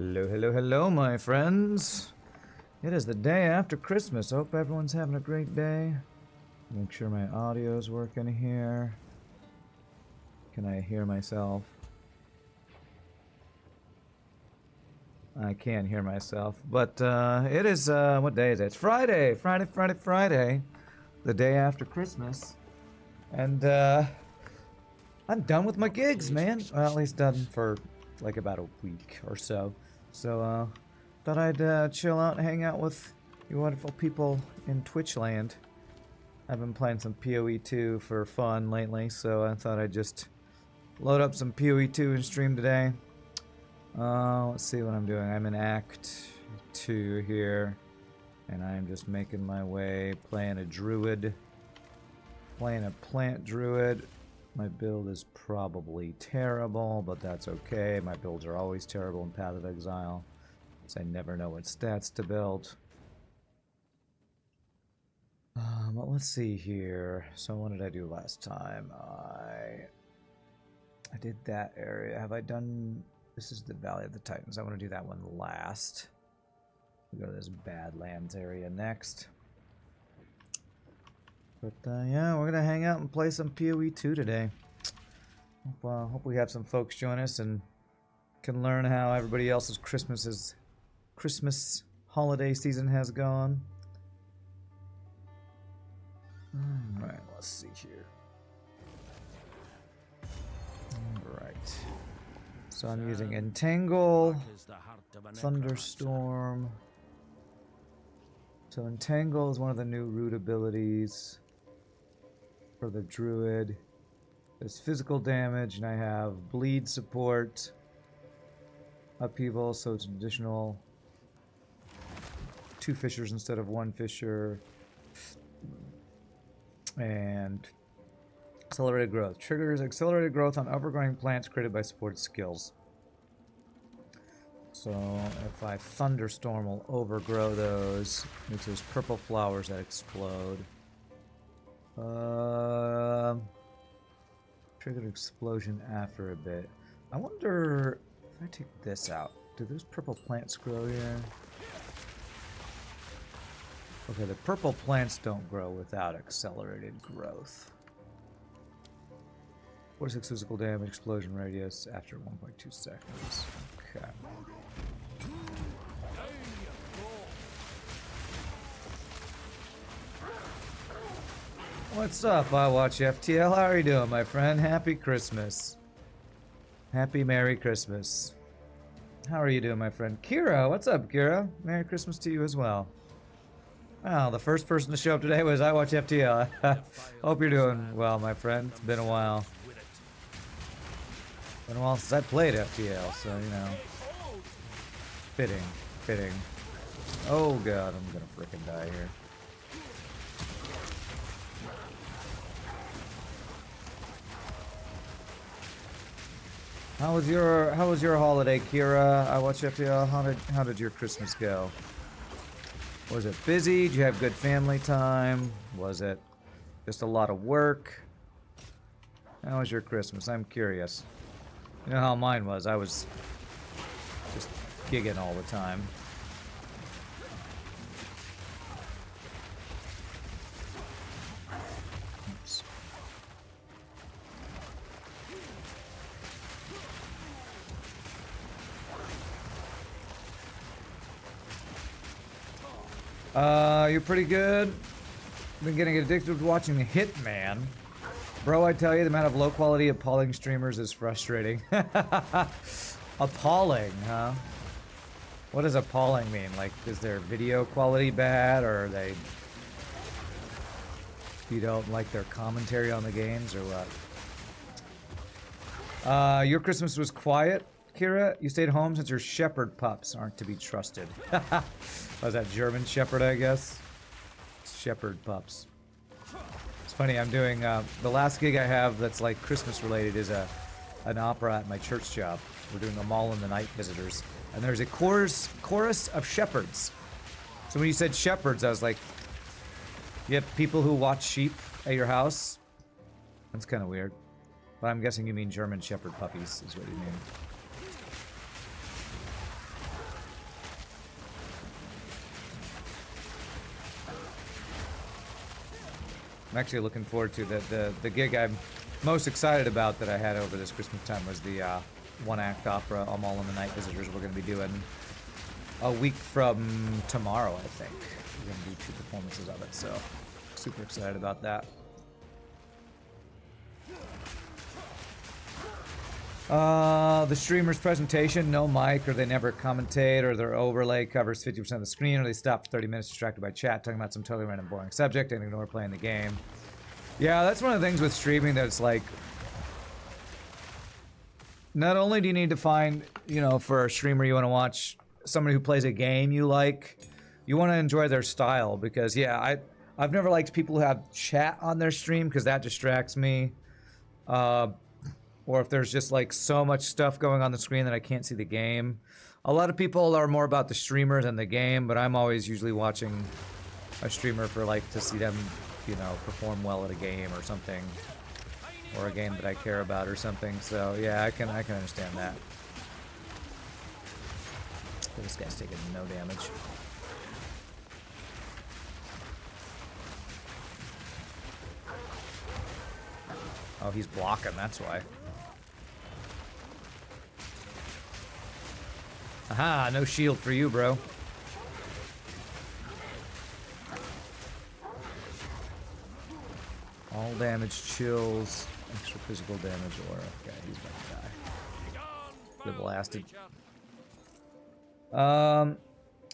Hello, hello, hello, my friends. It is the day after Christmas. Hope everyone's having a great day. Make sure my audio's working here. Can I hear myself? I can't hear myself, but it is, what day is it? It's Friday! Friday. The day after Christmas. And, I'm done with my gigs, man. Well, at least done for, like, about a week or so. So, thought I'd chill out and hang out with you wonderful people in Twitch land. I've been playing some PoE 2 for fun lately, so I thought I'd just load up some PoE 2 and stream today. Let's see what I'm doing. I'm in Act 2 here, and I'm just making my way, playing a Druid, playing a Plant Druid. My build is probably terrible, but that's okay. My builds are always terrible in Path of Exile, so I never know what stats to build. But let's see here. So what did I do last time? I did that area. Have I done... This is the Valley of the Titans. I want to do that one last. We go to this Badlands area next. But yeah, we're gonna hang out and play some PoE 2 today. Hope we have some folks join us and can learn how everybody else's Christmas holiday season has gone. Alright, let's see here. Alright. So I'm using Entangle, Thunderstorm. So Entangle is one of the new root abilities for the Druid. There's physical damage, and I have bleed support, upheaval, so it's an additional 2 fissures instead of 1 fissure, and accelerated growth. Triggers accelerated growth on overgrowing plants created by support skills. So if I Thunderstorm, will overgrow those. Makes those purple flowers that explode. Triggered explosion after a bit. I wonder if I take this out, do those purple plants grow here? Okay, the purple plants don't grow without accelerated growth. 46 physical damage, explosion radius after 1.2 seconds. Okay. What's up, I Watch FTL? How are you doing, my friend? Happy Christmas. Happy Merry Christmas. How are you doing, my friend? Kira, what's up, Kira? Merry Christmas to you as well. Wow, the first person to show up today was I Watch FTL. Hope you're doing well, my friend. It's been a while. Been a while since I played FTL, so, you know. Fitting. Oh god, I'm gonna frickin' die here. How was your holiday, Kira? I watched FTL. How did your Christmas go? Was it busy? Did you have good family time? Was it just a lot of work? How was your Christmas? I'm curious. You know how mine was. I was just gigging all the time. Oops. You're pretty good. Been getting addicted to watching Hitman. Bro, I tell you, the amount of low-quality, appalling streamers is frustrating. Appalling, huh? What does appalling mean? Like, is their video quality bad, or are they... You don't like their commentary on the games, or what? Your Christmas was quiet, Kira? You stayed home since your shepherd pups aren't to be trusted. Was that German shepherd, I guess? Shepherd pups. It's funny, I'm doing, the last gig I have that's like Christmas related is an opera at my church job. We're doing a Mall in the Night Visitors. And there's a chorus of shepherds. So when you said shepherds, I was like, you have people who watch sheep at your house? That's kind of weird. But I'm guessing you mean German shepherd puppies is what you mean. I'm actually looking forward to the gig I'm most excited about that I had over this Christmas time was the one-act opera, I'm All in the Night Visitors. We're going to be doing a week from tomorrow, I think. We're going to do 2 performances of it, so super excited about that. The streamer's presentation, no mic, or they never commentate, or their overlay covers 50% of the screen, or they stop for 30 minutes distracted by chat talking about some totally random boring subject and ignore playing the game. Yeah, that's one of the things with streaming that's like, not only do you need to find, you know, for a streamer you want to watch somebody who plays a game you like, you want to enjoy their style, because yeah, I've never liked people who have chat on their stream because that distracts me. Or if there's just like so much stuff going on the screen that I can't see the game. A lot of people are more about the streamer than the game, but I'm always usually watching a streamer for like to see them, you know, perform well at a game or something, or a game that I care about or something. So yeah, I can understand that. This guy's taking no damage. Oh, he's blocking, that's why. Aha, no shield for you, bro. All damage, chills, extra physical damage, or okay, he's about to die. Get blasted.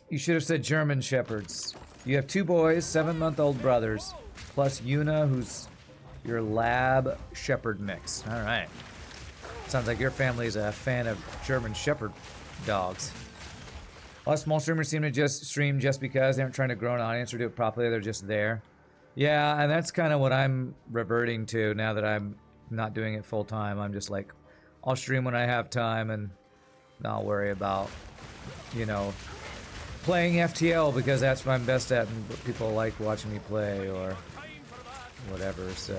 You should have said German shepherds. You have 2 boys, 7-month-old brothers, plus Yuna, who's your lab shepherd mix. All right. Sounds like your family's a fan of German shepherd dogs. A lot of small streamers seem to just stream just because they aren't trying to grow an audience or do it properly. They're just there. Yeah, and that's kind of what I'm reverting to now that I'm not doing it full time. I'm just like, I'll stream when I have time and not worry about, you know, playing FTL because that's what I'm best at and people like watching me play or whatever. So,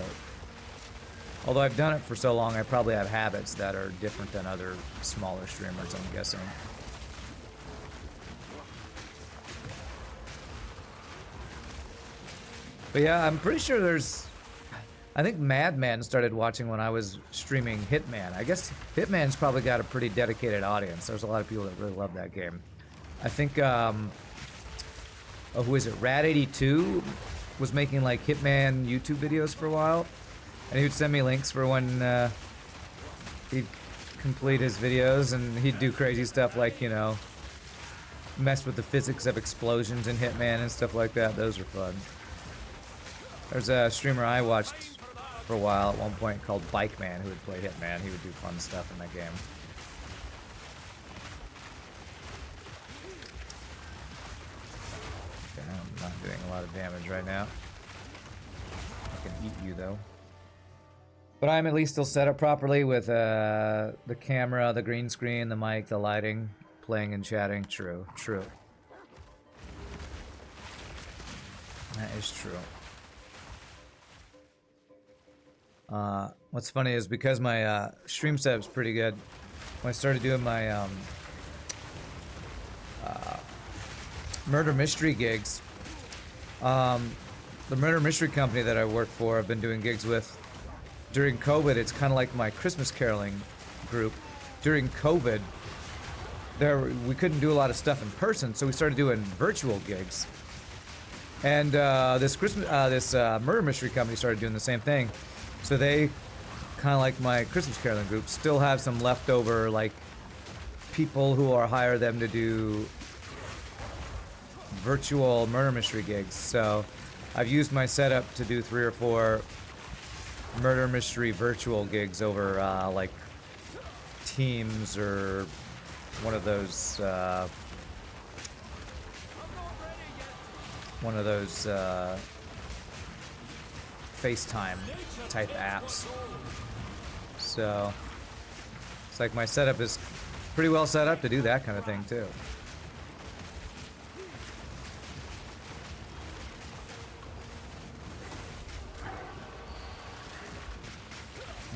although I've done it for so long, I probably have habits that are different than other smaller streamers, I'm guessing. But yeah, I'm pretty sure there's... I think Madman started watching when I was streaming Hitman. I guess Hitman's probably got a pretty dedicated audience. There's a lot of people that really love that game. I think, oh, who is it? Rad82 was making like Hitman YouTube videos for a while. And he would send me links for when he'd complete his videos, and he'd do crazy stuff like, you know, mess with the physics of explosions in Hitman and stuff like that. Those are fun. There's a streamer I watched for a while at one point called Bike Man who would play Hitman. He would do fun stuff in that game. Okay, I'm not doing a lot of damage right now. I can eat you though. But I'm at least still set up properly with the camera, the green screen, the mic, the lighting, playing and chatting. True, true. That is true. What's funny is because my stream setup's pretty good, when I started doing my murder mystery gigs, the murder mystery company that I work for, I've been doing gigs with during COVID. It's kind of like my Christmas caroling group. During COVID, we couldn't do a lot of stuff in person, so we started doing virtual gigs. And this murder mystery company started doing the same thing. So they, kind of like my Christmas caroling group, still have some leftover, like, people who are hire them to do virtual murder mystery gigs. So I've used my setup to do 3 or 4 murder mystery virtual gigs over, like, Teams or one of those FaceTime type apps. So it's like my setup is pretty well set up to do that kind of thing too.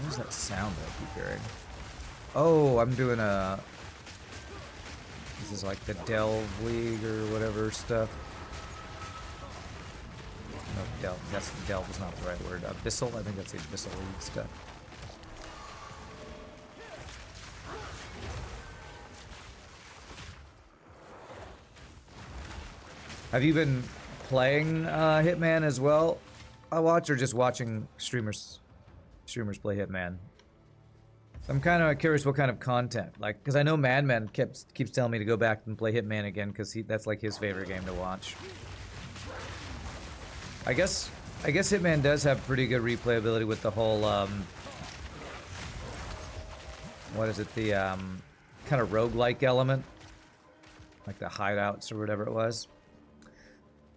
What is that sound that I keep hearing? Oh, I'm doing this is like the Delve League or whatever stuff. No, delve. That's delve is not the right word. Abyssal. I think that's the abyssal league stuff. Have you been playing Hitman as well? I watch or just watching streamers play Hitman. So I'm kind of curious what kind of content, like, because I know Madman keeps telling me to go back and play Hitman again because that's like his favorite game to watch. I guess Hitman does have pretty good replayability with the whole what is it, the kind of roguelike element, like the hideouts or whatever it was.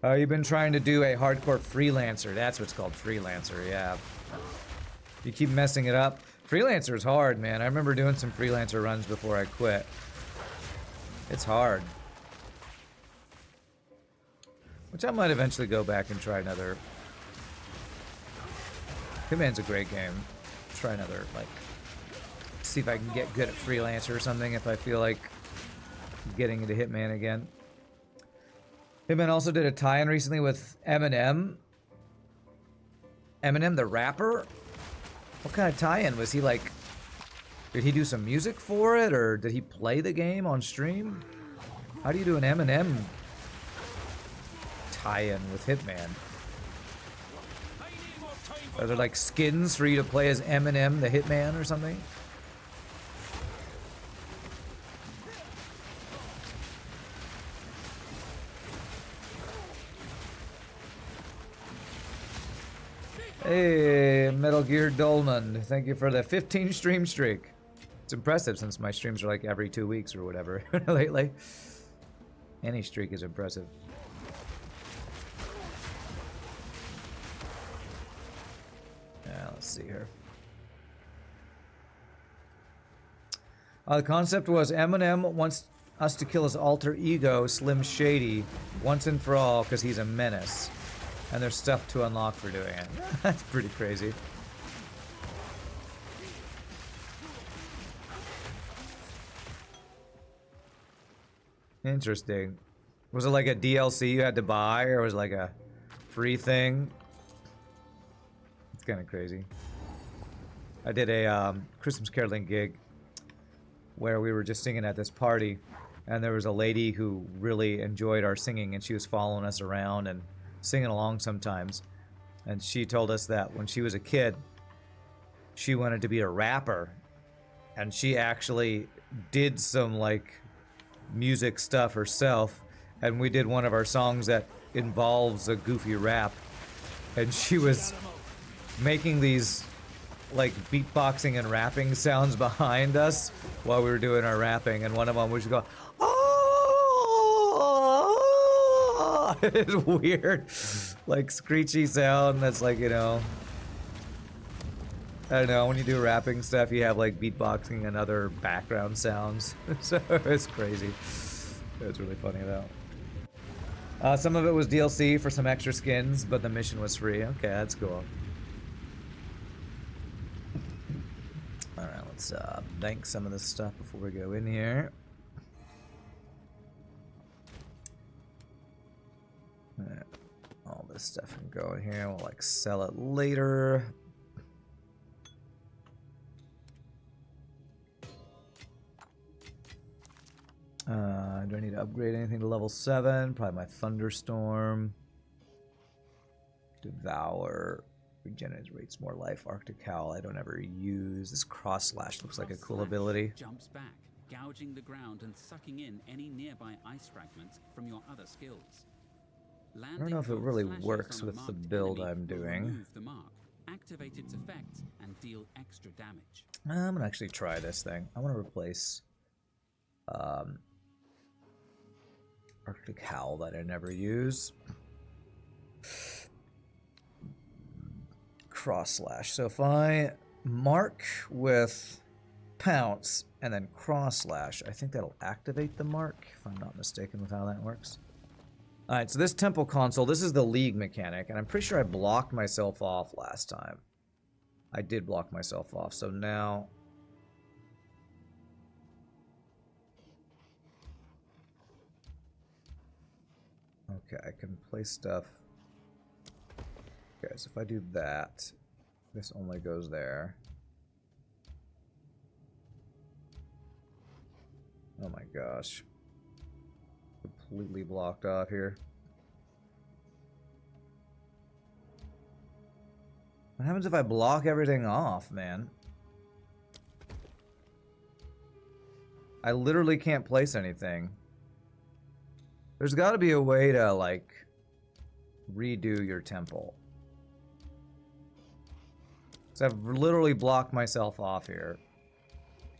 You've been trying to do a hardcore freelancer. That's what's called freelancer, yeah. You keep messing it up. Freelancer is hard, man. I remember doing some freelancer runs before I quit. It's hard. Which I might eventually go back and try another. Hitman's a great game. Try another, like, see if I can get good at freelancer or something if I feel like getting into Hitman again. Hitman also did a tie-in recently with Eminem. Eminem the rapper? What kind of tie-in? Was he like... Did he do some music for it, or did he play the game on stream? How do you do an Eminem tie-in with Hitman? Are there like skins for you to play as Eminem the Hitman or something? Hey, Metal Gear Dolman, thank you for the 15 stream streak. It's impressive since my streams are like every 2 weeks or whatever lately. Any streak is impressive. Yeah, let's see here. The concept was Eminem wants us to kill his alter ego, Slim Shady, once and for all because he's a menace. And there's stuff to unlock for doing it. That's pretty crazy. Interesting. Was it like a DLC you had to buy, or was it like a free thing? It's kind of crazy. I did a Christmas caroling gig where we were just singing at this party, and there was a lady who really enjoyed our singing, and she was following us around and singing along sometimes. And she told us that when she was a kid, she wanted to be a rapper, and she actually did some like music stuff herself, and we did one of our songs that involves a goofy rap, and she was making these like beatboxing and rapping sounds behind us while we were doing our rapping, and one of them was just go, oh, it's weird, like screechy sound that's like, you know, I don't know, when you do rapping stuff you have like beatboxing and other background sounds. So it's crazy. It's really funny though. Some of it was DLC for some extra skins, but the mission was free. Okay, that's cool. Alright, let's bank some of this stuff before we go in here. Alright, all this stuff can go in here. We'll like sell it later. Do I need to upgrade anything to level 7? Probably my Thunderstorm. Devour. Regenerates more life. Arctic Howl I don't ever use. This Cross Slash looks like a cool ability. Jumps back, gouging the ground and sucking in any nearby ice fragments from your other skills. I don't know if it really works with the build I'm doing. The mark, activate its effects, and deal extra damage. I'm gonna actually try this thing. I want to replace Arctic Howl that I never use. Cross Slash. So if I mark with Pounce and then Cross Slash, I think that'll activate the mark, if I'm not mistaken with how that works. Alright, so this Temple Console, this is the League mechanic, and I'm pretty sure I blocked myself off last time. I did block myself off, so now... Okay, I can place stuff Okay, so if I do that, this only goes there. Oh my gosh. Completely blocked off here. What happens if I block everything off, man? I literally can't place anything. There's got to be a way to, like, redo your temple. So I've literally blocked myself off here.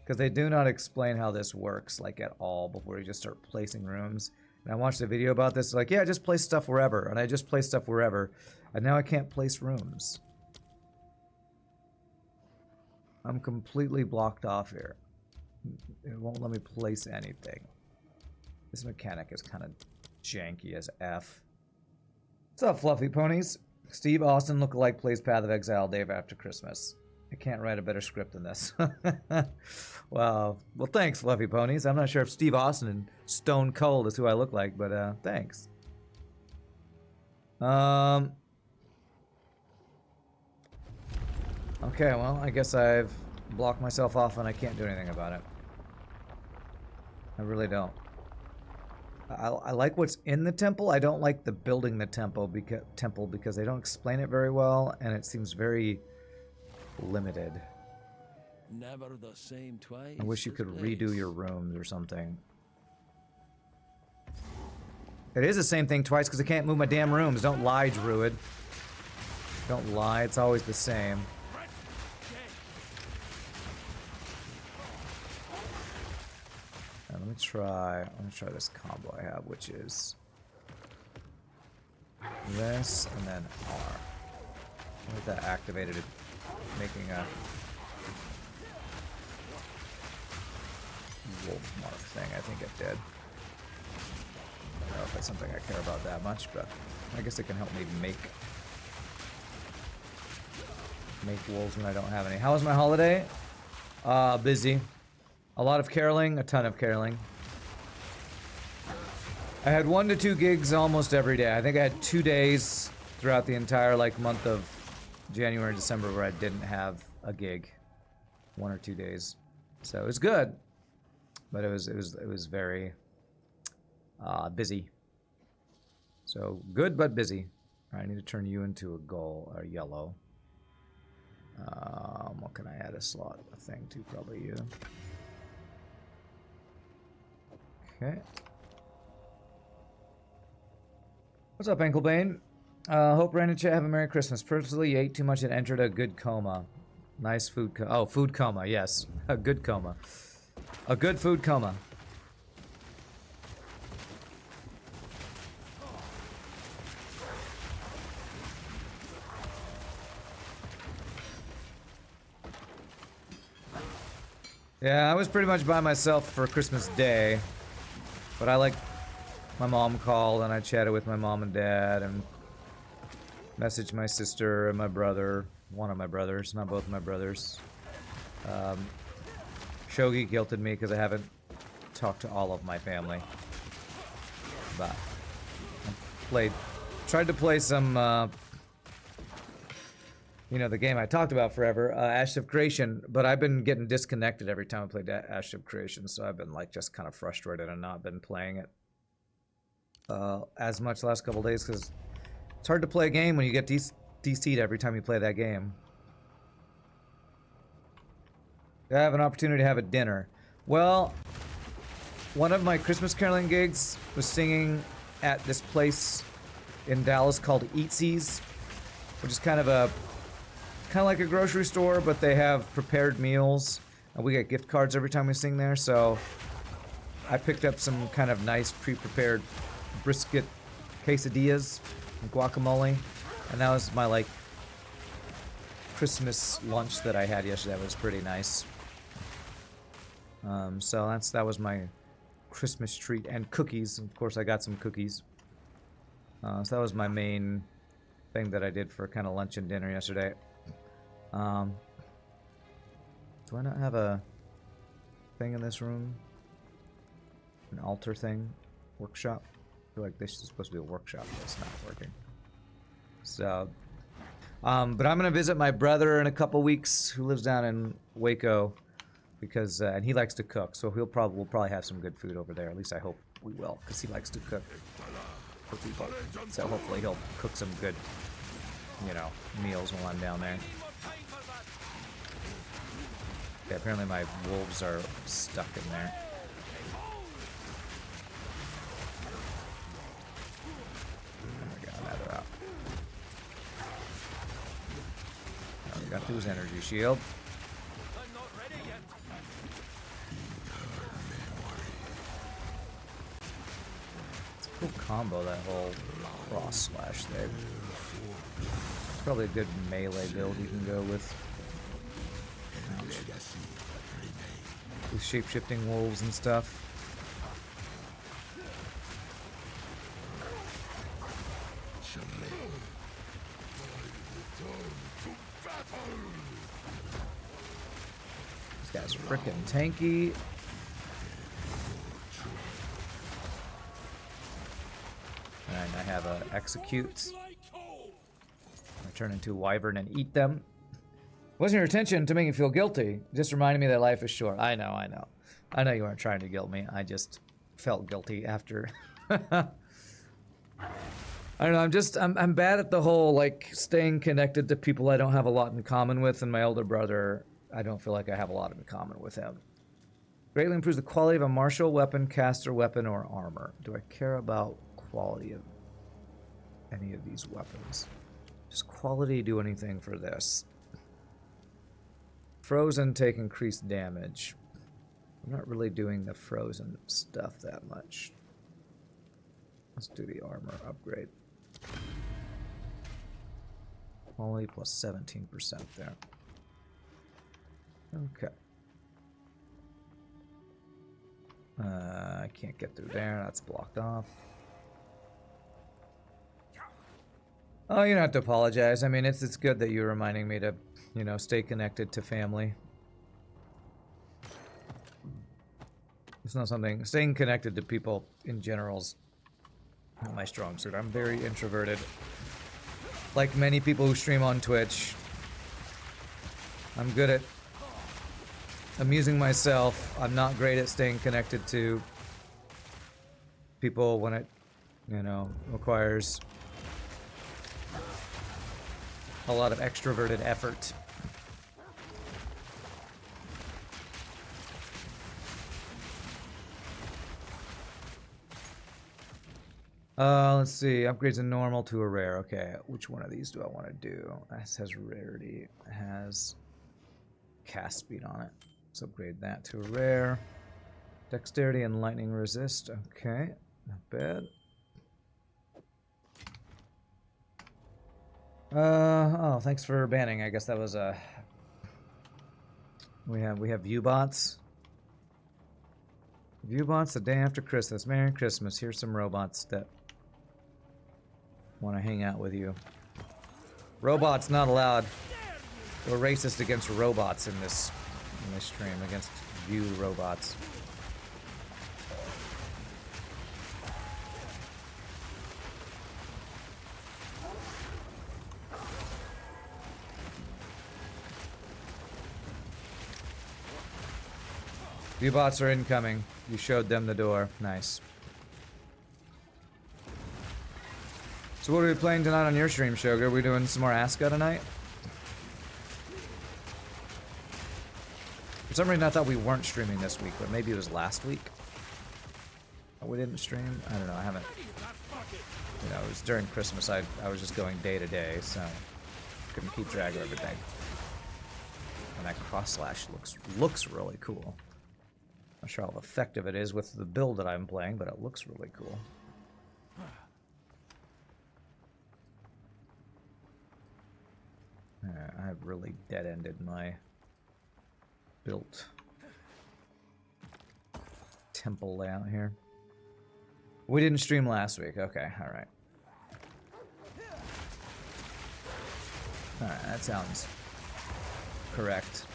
Because they do not explain how this works, like, at all before you just start placing rooms. And I watched a video about this, like, yeah, just place stuff wherever. And I just placed stuff wherever. And now I can't place rooms. I'm completely blocked off here. It won't let me place anything. This mechanic is kind of janky as F. What's up, fluffy ponies? Steve Austin lookalike plays Path of Exile day after Christmas. I can't write a better script than this. Wow. Well, thanks, fluffy ponies. I'm not sure if Steve Austin and Stone Cold is who I look like, but thanks. Okay, well, I guess I've blocked myself off and I can't do anything about it. I really don't. I like what's in the temple. I don't like the building the temple because they don't explain it very well, and it seems very limited. Never the same twice. I wish you could redo your rooms or something. It is the same thing twice because I can't move my damn rooms. Don't lie, Druid. Don't lie. It's always the same. Let me try this combo I have, which is this and then R. With that activated, making a wolf mark thing. I think it did. I don't know if that's something I care about that much, but I guess it can help me make wolves when I don't have any. How was my holiday? Busy. A lot of caroling, a ton of caroling. I had 1 to 2 gigs almost every day. I think I had 2 days throughout the entire month of January, December where I didn't have a gig. 1 or 2 days. So it was good. But it was very busy. So good but busy. All right, I need to turn you into a goal or yellow. What can I add a thing to? Probably you. Okay. What's up, Anklebane? Hope Brandon chat have a Merry Christmas. Personally, ate too much and entered a good coma. Nice food food coma, yes. A good coma. A good food coma. Yeah, I was pretty much by myself for Christmas Day. But my mom called and I chatted with my mom and dad and messaged my sister and my brother. One of my brothers, not both my brothers. Shogi guilted me because I haven't talked to all of my family. But I tried to play some, the game I talked about forever, Ash of Creation, but I've been getting disconnected every time I played Ash of Creation, so I've been just kind of frustrated and not been playing it as much the last couple days because it's hard to play a game when you get DC'd every time you play that game. I have an opportunity to have a dinner. Well, one of my Christmas caroling gigs was singing at this place in Dallas called Eatsies, which is kind of like a grocery store, but they have prepared meals, and we get gift cards every time we sing there, so I picked up some kind of nice pre-prepared brisket quesadillas and guacamole, and that was my Christmas lunch that I had yesterday. It was pretty nice. So that was my Christmas treat, and cookies. Of course, I got some cookies. So that was my main thing that I did for kind of lunch and dinner yesterday. Do I not have a thing in this room? An altar thing? Workshop? I feel like this is supposed to be a workshop, but it's not working. So, But I'm gonna visit my brother in a couple weeks, who lives down in Waco, because and he likes to cook, so we'll probably have some good food over there. At least I hope we will, because he likes to cook for people. So hopefully he'll cook some good, you know, meals while I'm down there. Okay, apparently my wolves are stuck in there. Oh my god, now they're out. Oh, we got through his energy shield. It's a cool combo, that whole cross slash thing. It's probably a good melee build you can go with. With shape-shifting wolves and stuff. This guy's frickin' tanky. And I have a execute. I turn into a wyvern and eat them. Wasn't your intention to make me feel guilty. Just reminded me that life is short. I know. I know you weren't trying to guilt me. I just felt guilty after. I don't know, I'm bad at the whole, like, staying connected to people I don't have a lot in common with, and my older brother, I don't feel like I have a lot in common with him. Greatly improves the quality of a martial weapon, caster weapon, or armor. Do I care about quality of any of these weapons? Does quality do anything for this? Frozen take increased damage. I'm not really doing the frozen stuff that much. Let's do the armor upgrade. Quality plus 17% there. Okay. I can't get through there. That's blocked off. Oh, you don't have to apologize. I mean, it's good that you're reminding me to, you know, stay connected to family. It's not something... Staying connected to people in general's not my strong suit. I'm very introverted. Like many people who stream on Twitch. I'm good at amusing myself. I'm not great at staying connected to people when it, you know, requires a lot of extroverted effort. Let's see. Upgrades a normal to a rare. Okay, which one of these do I want to do? This has rarity. It has cast speed on it. Let's upgrade that to a rare. Dexterity and lightning resist. Okay, not bad. Oh, thanks for banning. I guess that was a... We have Viewbots. Viewbots the day after Christmas. Merry Christmas. Here's some robots that want to hang out with you. Robots not allowed. We're racist against robots in this stream, against view robots. Viewbots are incoming. You showed them the door. Nice. So what are we playing tonight on your stream, Shoga? Are we doing some more Aska tonight? For some reason I thought we weren't streaming this week, but maybe it was last week. Oh, we didn't stream? I don't know, I haven't... You know, it was during Christmas, I was just going day to day, so... Couldn't keep track of everything. And that cross slash looks really cool. Not sure how effective it is with the build that I'm playing, but it looks really cool. I have really dead-ended my built temple layout here. We didn't stream last week. Okay, alright. Alright, that sounds correct.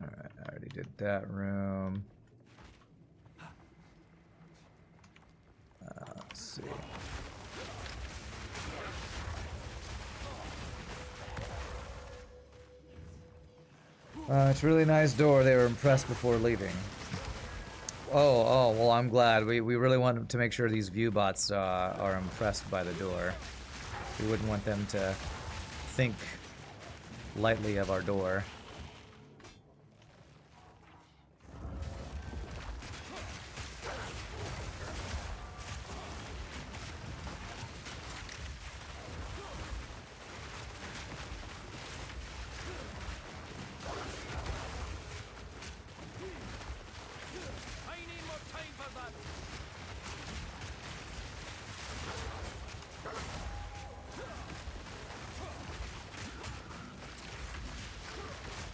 Alright, I already did that room. Let's see. It's a really nice door. They were impressed before leaving. Oh, well, I'm glad. We really want to make sure these view bots are impressed by the door. We wouldn't want them to think lightly of our door.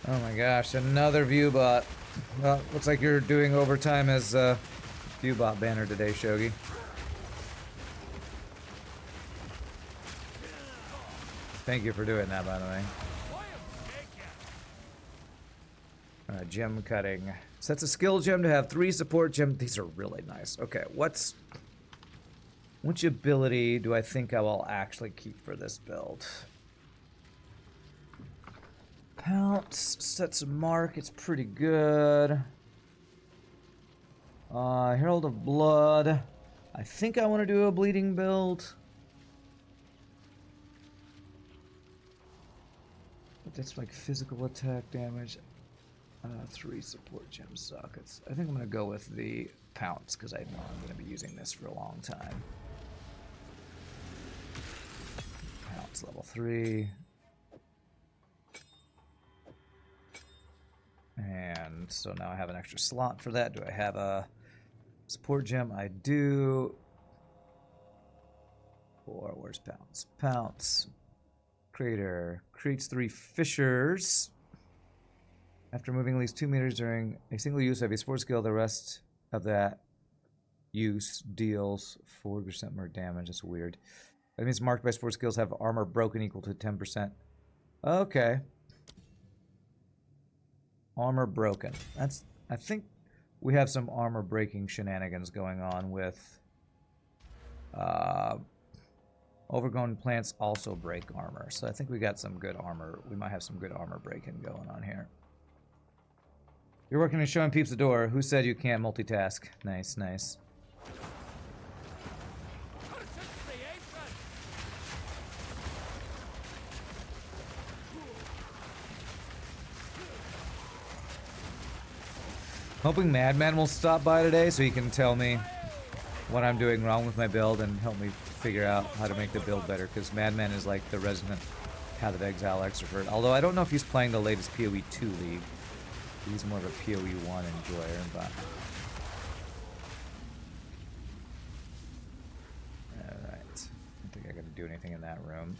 Oh my gosh, another viewbot. Well, looks like you're doing overtime as viewbot banner today, Shogi. Thank you for doing that, by the way. Gem cutting. Sets a skill gem to have 3 support gem. These are really nice. Okay, which ability do I think I will actually keep for this build? Pounce sets a mark. It's pretty good. Herald of Blood. I think I want to do a bleeding build. But that's like physical attack damage. 3 support gem sockets. I think I'm going to go with the Pounce because I know I'm going to be using this for a long time. Pounce level 3. And so now I have an extra slot for that. Do I have a support gem? I do. Or where's Pounce? Pounce. Crater. Creates 3 fissures. After moving at least 2 meters during a single use of a support skill, the rest of that use deals 40% more damage. That's weird. That means marked by support skills have armor broken equal to 10%. Okay. Armor broken. That's. I think we have some armor breaking shenanigans going on with. Overgrown plants also break armor, so I think we got some good armor. We might have some good armor breaking going on here. You're working and showing peeps the door. Who said you can't multitask? Nice, nice. Hoping Madman will stop by today so he can tell me what I'm doing wrong with my build and help me figure out how to make the build better, because Madman is like the resident Path of Exile extrovert. Although I don't know if he's playing the latest PoE 2 league. He's more of a PoE 1 enjoyer, but... Alright. I don't think I gotta do anything in that room.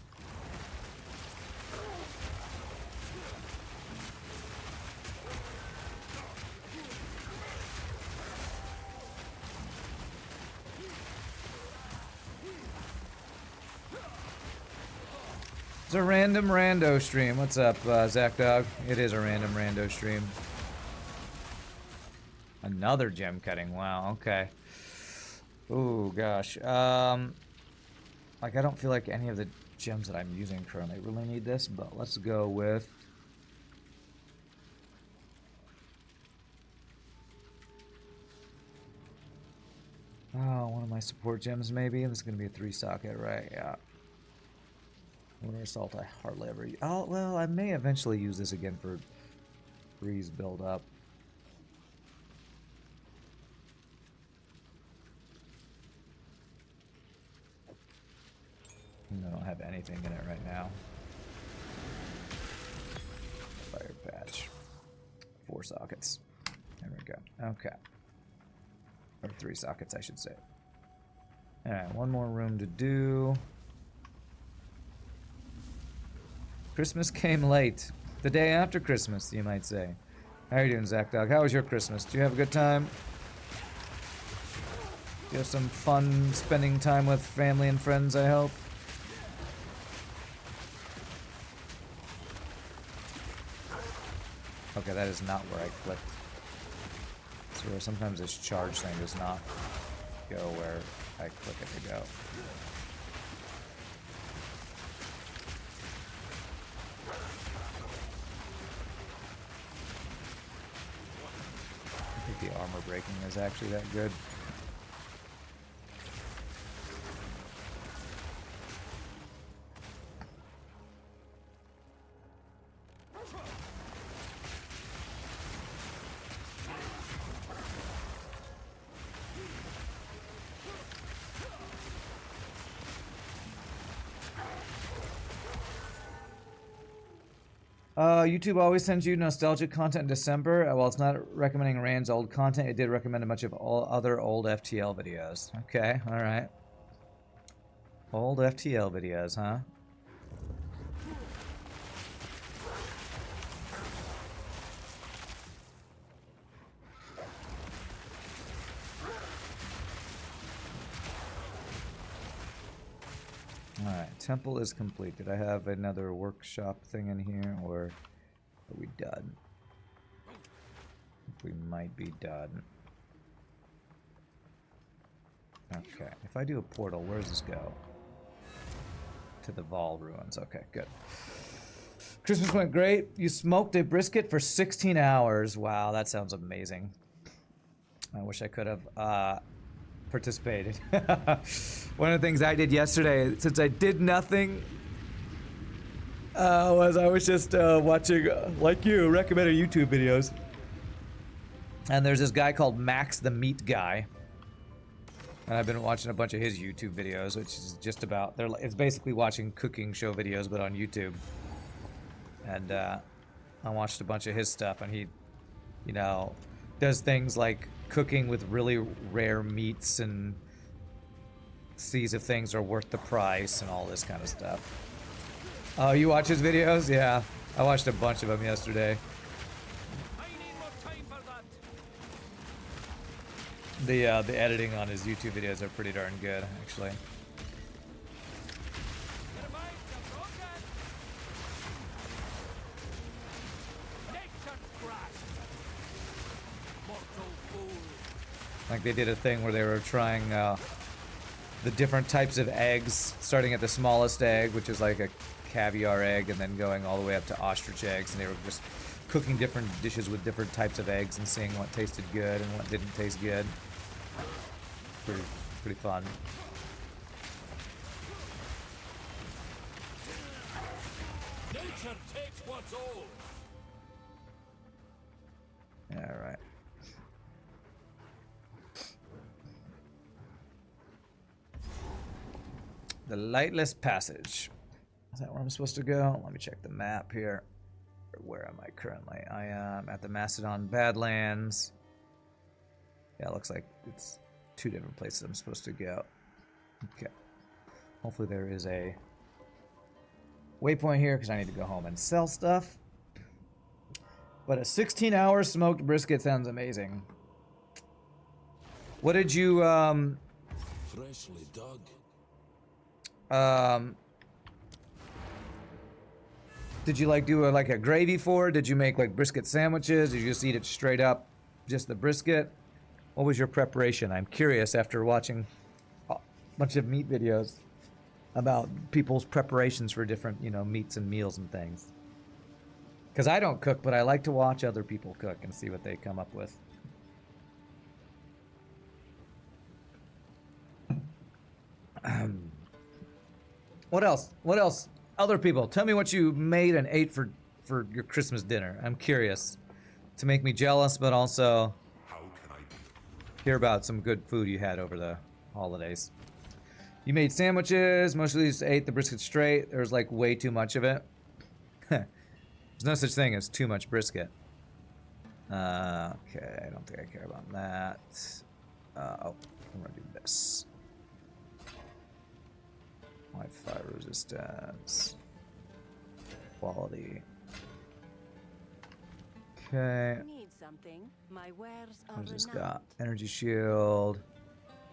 It's a random rando stream. What's up, Zach Dog? It is a random rando stream. Another gem cutting. Wow, okay. Ooh, gosh. Like, I don't feel like any of the gems that I'm using currently really need this, but let's go with... Oh, one of my support gems, maybe? This is going to be a 3-socket, right? Yeah. Lunar Assault, I hardly ever use. Oh, well, I may eventually use this again for Breeze build up. I don't have anything in it right now. Fire patch. 4 sockets. There we go. Okay. Or 3 sockets, I should say. Alright, one more room to do. Christmas came late. The day after Christmas, you might say. How are you doing, Zach Dog? How was your Christmas? Do you have a good time? Do you have some fun spending time with family and friends, I hope? Okay, that is not where I clicked. So sometimes this charge thing does not go where I click it to go. the armor breaking is actually that good. YouTube always sends you nostalgic content in December. While it's not recommending Rand's old content, it did recommend a bunch of all other old FTL videos. Okay, alright. Old FTL videos, huh? Alright, temple is complete. Did I have another workshop thing in here, or are we done? We might be done. Okay, if I do a portal, where does this go? To the Vol ruins. Okay, good. Christmas went great. You smoked a brisket for 16 hours. Wow, that sounds amazing. I wish I could have participated. One of the things I did yesterday, since I did nothing, was I was just watching, like you, recommended YouTube videos. And there's this guy called Max the Meat Guy. And I've been watching a bunch of his YouTube videos, which is just about, it's basically watching cooking show videos, but on YouTube. And I watched a bunch of his stuff, and he, you know, does things like cooking with really rare meats and sees if things are worth the price and all this kind of stuff. Oh, you watch his videos? Yeah. I watched a bunch of them yesterday. The editing on his YouTube videos are pretty darn good, actually. Like they did a thing where they were trying the different types of eggs, starting at the smallest egg, which is like a caviar egg, and then going all the way up to ostrich eggs, and they were just cooking different dishes with different types of eggs and seeing what tasted good and what didn't taste good. Pretty fun. Nature takes what's old. All right. The Lightless Passage. Is that where I'm supposed to go? Let me check the map here. Where am I currently? I am at the Macedon Badlands. Yeah, it looks like it's two different places I'm supposed to go. Okay. Hopefully there is a waypoint here because I need to go home and sell stuff. But a 16-hour smoked brisket sounds amazing. What did you Freshly dug. Did you like do like a gravy for it? Did you make like brisket sandwiches? Did you just eat it straight up, just the brisket? What was your preparation? I'm curious after watching a bunch of meat videos about people's preparations for different, you know, meats and meals and things. Because I don't cook, but I like to watch other people cook and see what they come up with. What else? What else? Other people, tell me what you made and ate for your Christmas dinner. I'm curious. To make me jealous, but also hear about some good food you had over the holidays. You made sandwiches, mostly just ate the brisket straight. There was like way too much of it. There's no such thing as too much brisket. Okay, I don't think I care about that. Oh, I'm gonna do this. Wi-Fi resistance. Quality. Okay. Need something? My wares are What does this renowned. got? Energy shield.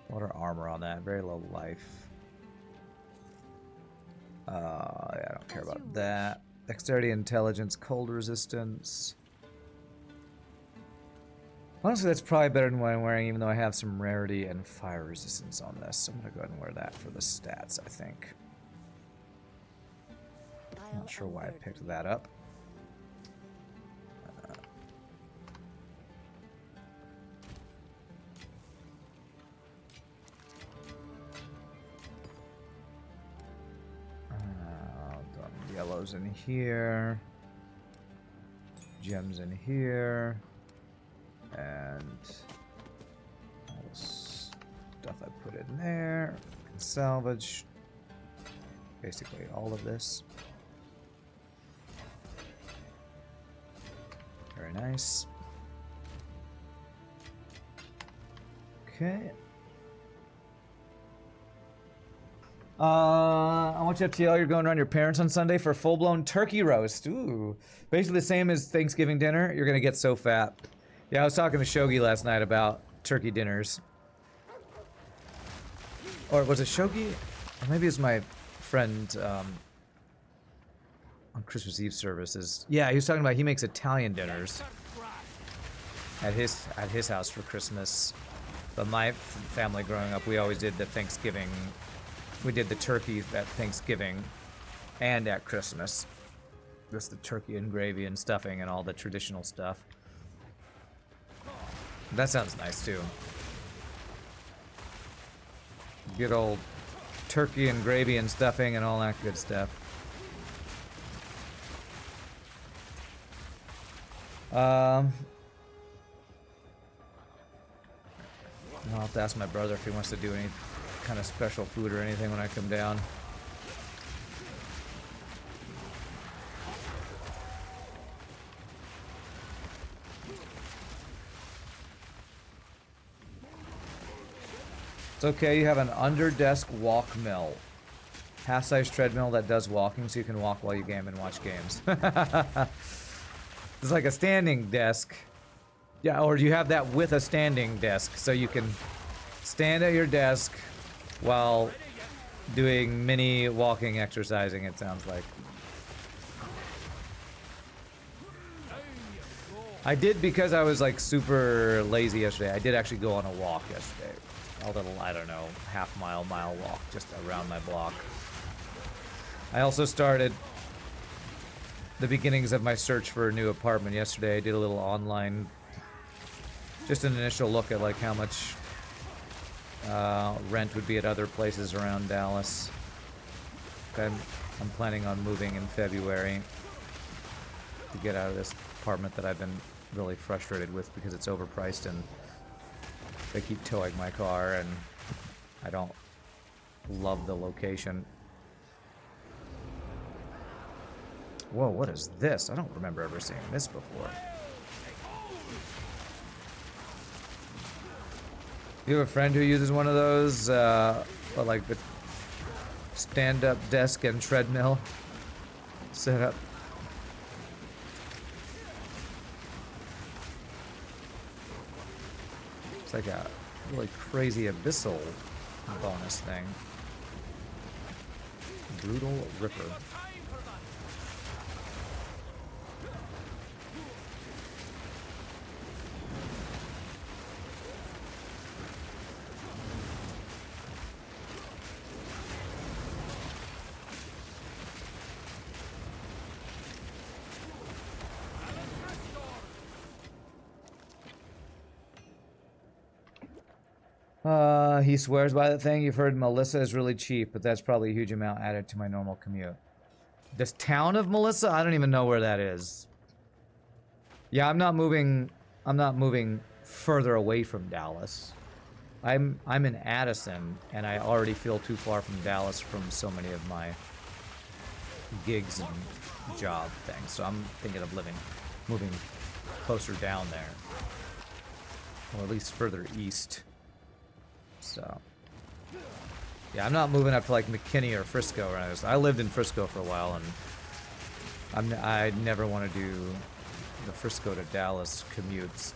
Water armor on that. Very low life. Yeah, I don't care about that. Dexterity, intelligence, cold resistance. Honestly, that's probably better than what I'm wearing, even though I have some rarity and fire resistance on this. So I'm gonna go ahead and wear that for the stats, I think. Not sure why I picked that up. in here. Gems in here. And all the stuff I put in there. Can salvage basically all of this. Very nice. Okay. I want you to tell you're going around your parents on Sunday for a full-blown turkey roast. Ooh. Basically the same as Thanksgiving dinner. You're gonna get so fat. Yeah, I was talking to Shogi last night about turkey dinners. Or was it Shogi? Or maybe it's my friend on Christmas Eve services. Yeah, he was talking about he makes Italian dinners at his house for Christmas. But my family growing up, we always did the Thanksgiving. We did the turkey at Thanksgiving and at Christmas. Just the turkey and gravy and stuffing and all the traditional stuff. That sounds nice too. Good old turkey and gravy and stuffing and all that good stuff. I'll have to ask my brother if he wants to do any kind of special food or anything when I come down. It's okay, you have an under-desk walk mill. Half-size treadmill that does walking so you can walk while you game and watch games. It's like a standing desk. Yeah, or you have that with a standing desk so you can stand at your desk while doing mini walking exercising, it sounds like. I did, because I was like super lazy yesterday, I did actually go on a walk yesterday. A little, I don't know, mile walk just around my block. I also started the beginnings of my search for a new apartment yesterday. I did a little online, just an initial look at like how much rent would be at other places around Dallas. I'm planning on moving in February to get out of this apartment that I've been really frustrated with because it's overpriced and they keep towing my car and I don't love the location. Whoa, what is this? I don't remember ever seeing this before. You have a friend who uses one of those, like the stand-up desk and treadmill setup. It's like a really crazy abyssal bonus thing. Brutal Ripper. He swears by the thing. You've heard Melissa is really cheap, but that's probably a huge amount added to my normal commute. This town of Melissa? I don't even know where that is. Yeah, I'm not moving further away from Dallas. I'm in Addison, and I already feel too far from Dallas from so many of my gigs and job things. So I'm thinking of moving closer down there. Or at least further east. So, yeah, I'm not moving up to like McKinney or Frisco. Right? I lived in Frisco for a while, and I never want to do the Frisco to Dallas commutes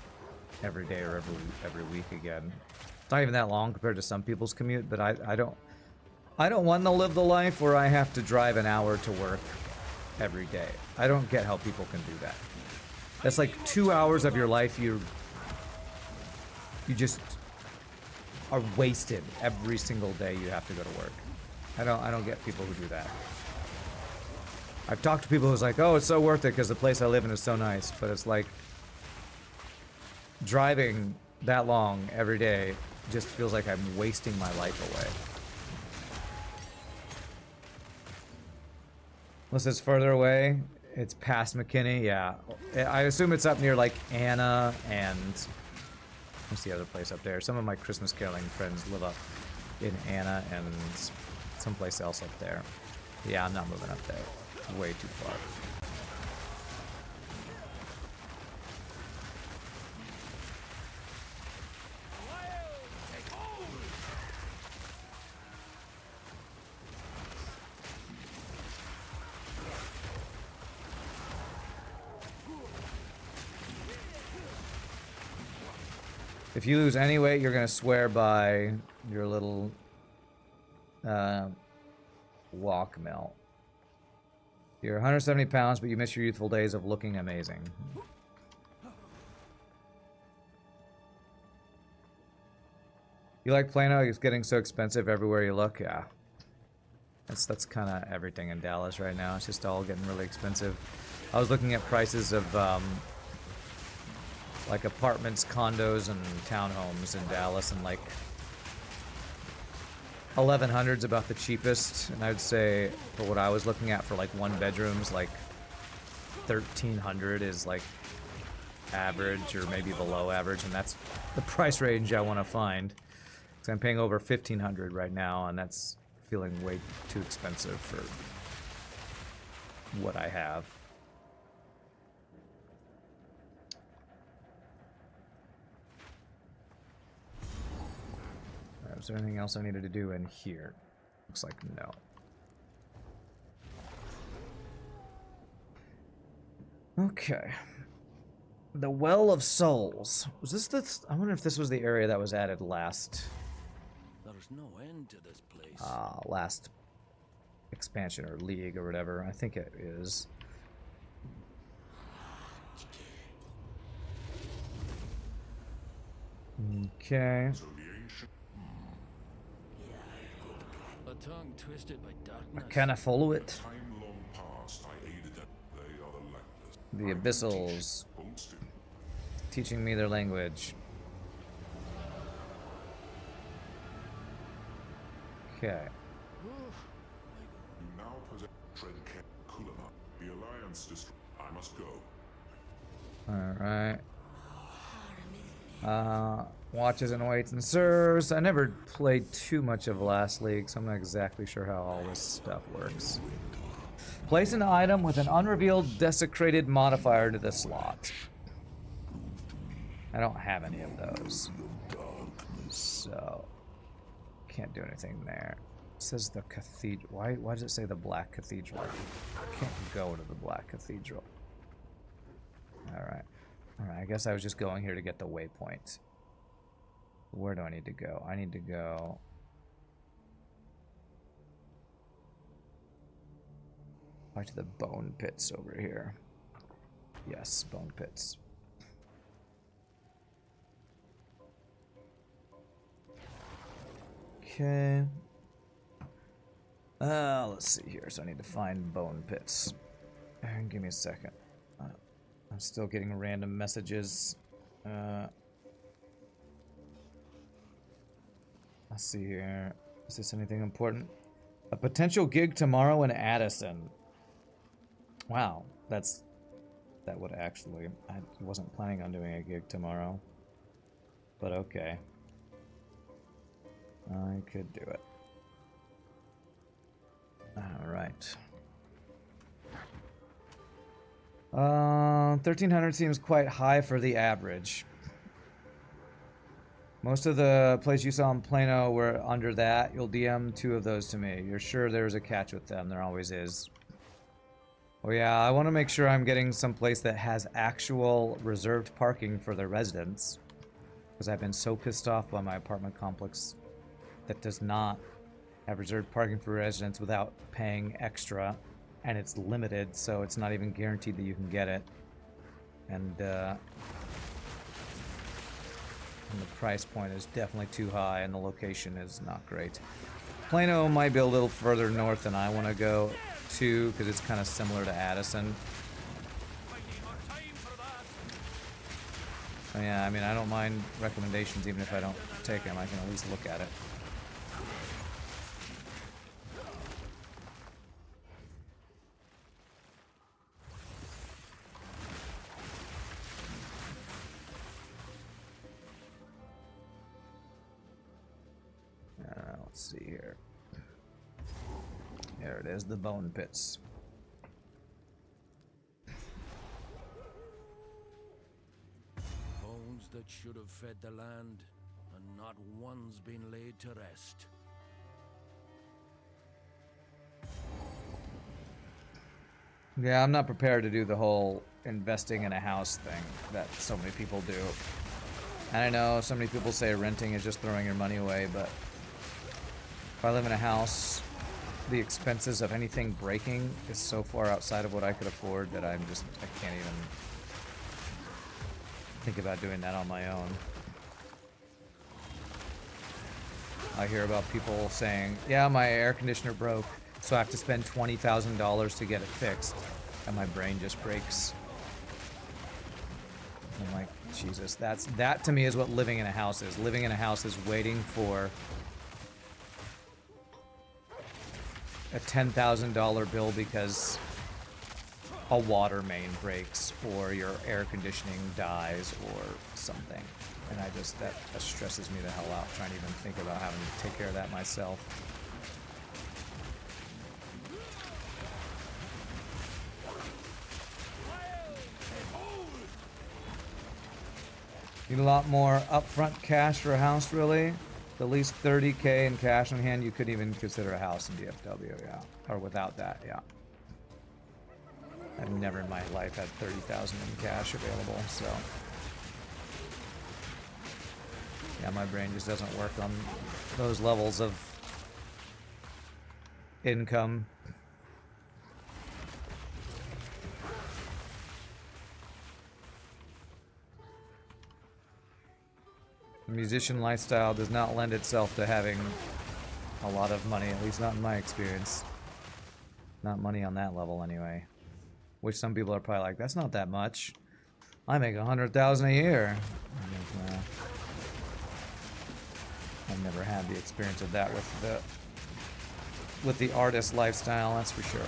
every day or every week again. It's not even that long compared to some people's commute, but I don't want to live the life where I have to drive an hour to work every day. I don't get how people can do that. That's like 2 hours of your life you just are wasted every single day you have to go to work. I don't get people who do that. I've talked to people who's like, oh, it's so worth it because the place I live in is so nice, but it's like driving that long every day just feels like I'm wasting my life away. Unless it's further away. It's past McKinney, yeah. I assume it's up near like Anna and what's the other place up there? Some of my Christmas caroling friends live up in Anna and someplace else up there. Yeah, I'm not moving up there. It's way too far. If you lose any weight, you're gonna swear by your little walk mill. You're 170 pounds, but you miss your youthful days of looking amazing. You like Plano? It's getting so expensive everywhere you look. Yeah, that's kind of everything in Dallas right now. It's just all getting really expensive. I was looking at prices of like apartments, condos, and townhomes in Dallas, and like 1100's about the cheapest, and I would say for what I was looking at for like one bedrooms, like 1300 is like average or maybe below average, and that's the price range I want to find. Because I'm paying over 1500 right now, and that's feeling way too expensive for what I have. Is there anything else I needed to do in here? Looks like no. Okay. The Well of Souls. Was this the... I wonder if this was the area that was added last... There's no end to this place. Last expansion or league or whatever. I think it is. Okay. A tongue twisted by darkness. Can I follow it? Time long past, I aided them. They are the Lectors. The Abyssals. Teaching me their language. Okay. You now possess Treadcare Kulama. The Alliance destroyed. I must go. Alright. Watches and waits and serves. I never played too much of last league, so I'm not exactly sure how all this stuff works. Place an item with an unrevealed desecrated modifier to the slot. I don't have any of those, so can't do anything there. It says the cathedral. Why does it say the Black Cathedral? I can't go to the Black Cathedral. Alright. Alright, I guess I was just going here to get the waypoint. Where do I need to go? I need to go... back to the bone pits over here. Yes, bone pits. Okay. Let's see here. So I need to find bone pits. Give me a second. I'm still getting random messages. Let's see here. Is this anything important? A potential gig tomorrow in Addison. Wow, that would actually... I wasn't planning on doing a gig tomorrow. But okay. I could do it. Alright. 1300 seems quite high for the average. Most of the plays you saw in Plano were under that. You'll DM 2 of those to me. You're sure there's a catch with them. There always is. Oh yeah, I want to make sure I'm getting some place that has actual reserved parking for the residents. Because I've been so pissed off by my apartment complex that does not have reserved parking for residents without paying extra. And it's limited, so it's not even guaranteed that you can get it. And the price point is definitely too high, and the location is not great. Plano might be a little further north than I want to go to, because it's kind of similar to Addison. So yeah, I mean, I don't mind recommendations, even if I don't take them. I can at least look at it. see here. There it is, the bone pits. Bones that should have fed the land, and not one's been laid to rest. Yeah, I'm not prepared to do the whole investing in a house thing that so many people do. And I know so many people say renting is just throwing your money away, but if I live in a house, the expenses of anything breaking is so far outside of what I could afford that I can't even think about doing that on my own. I hear about people saying, yeah, my air conditioner broke, so I have to spend $20,000 to get it fixed, and my brain just breaks. I'm like, Jesus, that to me is what living in a house is. Living in a house is waiting for a $10,000 bill because a water main breaks or your air conditioning dies or something. And that stresses me the hell out, trying to even think about having to take care of that myself. Need a lot more upfront cash for a house, really? At least 30K in cash on hand, you could even consider a house in DFW, yeah. Or without that, yeah. I've never in my life had 30,000 in cash available, so. Yeah, my brain just doesn't work on those levels of income. The musician lifestyle does not lend itself to having a lot of money, at least not in my experience. Not money on that level, anyway. Which some people are probably like, that's not that much. I make $100,000 a year. Nah. I've never had the experience of that with the artist lifestyle, that's for sure.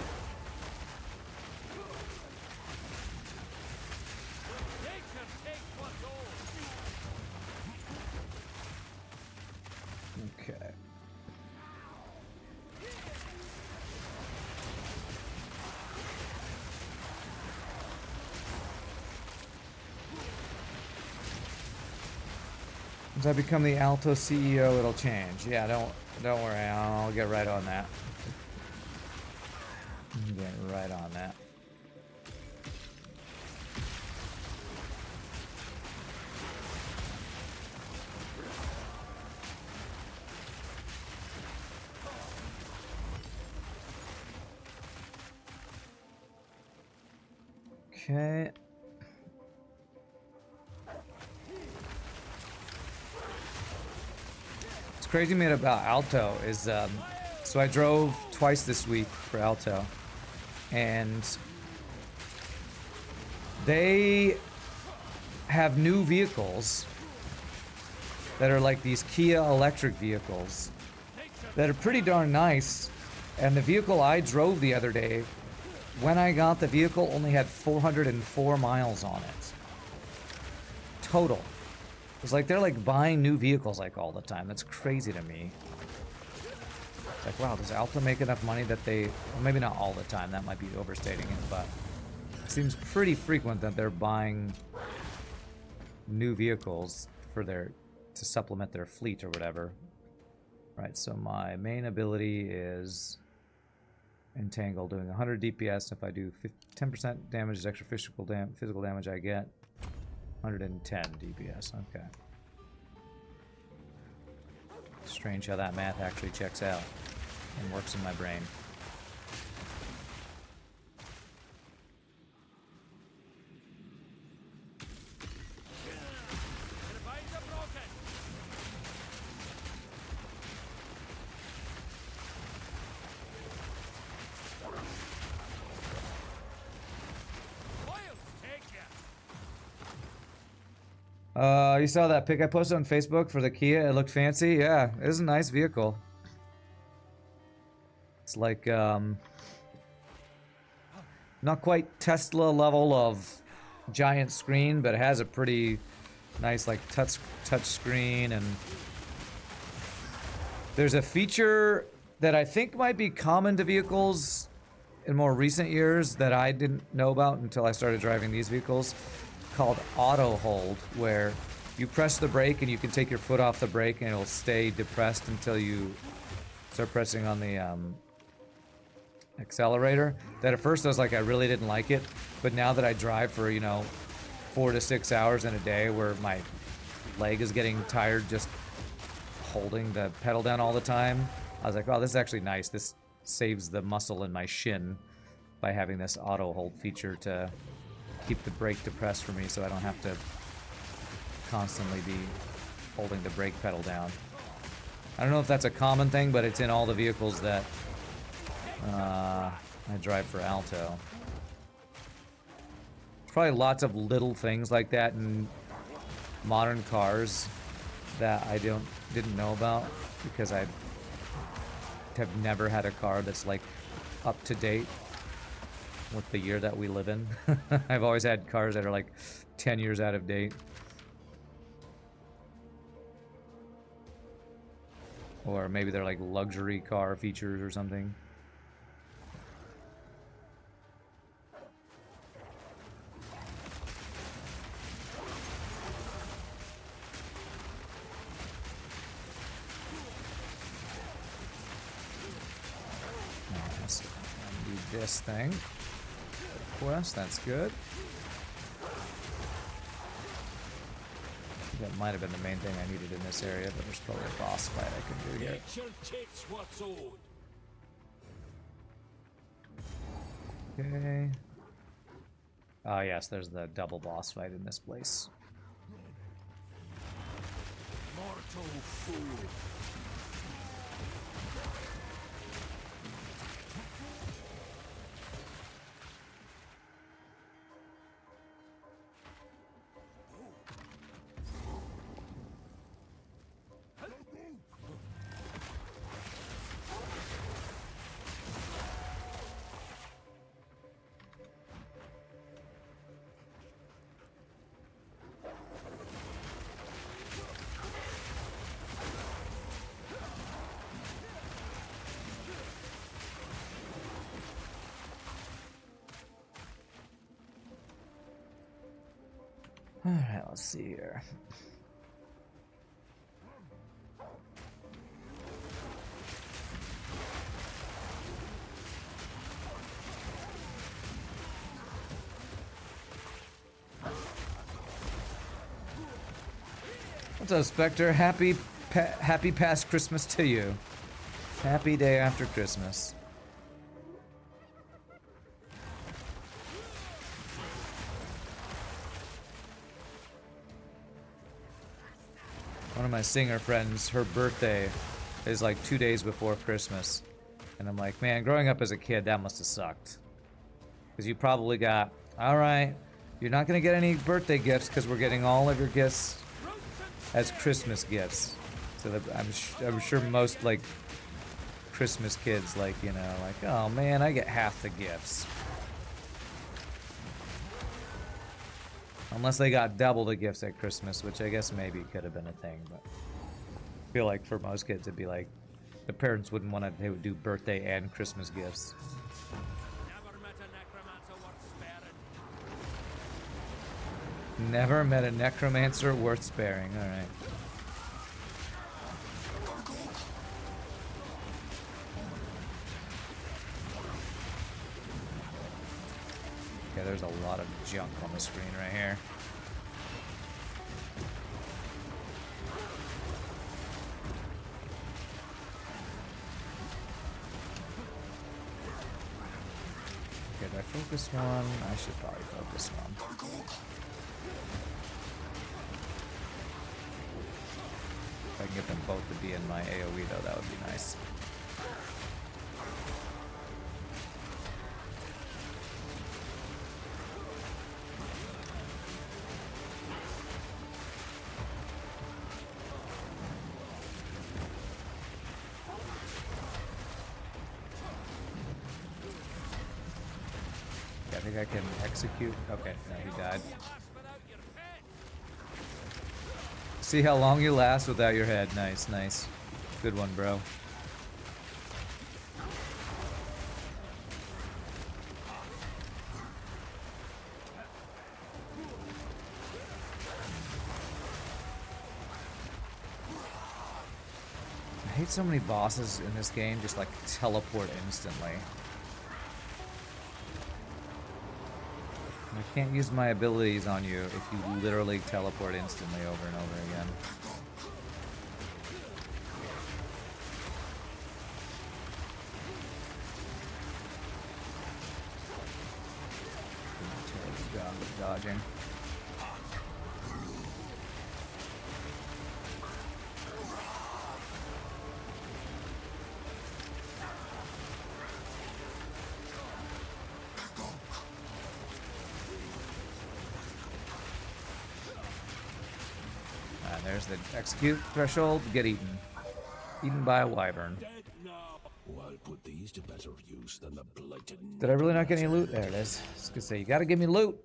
Okay. As I become the Alto CEO, it'll change. Yeah, don't worry, I'll get right on that. Get right on that. Okay. What's crazy to me about Alto is, so I drove twice this week for Alto, and they have new vehicles that are like these Kia electric vehicles that are pretty darn nice, and the vehicle I drove the other day, when I got the vehicle, only had 404 miles on it. Total. It's like they're like buying new vehicles like all the time. That's crazy to me. It's like, wow, does Alta make enough money that they... Well, maybe not all the time, that might be overstating it, but it seems pretty frequent that they're buying new vehicles for to supplement their fleet or whatever. Right, so my main ability is Entangle, doing 100 DPS. If I do 10% damage is extra physical damage, I get 110 DPS. Okay. Strange how that math actually checks out and works in my brain. You saw that pic I posted on Facebook for the Kia? It looked fancy. Yeah, it is a nice vehicle. It's like, not quite Tesla level of giant screen, but it has a pretty nice, like, touch screen and There's a feature that I think might be common to vehicles in more recent years that I didn't know about until I started driving these vehicles, called auto hold, where you press the brake and you can take your foot off the brake and it'll stay depressed until you start pressing on the accelerator. That at first I was like, I really didn't like it, but now that I drive for, you know, 4 to 6 hours in a day where my leg is getting tired just holding the pedal down all the time, I was like, oh, this is actually nice. This saves the muscle in my shin by having this auto hold feature to keep the brake depressed for me so I don't have to constantly be holding the brake pedal down. I don't know if that's a common thing, but it's in all the vehicles that I drive for Alto. There's probably lots of little things like that in modern cars that I didn't know about because I have never had a car that's like up to date with the year that we live in. I've always had cars that are like 10 years out of date. Or maybe they're like luxury car features or something. Let's do this thing. Quest, that's good. That might have been the main thing I needed in this area, but there's probably a boss fight I can do here. Okay. Oh yes, there's the double boss fight in this place. Mortal fool. Alright, let's see here. What's up, Spectre? Happy past Christmas to you. Happy day after Christmas. One of my singer friends, her birthday is like 2 days before Christmas. And I'm like, man, growing up as a kid, that must have sucked. Because you probably got, alright, you're not going to get any birthday gifts because we're getting all of your gifts as Christmas gifts. So that I'm sure most, like, Christmas kids, like, you know, like, oh man, I get half the gifts. Unless they got double the gifts at Christmas, which I guess maybe could have been a thing, but I feel like for most kids it'd be like the parents wouldn't want to, they would do birthday and Christmas gifts. Never met a necromancer worth sparing. Alright. Okay, there's a lot of junk on the screen right here. Okay, did I focus one? I should probably focus one. If I can get them both to be in my AoE though, that would be nice. I think I can execute. Okay, no, he died. See how long you last without your head. Nice, nice. Good one, bro. I hate so many bosses in this game just like teleport instantly. I can't use my abilities on you if you literally teleport instantly over and over again. Terrible job of dodging. There's the execute threshold. Get eaten. Eaten by a wyvern. Well, I'll put these to better use than the blighted. Did I really not get any loot? There it is. I was gonna say, you gotta give me loot.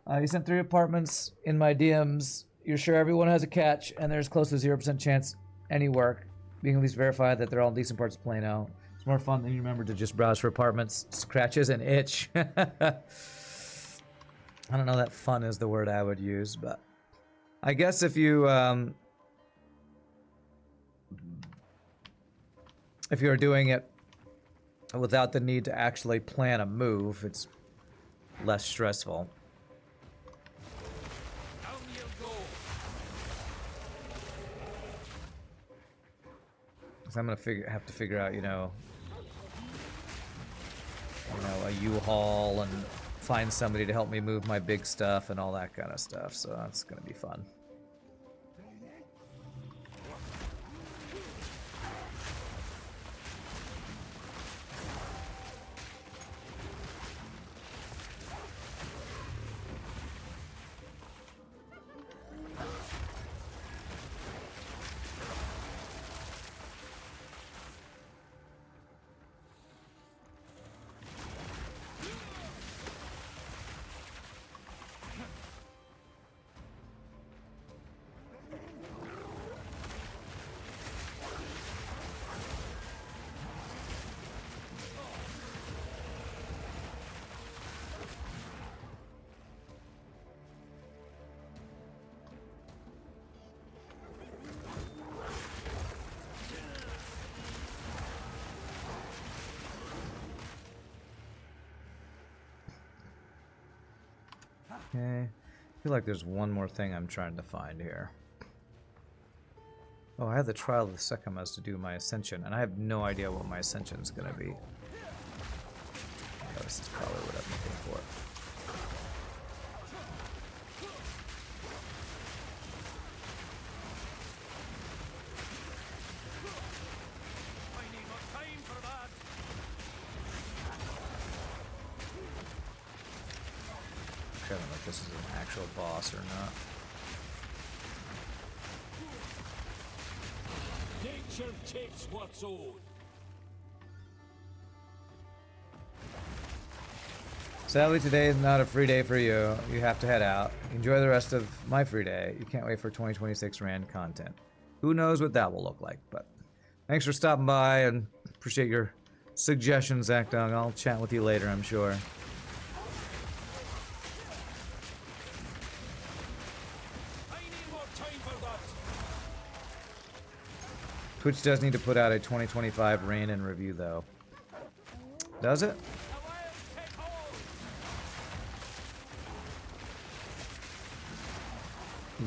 You sent 3 apartments in my DMs. You're sure everyone has a catch, and there's close to 0% chance any work. Being at least verified that they're all in decent parts of Plano. It's more fun than you remember to just browse for apartments. Scratches and itch. I don't know that fun is the word I would use, but I guess if you are doing it without the need to actually plan a move, it's less stressful. Down you go. Because I'm gonna have to figure out, you know, a U-Haul and find somebody to help me move my big stuff and all that kind of stuff. So that's gonna be fun. Okay. I feel like there's one more thing I'm trying to find here. Oh, I have the Trial of the Secamas to do my Ascension, and I have no idea what my Ascension is going to be. Oh, this is probably what I'm looking for. I need more time for that. I don't know if this is an actual boss or not. Nature takes what's owed. Sadly, today is not a free day for you. You have to head out. Enjoy the rest of my free day. You can't wait for 2026 Rand content. Who knows what that will look like, but thanks for stopping by and appreciate your suggestions, Zach Dong. I'll chat with you later, I'm sure. I need more time for that. Twitch does need to put out a 2025 Rand in review, though. Does it?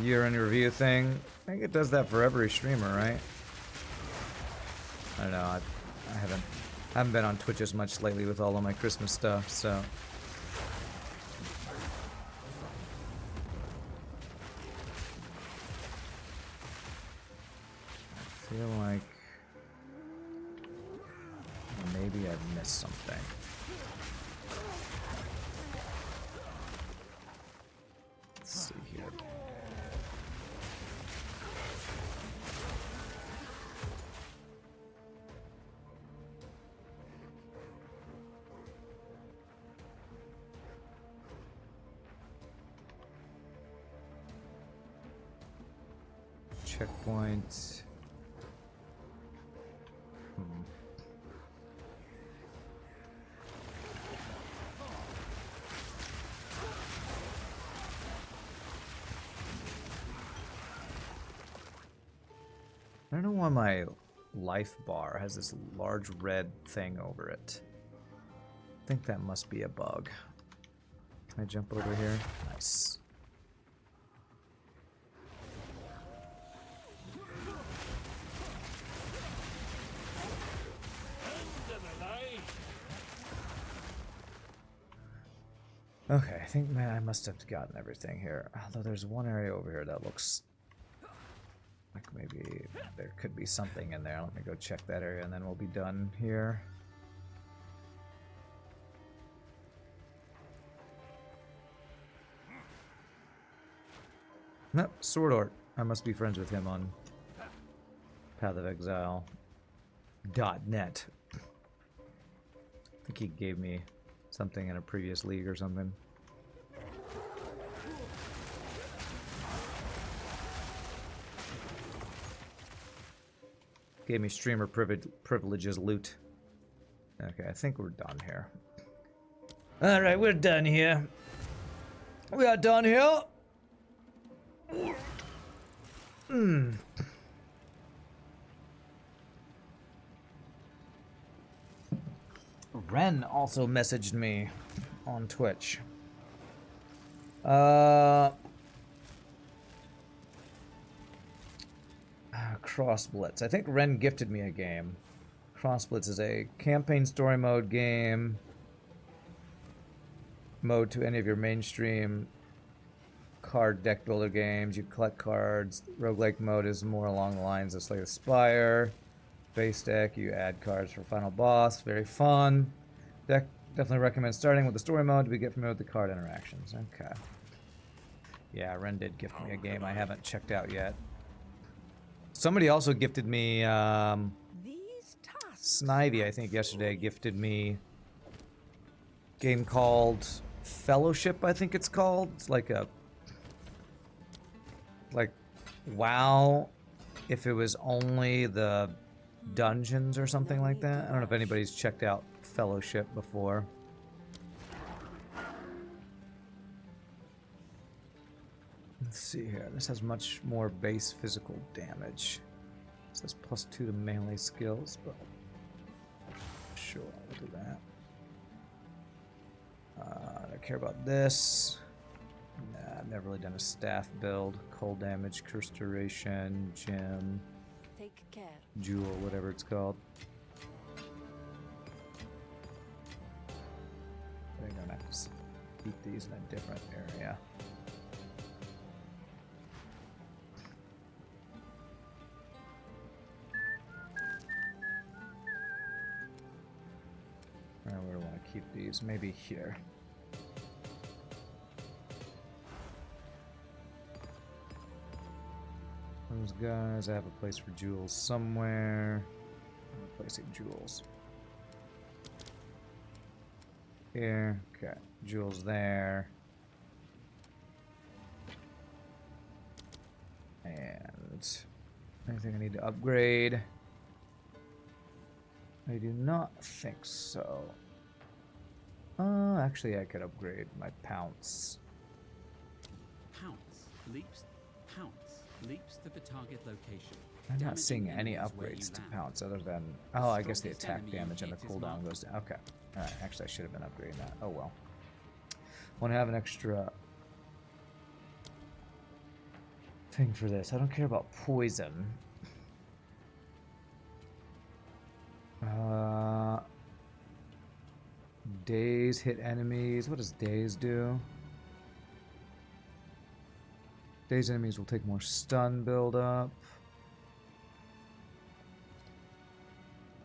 Year in review thing. I think it does that for every streamer, right? I don't know. I haven't been on Twitch as much lately with all of my Christmas stuff, so. I feel like maybe I've missed something. Let's see here. checkpoint. I don't know why my life bar has this large red thing over it. I think that must be a bug. Can I jump over here? Nice. Okay, I think I must have gotten everything here. Although there's one area over here that looks like maybe there could be something in there. Let me go check that area and then we'll be done here. Nope, Sword Art. I must be friends with him on Path of Exile .net. I think he gave me something in a previous league or something. Gave me streamer privileges loot. Okay, I think we're done here. Alright, we're done here. We are done here. Ren also messaged me on Twitch. Cross Blitz. I think Ren gifted me a game. Cross Blitz is a campaign story mode game. Mode to any of your mainstream card deck builder games. You collect cards. Roguelike mode is more along the lines of Slay the Spire. Base deck, you add cards for final boss. Very fun. Definitely recommend starting with the story mode to get familiar with the card interactions. Okay. Yeah, Ren did gift me a game I haven't checked out yet. Somebody also gifted me, Snivy, I think, yesterday gifted me a game called Fellowship, I think it's called. It's like a... like WoW, if it was only the dungeons or something like that. I don't know if anybody's checked out Fellowship before. Let's see here. This has much more base physical damage. It says +2 to melee skills, but sure, I'll do that. I care about this. Nah, I've never really done a staff build. Cold damage, curse duration, gem, Take care. jewel, whatever it's called. I think I'm gonna have to keep these in a different area. Where do I want to keep these? Maybe here. Those guys, I have a place for jewels somewhere. I'm placing jewels. Here, okay. Jewels there. And anything I need to upgrade? I do not think so. Actually, I could upgrade my pounce. Pounce leaps to the target location. I'm not damaging seeing any enemies where upgrades you to land. pounce other than... Oh, I guess the Strongest attack enemy you damage and the hit is cooldown marked. goes down. Okay. Alright, actually I should have been upgrading that. Oh well. Want to have an extra thing for this. I don't care about poison. Daze hit enemies. What does daze do? Daze enemies will take more stun build up.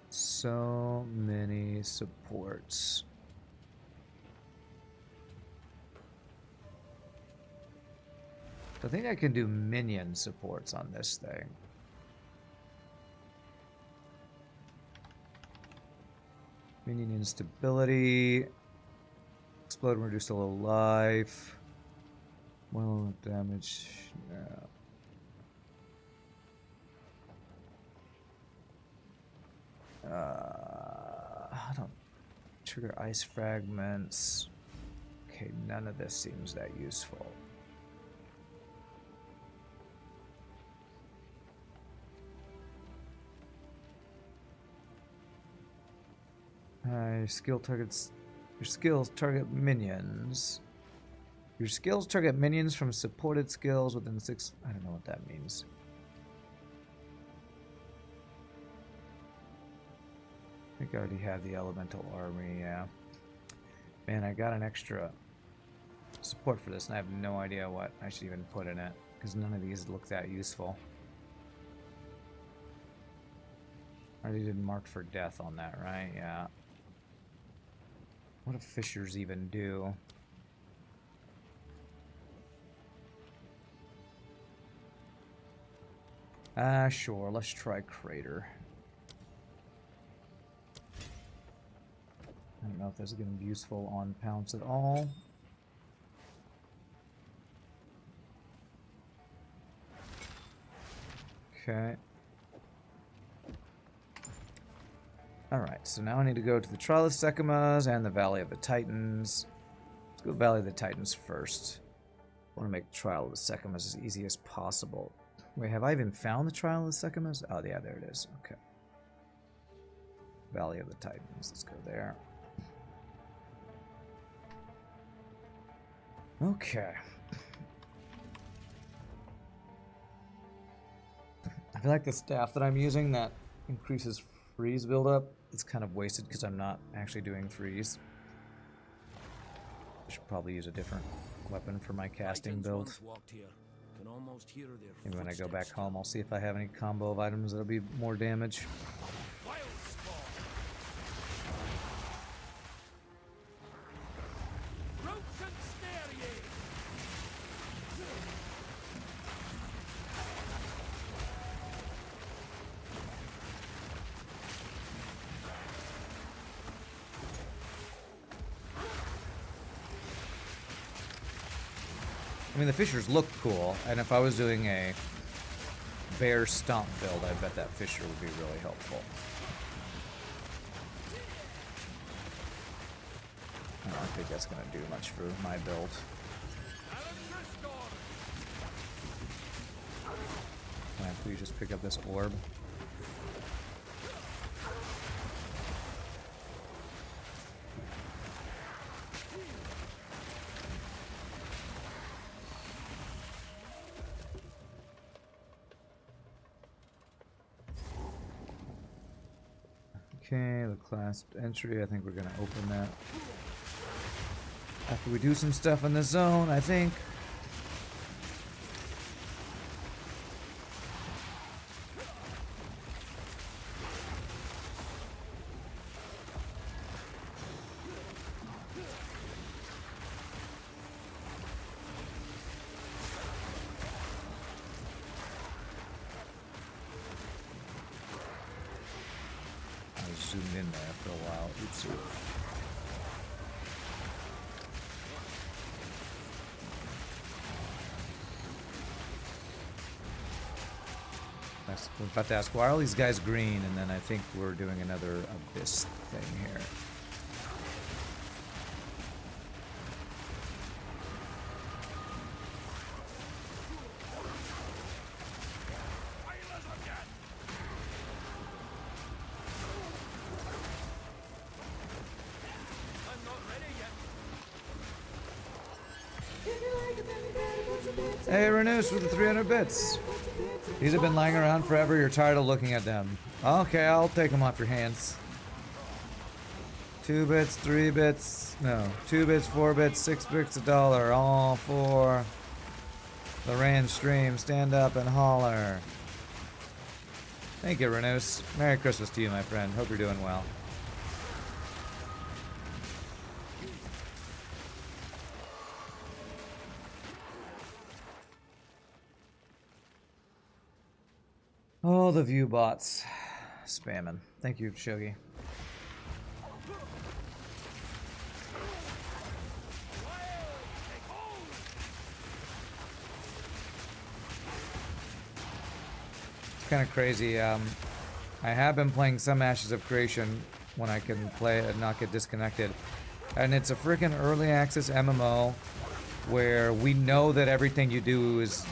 So many supports. I think I can do minion supports on this thing. Minion instability. Explode and reduce to low life. Well, damage. No. I don't trigger ice fragments. Okay, none of this seems that useful. Your skill targets. Your skills target minions. Your skills target minions from supported skills within 6. I don't know what that means. I think I already have the elemental army, yeah. Man, I got an extra support for this, and I have no idea what I should even put in it, because none of these look that useful. I already did mark for death on that, right? Yeah. What do fissures even do? Sure, let's try crater. I don't know if this is going to be useful on pounce at all. Okay. Alright, so now I need to go to the Trial of Sekimas and the Valley of the Titans. Let's go Valley of the Titans first. I want to make Trial of the Sekimas as easy as possible. Wait, have I even found the Trial of the Sekimas? Oh, yeah, there it is. Okay. Valley of the Titans. Let's go there. Okay. I feel like the staff that I'm using that increases freeze buildup, it's kind of wasted because I'm not actually doing freeze. I should probably use a different weapon for my casting build. Maybe when I go back home, I'll see if I have any combo of items that'll be more damage. I mean, the fissures look cool, and if I was doing a bear stomp build, I bet that fissure would be really helpful. I don't think that's going to do much for my build. Can I please just pick up this orb? Okay, the clasped entry, I think we're going to open that after we do some stuff in the zone, I think. Zoomed in there for a while. Oops. I was about to ask, why are all these guys green? And then I think we're doing another abyss thing here. Hey, Renus with the 300 bits. These have been lying around forever. You're tired of looking at them. Okay, I'll take them off your hands. 2 bits, 3 bits. No, 2 bits, 4 bits, 6 bits, $1. All for the Rand stream. Stand up and holler. Thank you, Renus. Merry Christmas to you, my friend. Hope you're doing well. Oh, the view bots spamming. Thank you, Shogi. It's kind of crazy. I have been playing some Ashes of Creation when I can play it and not get disconnected. And it's a freaking early access MMO where we know that everything you do is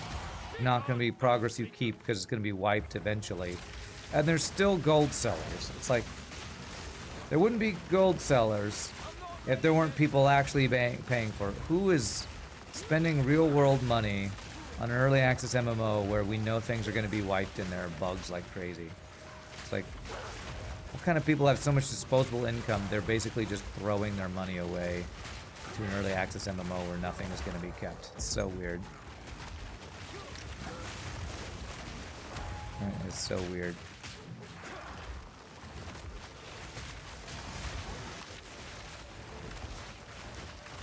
not going to be progress you keep because it's going to be wiped eventually. And there's still gold sellers. It's like, there wouldn't be gold sellers if there weren't people actually paying for it. Who is spending real world money on an early access MMO where we know things are going to be wiped and there are bugs like crazy? It's like, what kind of people have so much disposable income they're basically just throwing their money away to an early access MMO where nothing is going to be kept? It's so weird. It's so weird.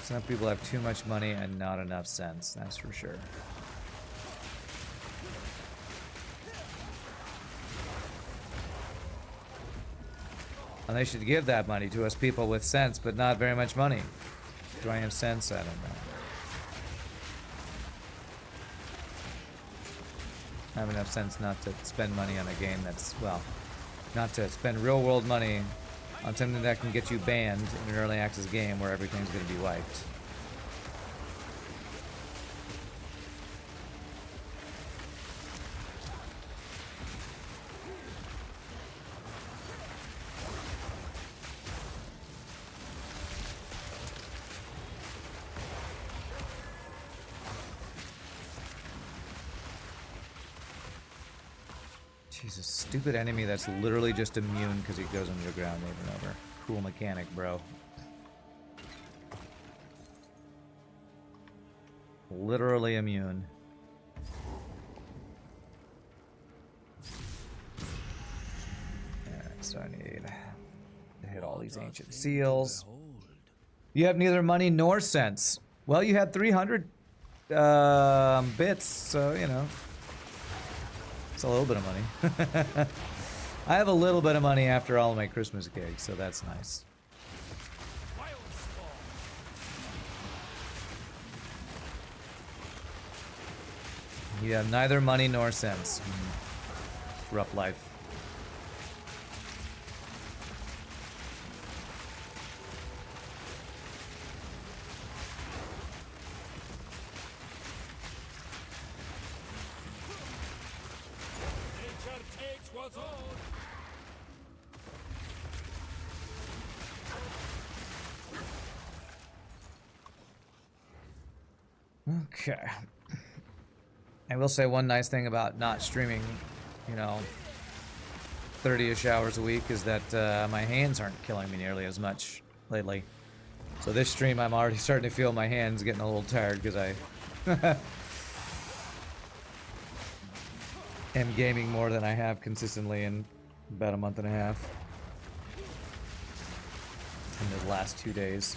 Some people have too much money and not enough sense, that's for sure. And they should give that money to us people with sense, but not very much money. Do I have sense? I don't know. I have enough sense not to spend money on a game that's, well, not to spend real world money on something that can get you banned in an early access game where everything's going to be wiped. Jesus, stupid enemy that's literally just immune because he goes underground over and over. Cool mechanic, bro. Literally immune. Alright, so I need to hit all these ancient seals. You have neither money nor sense. Well, you had 300 bits, so, you know. It's a little bit of money. I have a little bit of money after all of my Christmas gigs, so that's nice. You have neither money nor sense. Rough life. Okay. I will say one nice thing about not streaming, you know, 30-ish hours a week is that my hands aren't killing me nearly as much lately. So this stream, I'm already starting to feel my hands getting a little tired because I am gaming more than I have consistently in about a month and a half. In the last 2 days.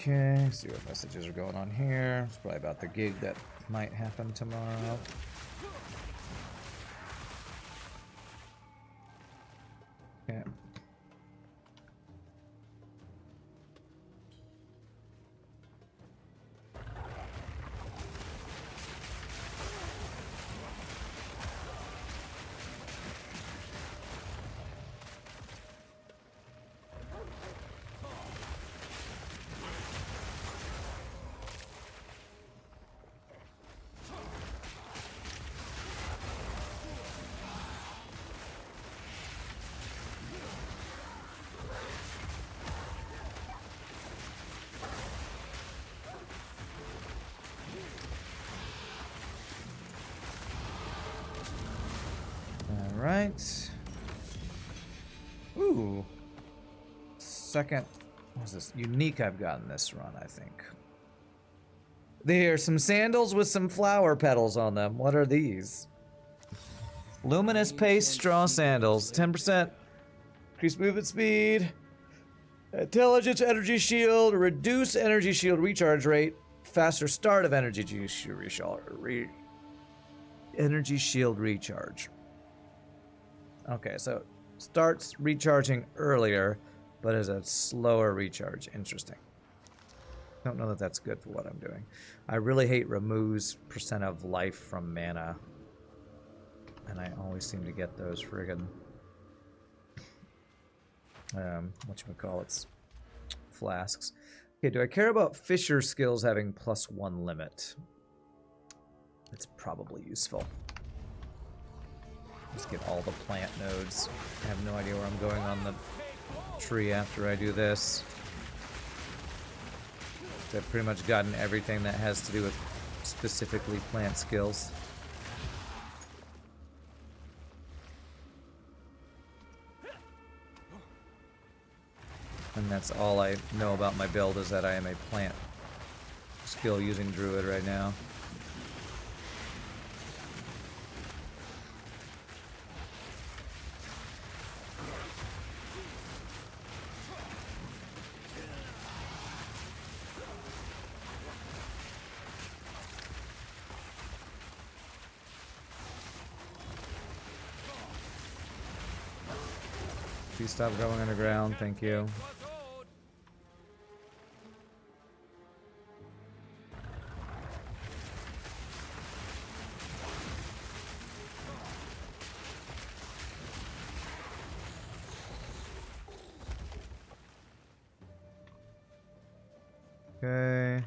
Okay, see what messages are going on here. It's probably about the gig that might happen tomorrow. Okay. Alright. Ooh. Second. What's this? Unique I've gotten this run, I think. There are some sandals with some flower petals on them. What are these? Luminous Paste Straw Sandals. 10% increased movement speed. Intelligence Energy Shield. Reduce Energy Shield recharge rate. Faster start of Energy Shield recharge. Energy Shield recharge. Okay, so starts recharging earlier, but is a slower recharge. Interesting. Don't know that that's good for what I'm doing. I really hate removes percent of life from mana. And I always seem to get those friggin' whatchamacallits, flasks. Okay, do I care about Fisher skills having +1 limit? It's probably useful. Just get all the plant nodes. I have no idea where I'm going on the tree after I do this. I've pretty much gotten everything that has to do with specifically plant skills. And that's all I know about my build, is that I am a plant skill using Druid right now. Please stop going underground, thank you. Okay.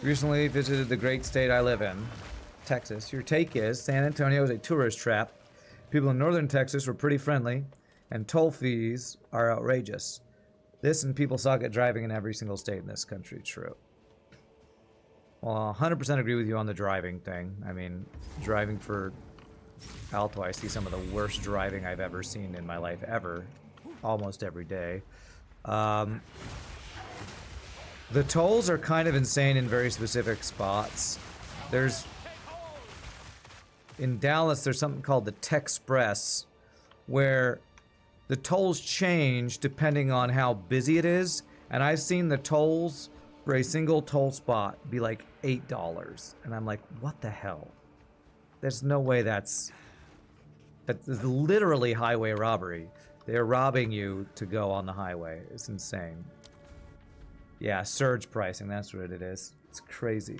Recently visited the great state I live in, Texas. Your take is San Antonio is a tourist trap. People in northern Texas were pretty friendly, and toll fees are outrageous. This and people suck at driving in every single state in this country. True. Well, 100% agree with you on the driving thing. I mean, driving for Alto, I see some of the worst driving I've ever seen in my life ever, almost every day. The tolls are kind of insane in very specific spots. In Dallas, there's something called the Techspress, where the tolls change depending on how busy it is. And I've seen the tolls for a single toll spot be like $8. And I'm like, what the hell? There's no way that's literally highway robbery. They're robbing you to go on the highway. It's insane. Yeah, surge pricing, that's what it is. It's crazy.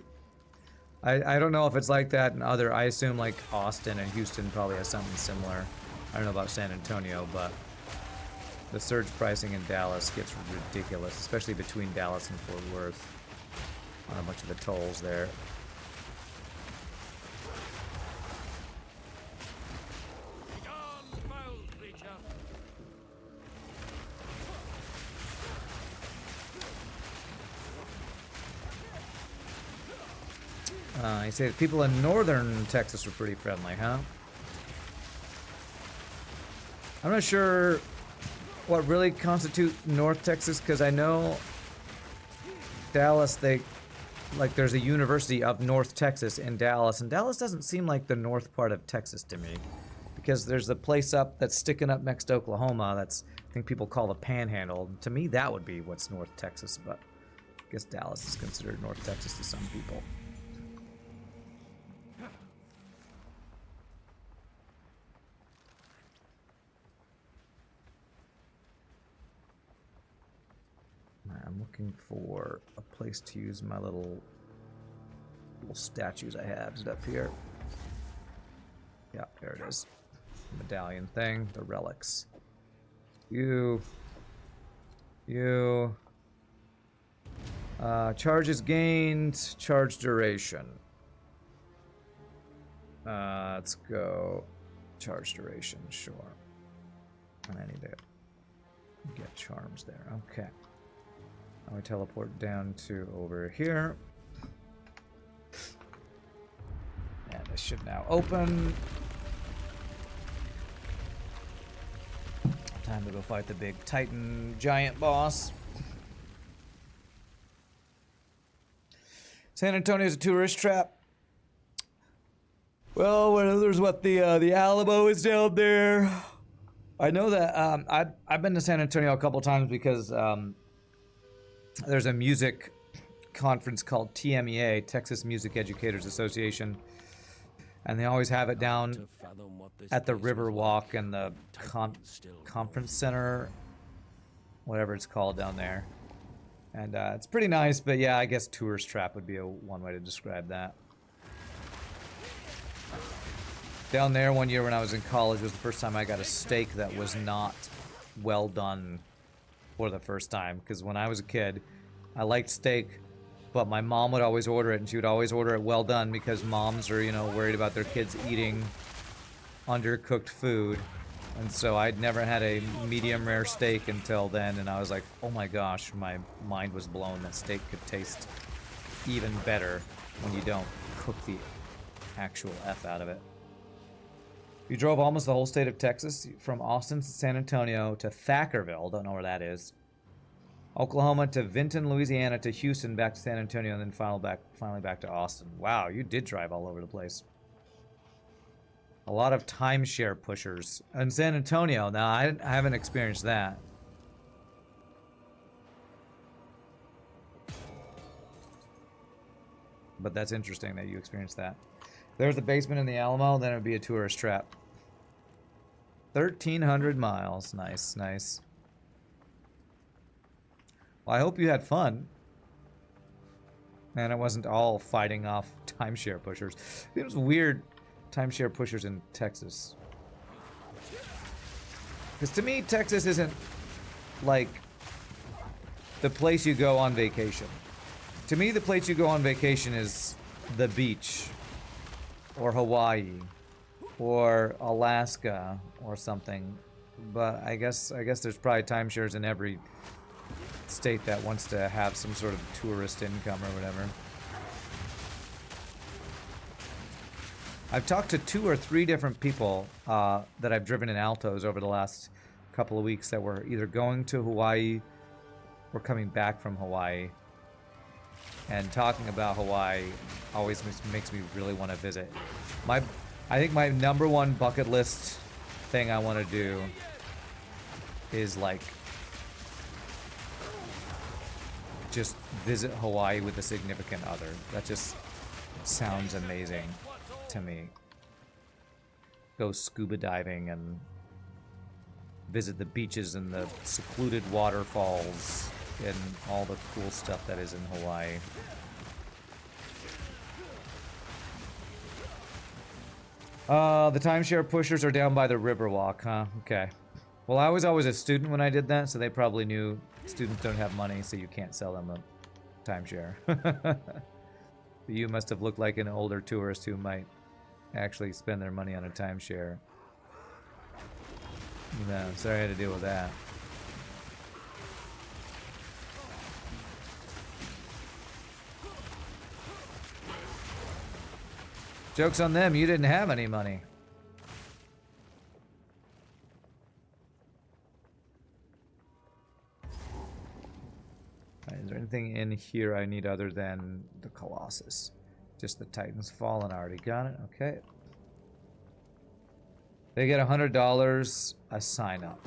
I don't know if it's like that in other, I assume like Austin and Houston probably has something similar. I don't know about San Antonio, but the surge pricing in Dallas gets ridiculous, especially between Dallas and Fort Worth on a bunch of the tolls there. You say people in northern Texas were pretty friendly, huh? I'm not sure what really constitute North Texas, because I know Dallas, there's a University of North Texas in Dallas, and Dallas doesn't seem like the north part of Texas to me, because there's a place up that's sticking up next to Oklahoma that's, I think people call the Panhandle. To me, that would be what's North Texas, but I guess Dallas is considered North Texas to some people. I'm looking for a place to use my little statues I have. Is it up here? Yeah, there it is. Medallion thing, the relics. Charges gained, charge duration. Let's go charge duration, sure. And I need to get charms there, okay. Now we teleport down to over here. And this should now open. Time to go fight the big Titan giant boss. San Antonio's a tourist trap. Well, there's what the Alamo is down there. I know that I've been to San Antonio a couple times because there's a music conference called TMEA, Texas Music Educators Association, and they always have it down at the Riverwalk and the conference center, whatever it's called down there. And it's pretty nice, but yeah, I guess tourist trap would be one way to describe that. Down there one year when I was in college was the first time I got a steak that was not well done for the first time. Because when I was a kid, I liked steak, but my mom would always order it, and she would always order it well done because moms are, you know, worried about their kids eating undercooked food. And so I'd never had a medium rare steak until then, and I was like, oh my gosh, my mind was blown that steak could taste even better when you don't cook the actual F out of it. You drove almost the whole state of Texas, from Austin to San Antonio to Thackerville, don't know where that is, Oklahoma to Vinton, Louisiana to Houston, back to San Antonio, and then finally back to Austin. Wow, you did drive all over the place. A lot of timeshare pushers. In San Antonio, now I haven't experienced that. But that's interesting that you experienced that. There's the basement in the Alamo, then it would be a tourist trap. 1,300 miles. Nice, nice. Well, I hope you had fun. And it wasn't all fighting off timeshare pushers. It was weird, timeshare pushers in Texas. Because to me, Texas isn't like the place you go on vacation. To me, the place you go on vacation is the beach, or Hawaii, or Alaska, or something. But I guess there's probably timeshares in every state that wants to have some sort of tourist income or whatever. I've talked to 2 or 3 different people that I've driven in Altos over the last couple of weeks that were either going to Hawaii or coming back from Hawaii. And talking about Hawaii always makes me really want to visit. I think my #1 bucket list thing I want to do is like just visit Hawaii with a significant other. That just sounds amazing to me. Go scuba diving and visit the beaches and the secluded waterfalls and all the cool stuff that is in Hawaii. The timeshare pushers are down by the Riverwalk, huh? Okay. Well, I was always a student when I did that, so they probably knew students don't have money, so you can't sell them a timeshare. You must have looked like an older tourist who might actually spend their money on a timeshare. No, sorry I had to deal with that. Joke's on them, you didn't have any money. Is there anything in here I need other than the Colossus? Just the Titan's Fallen, I already got it, okay. They get $100 a sign up.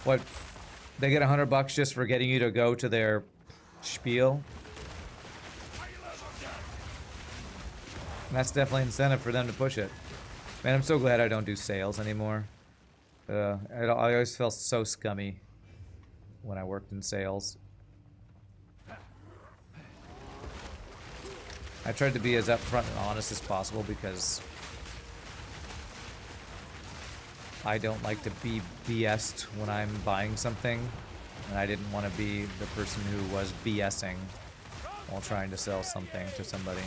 What? They get $100 just for getting you to go to their spiel? And that's definitely incentive for them to push it. Man, I'm so glad I don't do sales anymore. I always felt so scummy when I worked in sales. I tried to be as upfront and honest as possible because I don't like to be BS'd when I'm buying something, and I didn't want to be the person who was BSing while trying to sell something to somebody.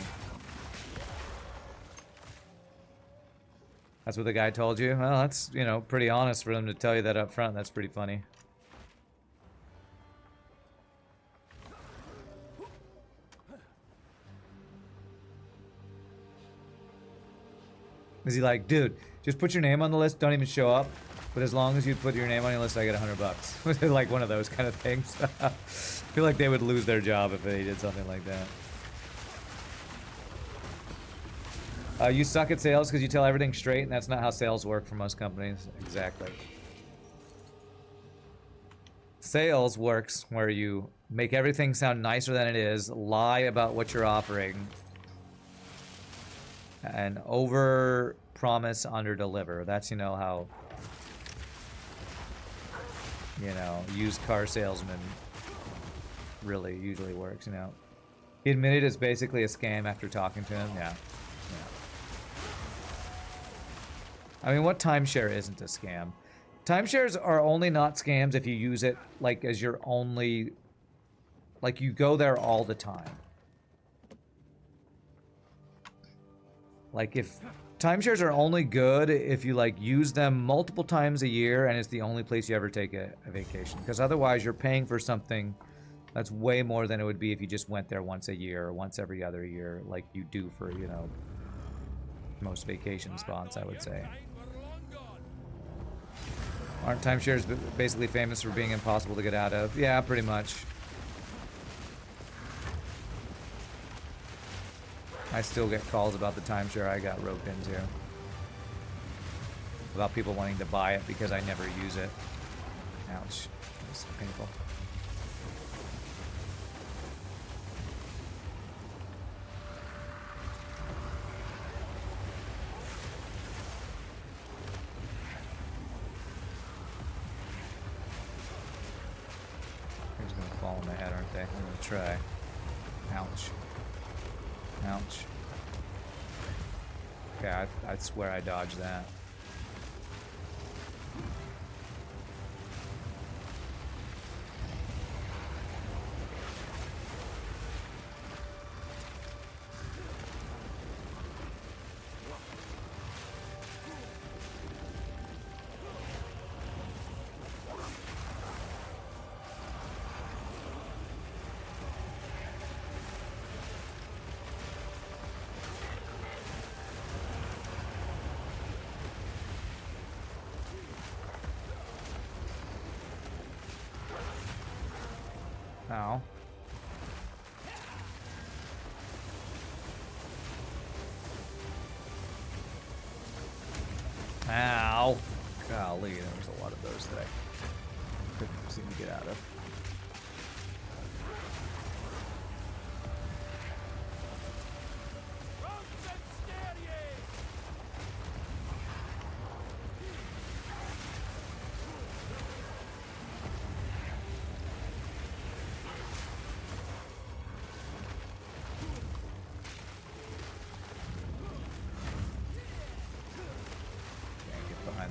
That's what the guy told you? Well, that's, you know, pretty honest for them to tell you that up front. That's pretty funny. Is he like, dude, just put your name on the list, don't even show up? But as long as you put your name on your list, I get $100. Like one of those kind of things. I feel like they would lose their job if they did something like that. You suck at sales because you tell everything straight, and that's not how sales work for most companies. Exactly. Sales works where you make everything sound nicer than it is, lie about what you're offering, and over promise, under deliver. That's, you know, how, you know, used car salesman really usually works, you know. He admitted it's basically a scam after talking to him. Yeah. I mean, what timeshare isn't a scam? Timeshares are only not scams if you use it, like, as your only... Like, you go there all the time. Like, if... Timeshares are only good if you, like, use them multiple times a year and it's the only place you ever take a vacation. Because otherwise, you're paying for something that's way more than it would be if you just went there once a year or once every other year, like you do for, you know, most vacation spots, I would say. Aren't timeshares basically famous for being impossible to get out of? Yeah, pretty much. I still get calls about the timeshare I got roped into. About people wanting to buy it because I never use it. Ouch. That's painful. They're just gonna fall on my head, aren't they? I'm gonna try. Ouch. Ouch. Okay, I swear I dodged that. Ow. Ow. Golly, there was a lot of those that I couldn't seem to get out of.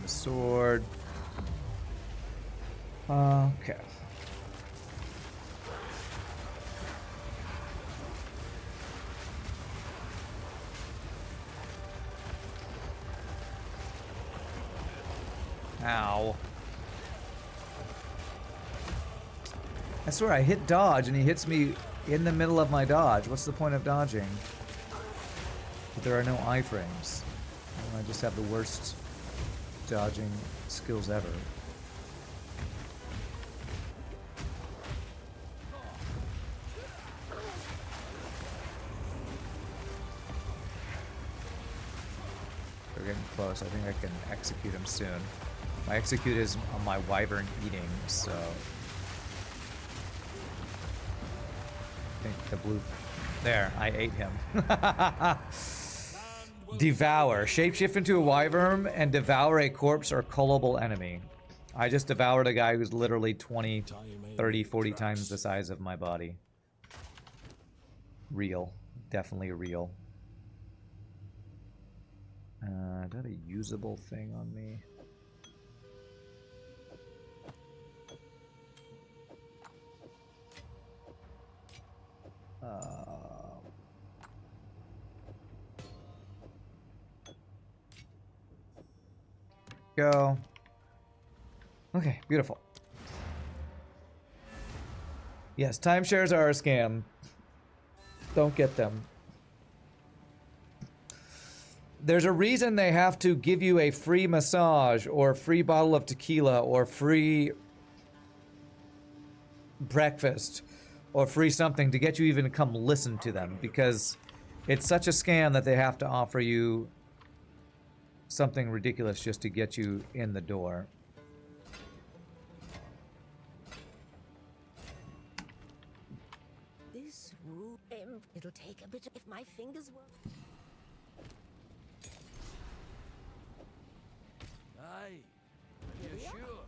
Sword. Okay. Ow. I swear I hit dodge and he hits me in the middle of my dodge. What's the point of dodging? But there are no iframes. I just have the worst dodging skills ever. They're getting close. I think I can execute him soon. My execute is on my wyvern eating, so I think the blue... There, I ate him. Devour. Shapeshift into a wyvern and devour a corpse or cullable enemy. I just devoured a guy who's literally 20, 30, 40 times the size of my body. Real. Definitely real. Is that a usable thing on me? Go. Okay, beautiful. Yes, timeshares are a scam. Don't get them. There's a reason they have to give you a free massage or a free bottle of tequila or free breakfast or free something to get you even to come listen to them, because it's such a scam that they have to offer you something ridiculous just to get you in the door. This room, it'll take a bit if my fingers work. Aye. Are you sure?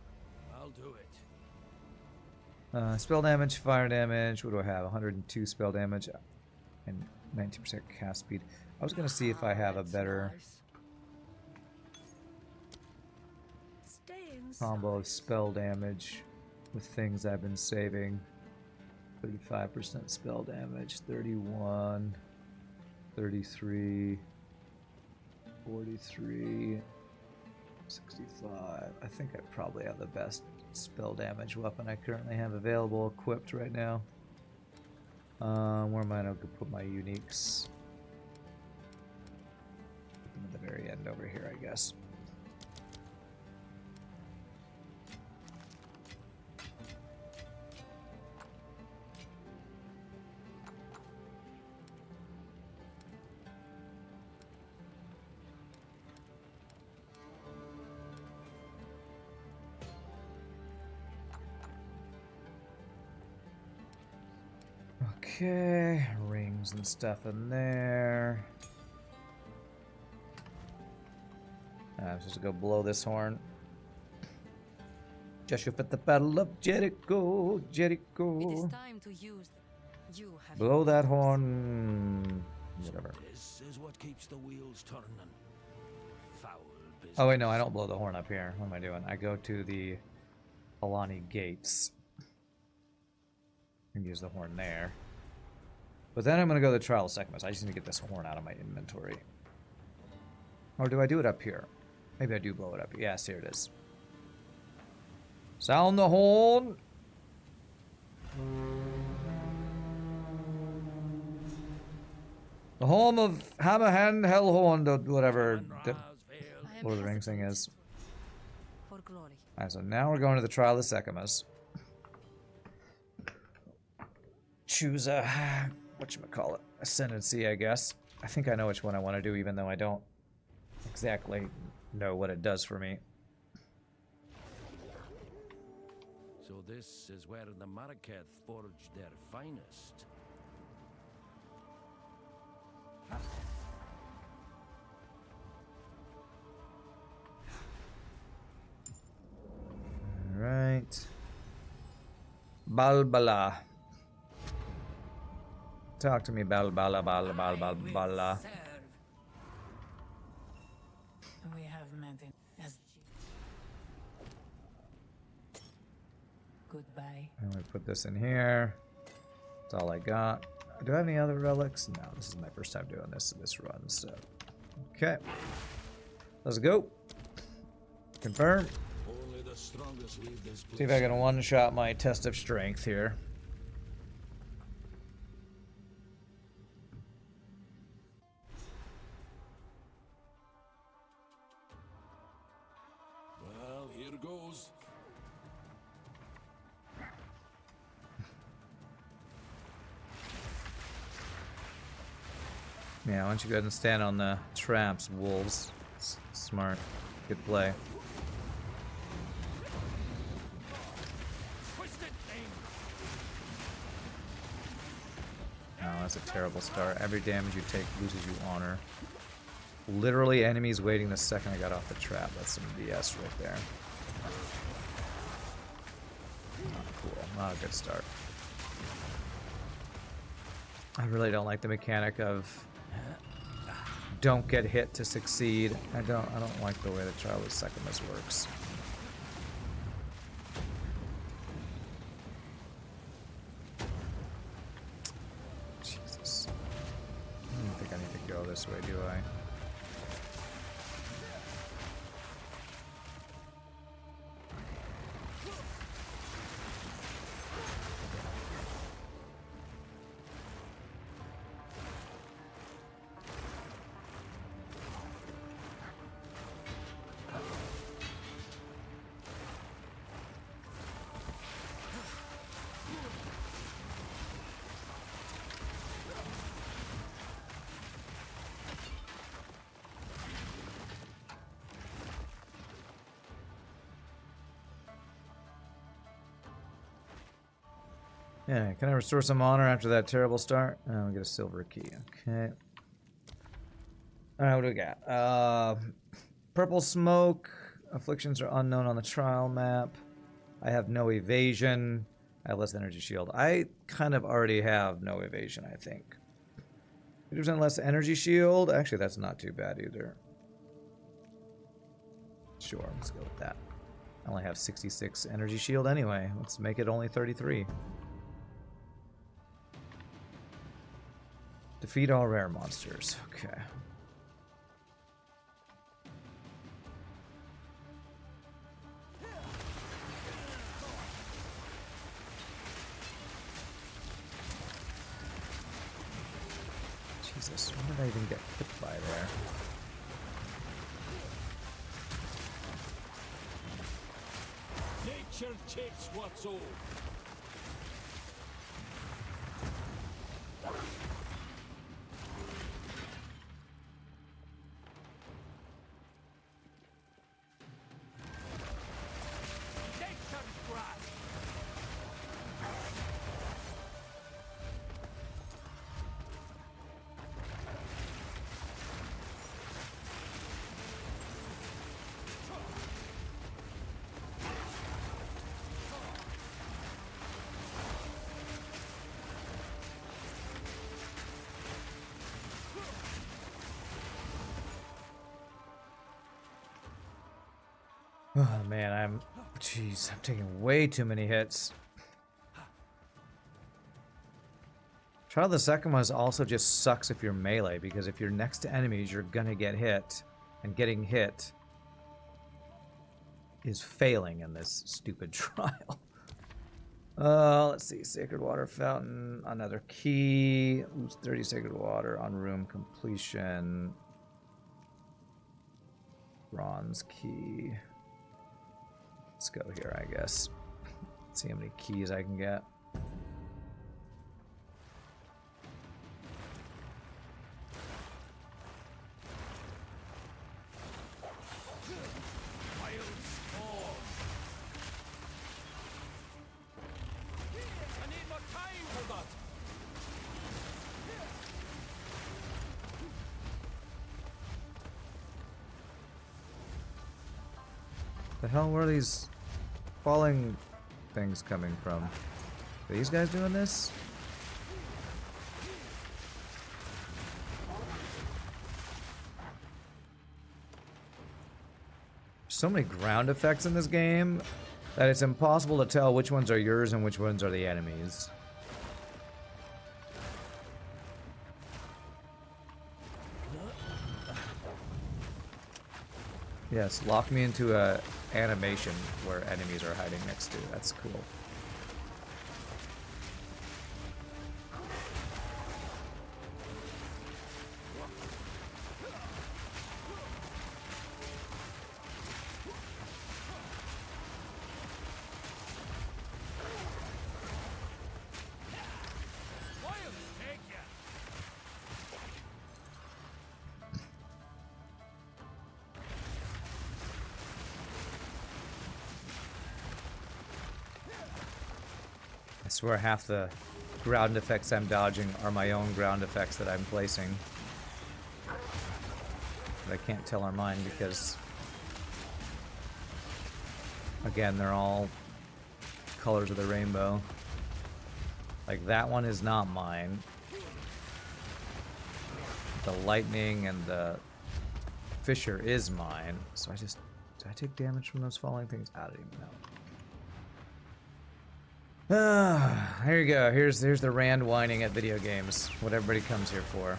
I'll do it. Spell damage, fire damage. What do I have? 102 spell damage and 19% cast speed. I was gonna see if I have a better combo of spell damage with things I've been saving. 35% spell damage, 31, 33, 43, 65. I think I probably have the best spell damage weapon I currently have available equipped right now. Where am I going to put my uniques? Put them at the very end over here, I guess. Okay, rings and stuff in there. I'm supposed to go blow this horn. Joshua at the Battle of Jericho, Jericho. It is time to use. You have Blow that horn. Whatever. This is what keeps the wheels turning. Foul business. Oh wait, no, I don't blow the horn up here. What am I doing? I go to the Alani gates and use the horn there. But then I'm going to go to the Trial of Sekhmet. I just need to get this horn out of my inventory. Or do I do it up here? Maybe I do blow it up. Yes, here it is. Sound the horn! The horn of Hammerhand Hellhorn, whatever the Lord of the Rings thing is. for glory. Alright, so now we're going to the Trial of Sekhmet. Choose a whatchamacallit, ascendancy, I guess. I think I know which one I want to do, even though I don't exactly know what it does for me. So this is where the Maraketh forged their finest. Alright. Balbala. Talk to me, Balbala, Balbala, Balbala. We have met in as goodbye. And we put this in here. That's all I got. Do I have any other relics? No, this is my first time doing this run, so. Okay. Let's go. Confirm. Only the strongest leave this place. See if I can one-shot my test of strength here. Well, here goes. Yeah, why don't you go ahead and stand on the traps, wolves. Smart. Good play. Oh, that's a terrible start. Every damage you take loses you honor. Literally enemies waiting the second I got off the trap. That's some BS right there. Not cool. Not a good start. I really don't like the mechanic of don't get hit to succeed. I don't like the way the Trial of Sekhmet works. Jesus. I don't think I need to go this way, do I? Yeah, can I restore some honor after that terrible start? Oh, we get a silver key. Okay. Alright, what do we got? Purple smoke. Afflictions are unknown on the trial map. I have no evasion. I have less energy shield. I kind of already have no evasion, I think. 50% less energy shield. Actually, that's not too bad either. Sure, let's go with that. I only have 66 energy shield anyway. Let's make it only 33. Defeat all rare monsters. Okay. Jesus, when did I even get hit by there? Nature takes what's old. Nature's grasp. Oh man, jeez, I'm taking way too many hits. Trial the second one also just sucks if you're melee, because if you're next to enemies, you're gonna get hit, and getting hit is failing in this stupid trial. Let's see, Sacred Water Fountain, another key, lose 30 Sacred Water on room completion, bronze key. Let's go here, I guess. Let's see how many keys I can get. I need more time for that. The hell were these falling things coming from? Are these guys doing this? So many ground effects in this game that it's impossible to tell which ones are yours and which ones are the enemies. Yes, lock me into a animation where enemies are hiding next to. That's cool. I swear half the ground effects I'm dodging are my own ground effects that I'm placing. But I can't tell are mine because, again, they're all colors of the rainbow. Like, that one is not mine. The lightning and the fissure is mine. So did I take damage from those falling things? I don't even know. Here you go. Here's the Rand whining at video games. What everybody comes here for.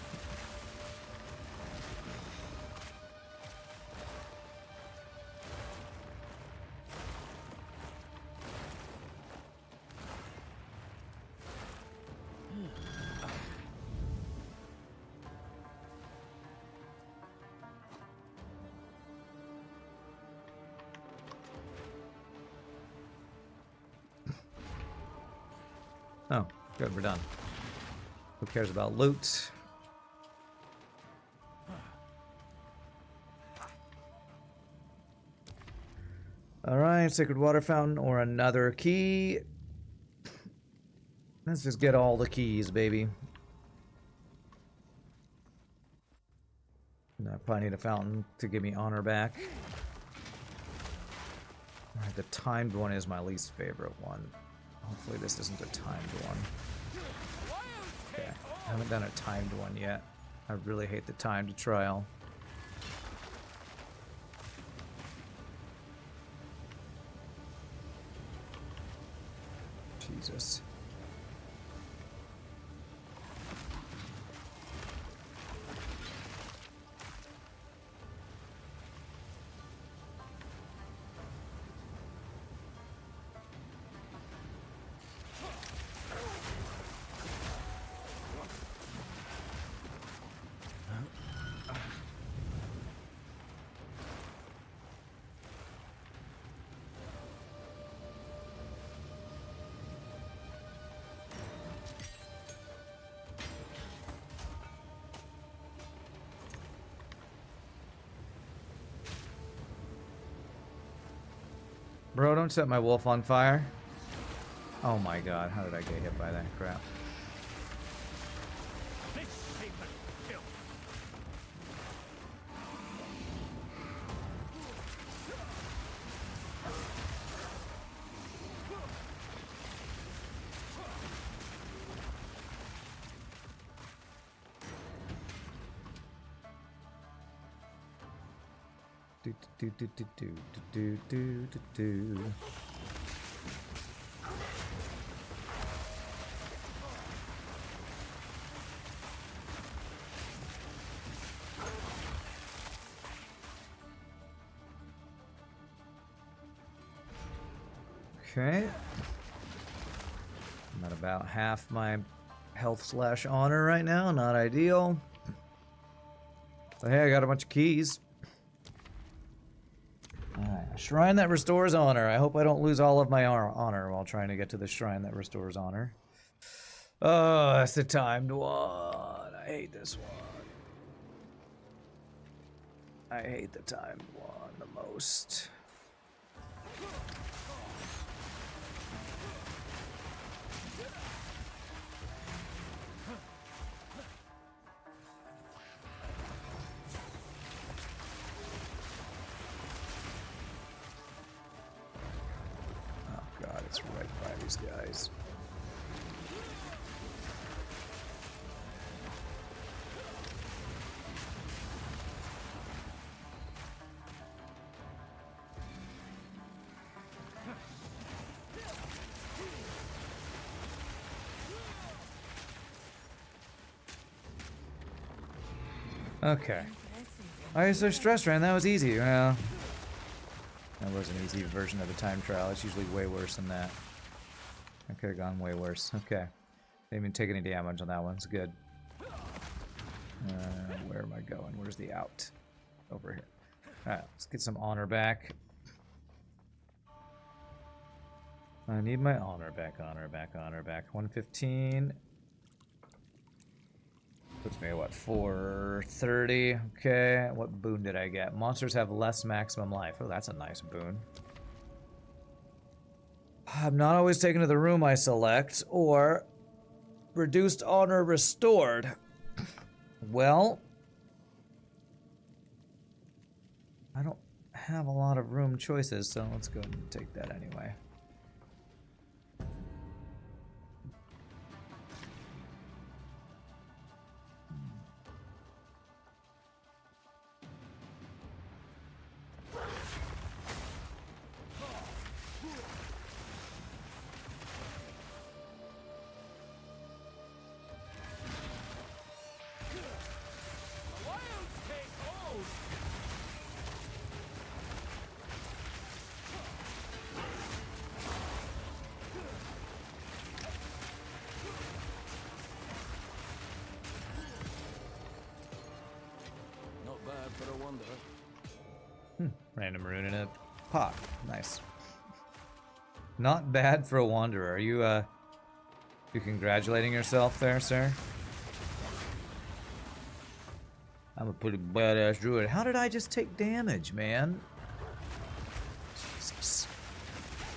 Oh, good, we're done. Who cares about loot? Alright, Sacred Water Fountain or another key. Let's just get all the keys, baby. And I probably need a fountain to give me honor back. Alright, the timed one is my least favorite one. Hopefully this isn't a timed one. Okay, I haven't done a timed one yet. I really hate the timed trial. Jesus. Bro, don't set my wolf on fire. Oh my god, how did I get hit by that crap? Do. Okay. I'm at about half my health / honor right now. Not ideal. But hey, I got a bunch of keys. Alright, a shrine that restores honor. I hope I don't lose all of my honor while trying to get to the shrine that restores honor. Oh, that's the timed one. I hate this one. I hate the timed one the most. It's right by these guys. Okay. Why is there stress, Rand? That was easy. Well, that was an easy version of the time trial. It's usually way worse than that. I could have gone way worse. Okay. Didn't even take any damage on that one. It's good. Where am I going? Where's the out? Over here. Alright, let's get some honor back. I need my honor back, honor back, honor back. 115. Puts me at what, 430? Okay, what boon did I get? Monsters have less maximum life. Oh, that's a nice boon. I'm not always taken to the room I select, or reduced honor restored. Well, I don't have a lot of room choices, so let's go and take that anyway. Random rune in a pot. Nice. Not bad for a wanderer. Are you congratulating yourself there, sir? I'm a pretty badass druid. How did I just take damage, man? Jesus.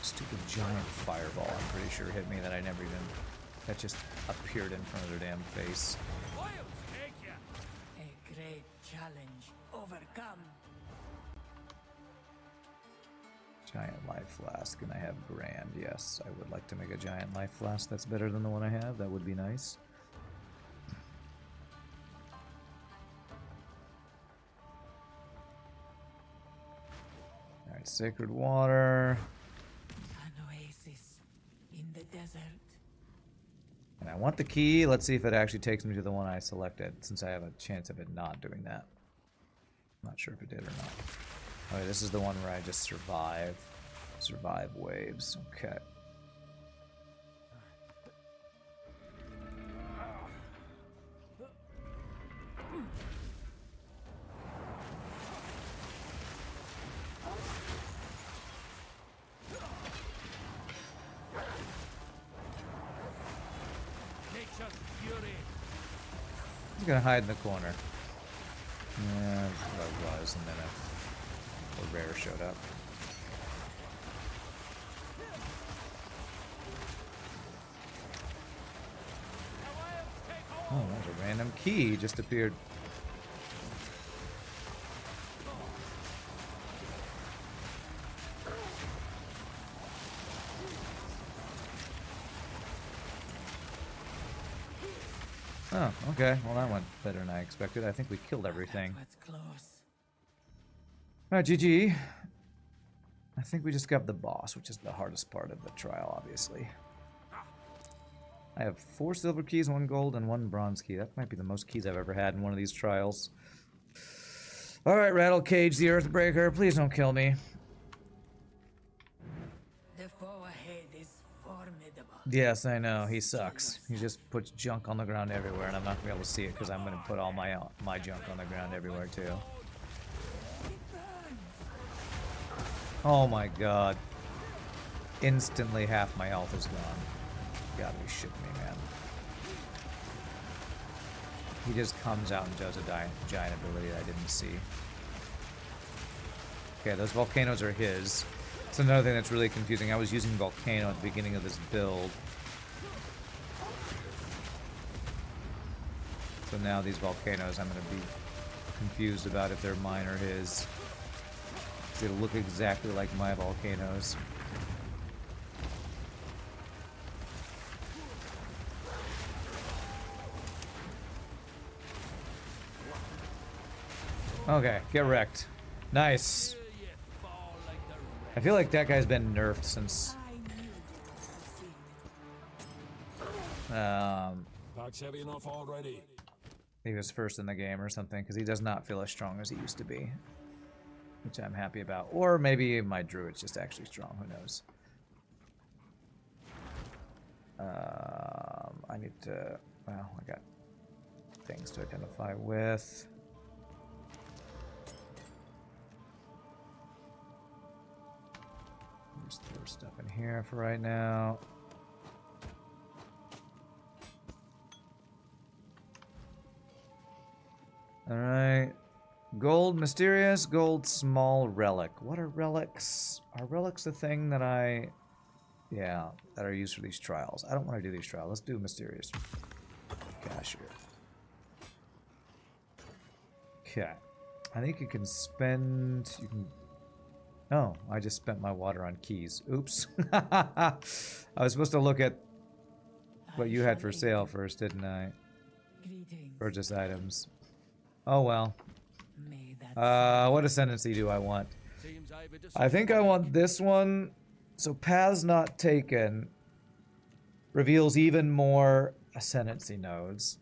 Stupid giant fireball, I'm pretty sure hit me that I never even That just appeared in front of their damn face. A great challenge overcome. Giant life flask, and I have grand. Yes, I would like to make a giant life flask that's better than the one I have. That would be nice. Alright, sacred water. An oasis in the desert. And I want the key. Let's see if it actually takes me to the one I selected, since I have a chance of it not doing that. I'm not sure if it did or not. Okay, this is the one where I just survive. Survive waves. Okay. He's gonna hide in the corner. Yeah, that's what it was, and then a rare showed up. Oh, that was a random key just appeared. Oh, okay. Well, that went better than I expected. I think we killed everything. That was close. Alright, GG. I think we just got the boss, which is the hardest part of the trial, obviously. I have 4 silver keys, 1 gold, and 1 bronze key. That might be the most keys I've ever had in one of these trials. Alright, Rattle Cage, the Earthbreaker. Please don't kill me. The foe ahead is formidable. Yes, I know. He sucks. He just puts junk on the ground everywhere, and I'm not going to be able to see it because I'm going to put all my junk on the ground everywhere, too. Oh my god. Instantly half my health is gone. You gotta be shitting me, man. He just comes out and does a giant ability that I didn't see. Okay, those volcanoes are his. That's another thing that's really confusing. I was using Volcano at the beginning of this build. So now these volcanoes, I'm going to be confused about if they're mine or his. They look exactly like my volcanoes. Okay, get wrecked. Nice. I feel like that guy's been nerfed since Pack's heavy enough already. he was first in the game or something, because he does not feel as strong as he used to be. Which I'm happy about. Or maybe my Druid's just actually strong, who knows. I need to... Well, I got things to identify with. Just throw stuff in here for right now. Alright. Gold mysterious, gold small relic. What are relics? Are relics a thing that I... Yeah, that are used for these trials. I don't want to do these trials. Let's do mysterious. Cashier. Okay. I think you can spend... You can... Oh, I just spent my water on keys. Oops. I was supposed to look at what you had for sale first, didn't I? Greetings. Purchase items. Oh well. May that What ascendancy do I want? I think I want this one. So paths not taken reveals even more ascendancy nodes.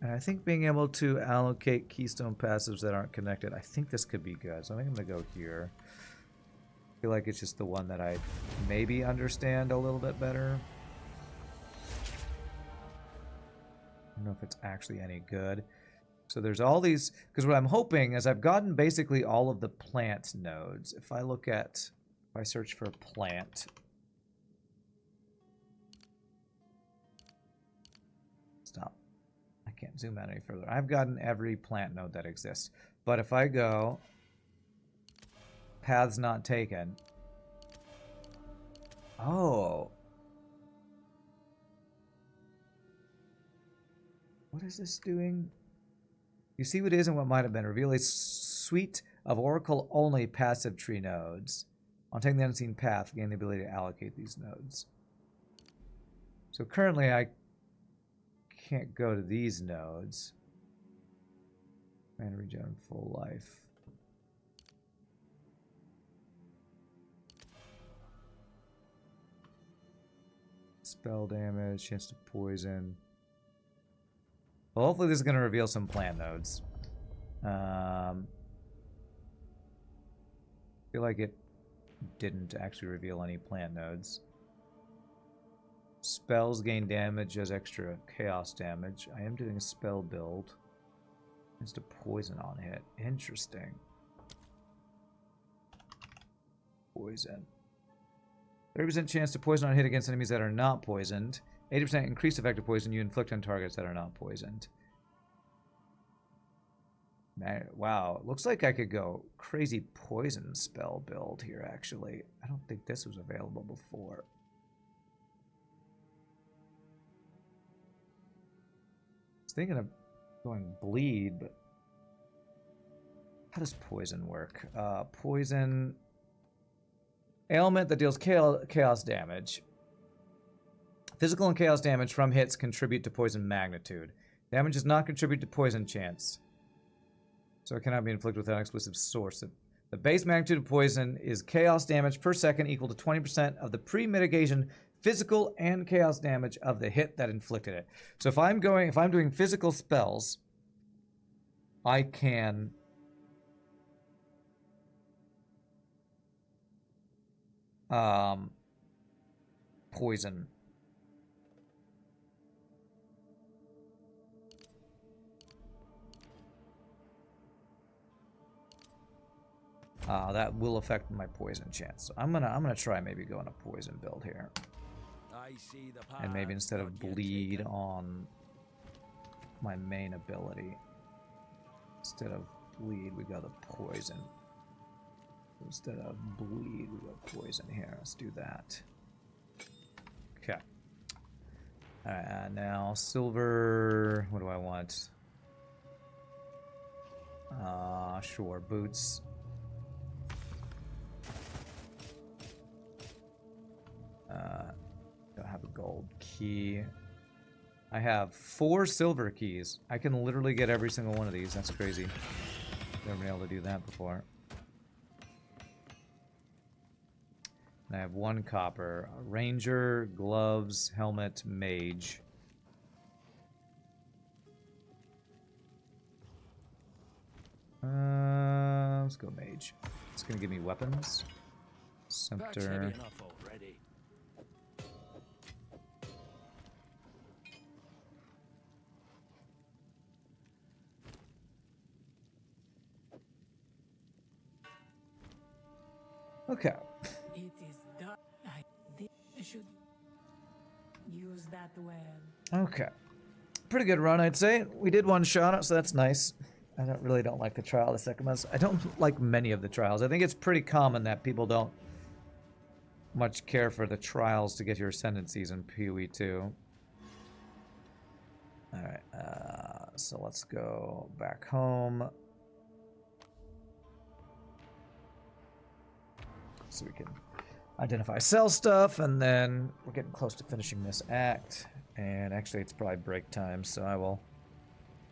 And I think being able to allocate keystone passives that aren't connected, I think this could be good. So I think I'm gonna go here. I feel like it's just the one that I maybe understand a little bit better. I don't know if it's actually any good. So there's all these, because what I'm hoping is I've gotten basically all of the plant nodes. If I search for plant. Stop. I can't zoom out any further. I've gotten every plant node that exists. But if I go paths not taken. Oh. What is this doing? You see what is and what might have been. Reveal a suite of Oracle-only passive tree nodes. On taking the unseen path, gain the ability to allocate these nodes. So currently I can't go to these nodes. And regen full life. Spell damage, chance to poison. Well, hopefully this is going to reveal some plant nodes. Feel like it didn't actually reveal any plant nodes. Spells gain damage as extra chaos damage. I am doing a spell build. It's to poison on hit. Interesting. Poison. 30% chance to poison on hit against enemies that are not poisoned. 80% increased effective poison you inflict on targets that are not poisoned. Man, wow, it looks like I could go crazy poison spell build here, actually. I don't think this was available before. I was thinking of going bleed, but how does poison work? Poison... Ailment that deals chaos damage. Physical and chaos damage from hits contribute to poison magnitude. Damage does not contribute to poison chance. So it cannot be inflicted without an explicit source. The base magnitude of poison is chaos damage per second equal to 20% of the pre-mitigation physical and chaos damage of the hit that inflicted it. So if I'm doing physical spells, I can poison. That will affect my poison chance. So I'm gonna try maybe going a poison build here. I see the path, And maybe instead of not yet bleed taken. on my main ability, instead of bleed, we go the poison. Instead of bleed, we go poison here. Let's do that. Okay. Alright, now silver. What do I want? Sure, boots. Don't have a gold key. I have 4 silver keys. I can literally get every single one of these. That's crazy. Never been able to do that before. And I have 1 copper. Ranger, gloves, helmet, mage. Let's go mage. It's gonna give me weapons. That's heavy Scepter. enough already. Okay. It is done. I should use that well. Okay. Pretty good run, I'd say. We did one shot it, so that's nice. I really don't like the trial of the second month. I don't like many of the trials. I think it's pretty common that people don't much care for the trials to get your ascendancies in PoE 2. Alright, so let's go back home. So we can identify sell stuff, and then we're getting close to finishing this act. And actually, it's probably break time, so I will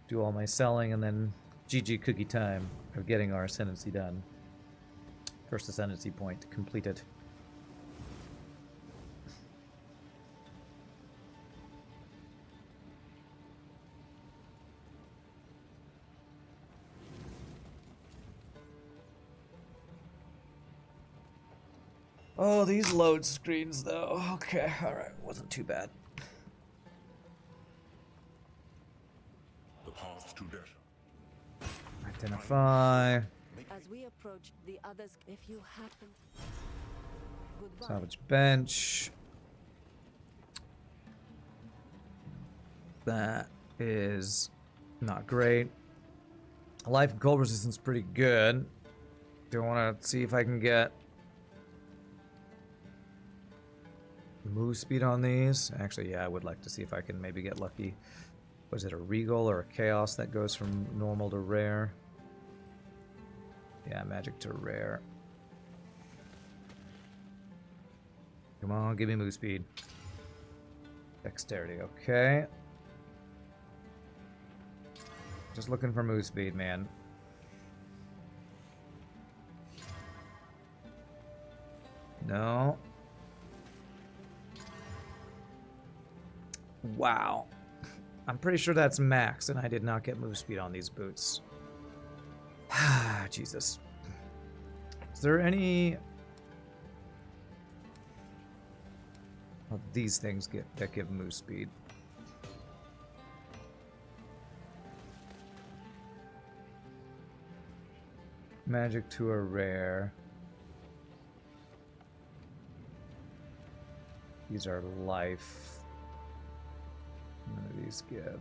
do all my selling, and then GG cookie time of getting our ascendancy done. First ascendancy point completed. Oh, these load screens, though. Okay, alright, wasn't too bad. The path to death. Identify. As we approach the others, if you happen... Goodbye. Salvage bench. That is not great. Life and cold resistance pretty good. Do I want to see if I can get move speed on these? Actually, yeah, I would like to see if I can maybe get lucky Was it a regal or a chaos that goes from normal to rare? Yeah, magic to rare. Come on, give me move speed. Dexterity, okay. Just looking for move speed, man. No. Wow. I'm pretty sure that's max, and I did not get move speed on these boots. Ah, Jesus. Is there any of these things that give move speed? Magic to a rare. These are life. None of these give.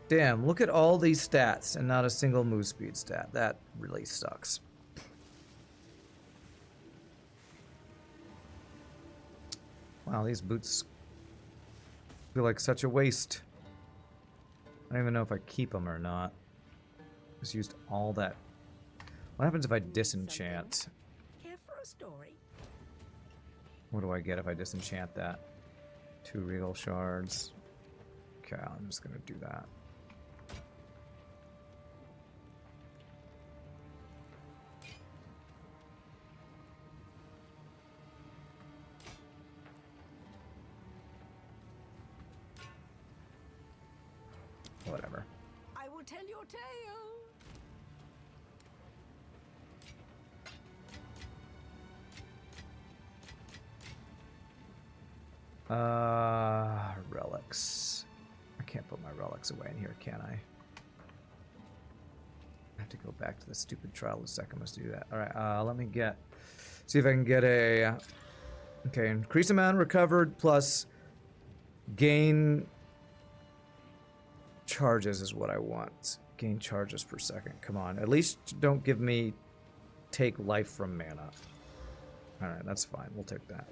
Damn, look at all these stats and not a single move speed stat. That really sucks. Wow, these boots feel like such a waste. I don't even know if I keep them or not. Just used all that. What happens if I disenchant? Care for a story? What do I get if I disenchant that? 2 regal shards. Okay, I'm just gonna do that. Whatever. I will tell your tale. Relics. I can't put my relics away in here, can I? I have to go back to the stupid trial of Secamus to do that. Alright, let me see if I can get a... Okay, increase amount recovered plus gain charges is what I want. Gain charges per second. Come on. At least don't give me take life from mana. Alright, that's fine. We'll take that.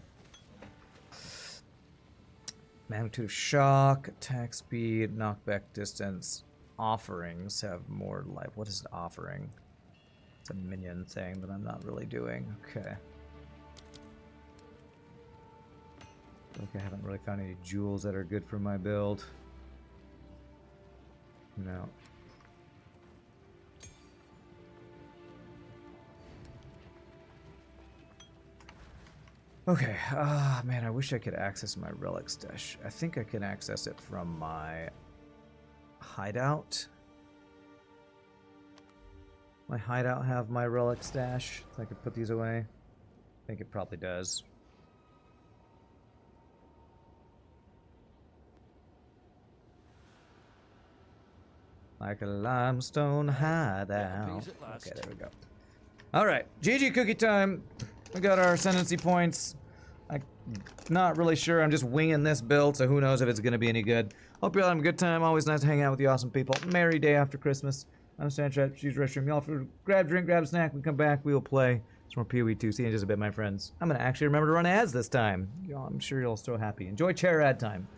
Magnitude of shock, attack speed, knockback distance. Offerings have more life. What is an offering? It's a minion thing that I'm not really doing. Okay. I haven't really found any jewels that are good for my build. No. Okay, man, I wish I could access my relic stash. I think I can access it from my hideout. My hideout have my relic stash, so I could put these away. I think it probably does. Like a limestone hideout. Okay, there we go. Alright, GG cookie time. We got our ascendancy points. I'm not really sure. I'm just winging this build, so who knows if it's going to be any good. Hope you're all having a good time. Always nice to hang out with you awesome people. Merry day after Christmas. I'm Sandtrap. She's Restroom. Y'all grab a drink, grab a snack. When we come back, we will play some more PoE2. See you in just a bit, my friends. I'm going to actually remember to run ads this time. Y'all, I'm sure you'll still happy. Enjoy chair ad time.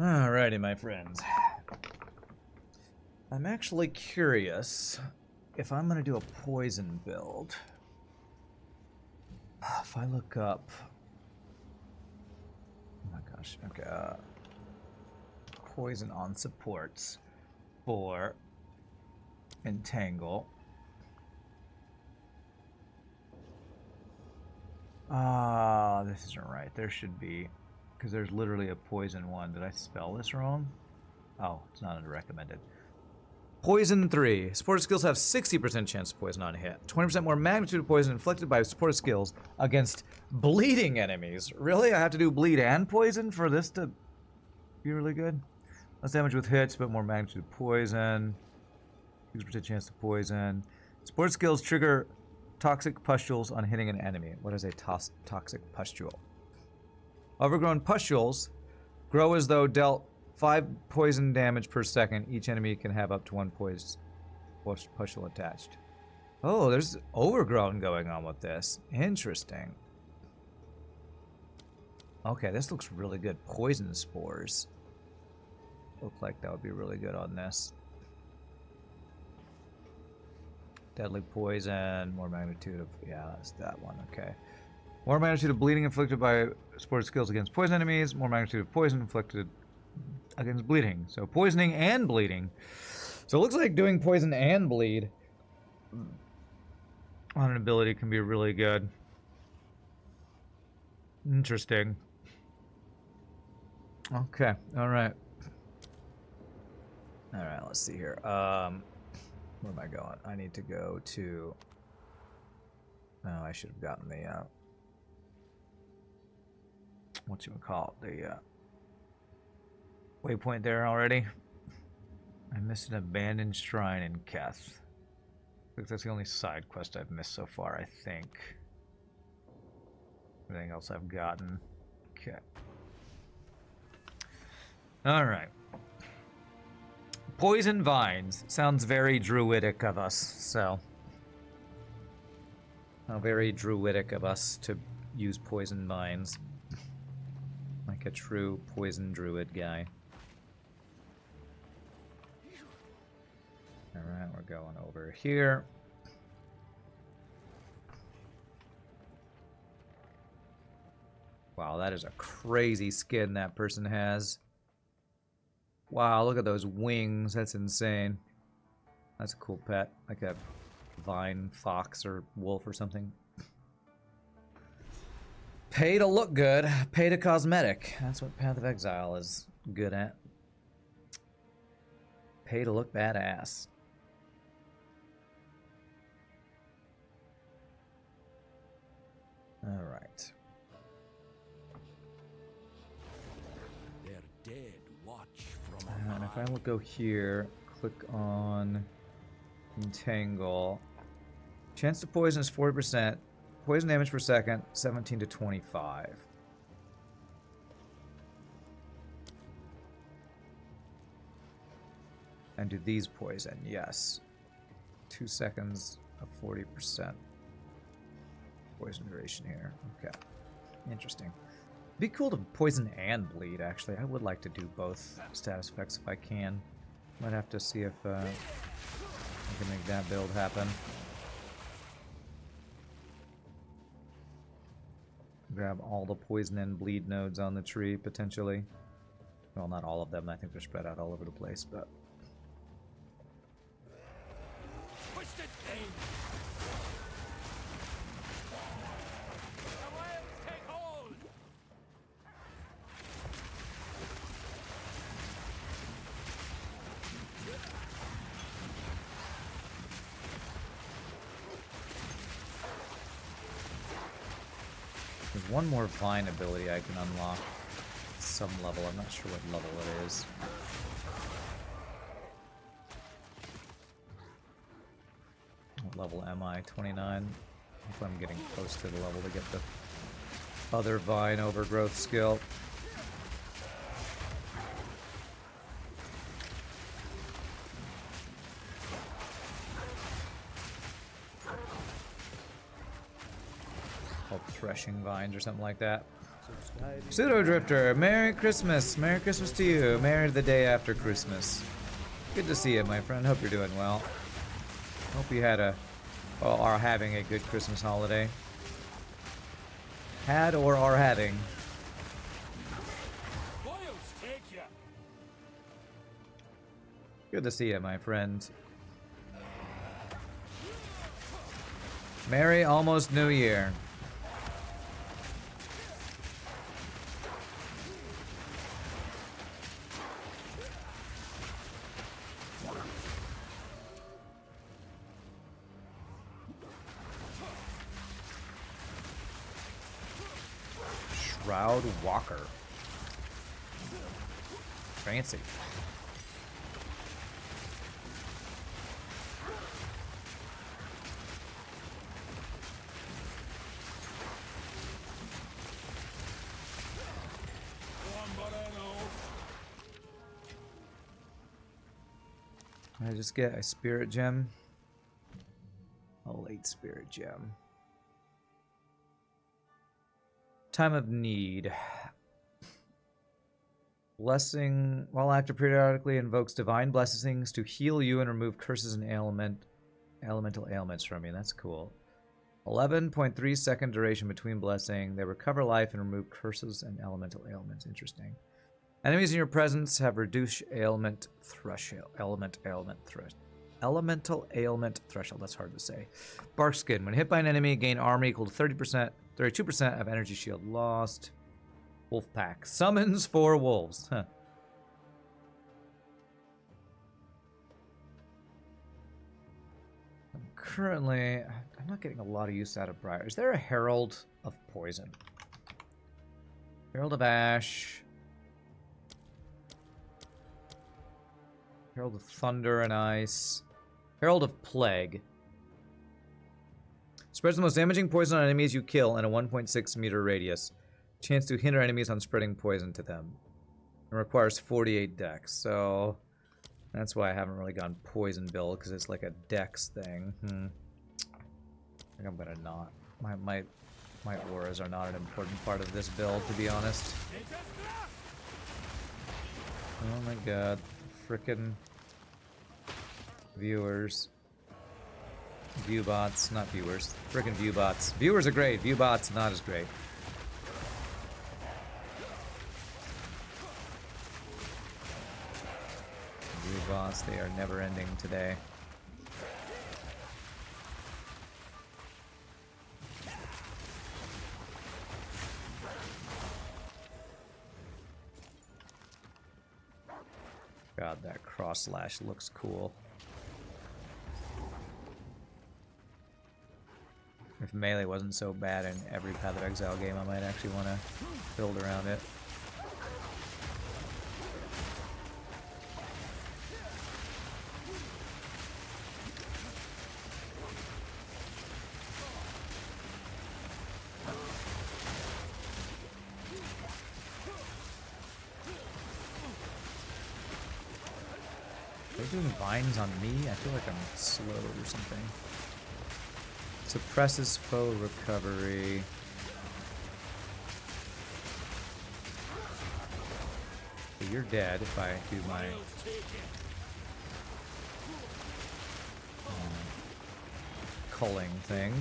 Alrighty, my friends. I'm actually curious if I'm gonna do a poison build. If I look up... Oh my gosh, okay. Poison on supports for Entangle. This isn't right. There should be, because there's literally a poison one. Did I spell this wrong? Oh, it's not recommended. Poison 3. Supported skills have 60% chance of poison on hit. 20% more magnitude of poison inflicted by supported skills against bleeding enemies. Really? I have to do bleed and poison for this to be really good? Less damage with hits, but more magnitude of poison. 60% chance to poison. Supported skills trigger toxic pustules on hitting an enemy. What is a toxic pustule? Overgrown pustules grow as though dealt 5 poison damage per second. Each enemy can have up to 1 pustule attached. Oh, there's overgrown going on with this. Interesting. Okay, this looks really good. Poison spores. Look like that would be really good on this. Deadly poison, more magnitude of... Yeah, that's that one, okay. More magnitude of bleeding inflicted by supported skills against poison enemies. More magnitude of poison inflicted against bleeding. So poisoning and bleeding. So it looks like doing poison and bleed on an ability can be really good. Interesting. Okay, alright. Alright, let's see here. Where am I going? I need to go to... Oh, I should have gotten the, whatchamacallit, the, waypoint there already. I missed an abandoned shrine in Keth. I think that's the only side quest I've missed so far, I think. Everything else I've gotten. Okay. Alright. Poison vines. Sounds very druidic of us, so. How very druidic of us to use poison vines. Like a true poison druid guy. Alright, we're going over here. Wow, that is a crazy skin that person has. Wow, look at those wings. That's insane. That's a cool pet. Like a vine fox or wolf or something. Pay to look good. Pay to cosmetic. That's what Path of Exile is good at. Pay to look badass. Alright. They're dead. Watch from And if I above. will go here, click on Entangle. Chance to poison is 40%. Poison damage per second, 17 to 25. And do these poison? Yes. 2 seconds of 40% poison duration here. Okay. Interesting. Be cool to poison and bleed, actually. I would like to do both status effects if I can. Might have to see if I can make that build happen. Grab all the poison and bleed nodes on the tree, potentially. Well, not all of them. I think they're spread out all over the place, but... Twisted aim. The wilds take hold. There's one more vine ability I can unlock at some level. I'm not sure what level it is. What level am I? 29? If I'm getting close to the level to get the other vine overgrowth skill. Called threshing vines or something like that. Pseudo Drifter, Merry Christmas. Merry Christmas to you. Merry the day after Christmas. Good to see you, my friend. Hope you're doing well. Hope you had are having a good Christmas holiday. Had or are having. Good to see you, my friend. Merry almost New Year. Shroud Walker. Fancy. Can I just get a spirit gem? A late spirit gem. Time of need. Blessing, while active, periodically invokes divine blessings to heal you and remove curses and elemental ailments from you. That's cool. 11.3 second duration between blessing. They recover life and remove curses and elemental ailments. Interesting. Enemies in your presence have reduced elemental ailment threshold. That's hard to say. Bark skin. When hit by an enemy, gain armor equal to 32% of energy shield lost. Wolf pack. Summons 4 wolves. Huh. Currently, I'm not getting a lot of use out of Briar. Is there a Herald of Poison? Herald of Ash. Herald of Thunder and Ice. Herald of Plague. Spreads the most damaging poison on enemies you kill in a 1.6 meter radius. Chance to hinder enemies on spreading poison to them. It requires 48 dex, so that's why I haven't really gone poison build, because it's like a dex thing. I think I'm gonna not. My auras are not an important part of this build, to be honest. Oh my god. Frickin' viewers. Viewbots, not viewers. Frickin' viewbots. Viewers are great, viewbots not as great. Viewbots, they are never ending today. God, that cross slash looks cool. If melee wasn't so bad in every Path of Exile game, I might actually want to build around it. Are they doing vines on me? I feel like I'm slowed or something. Suppresses foe recovery. So you're dead if I do my culling thing.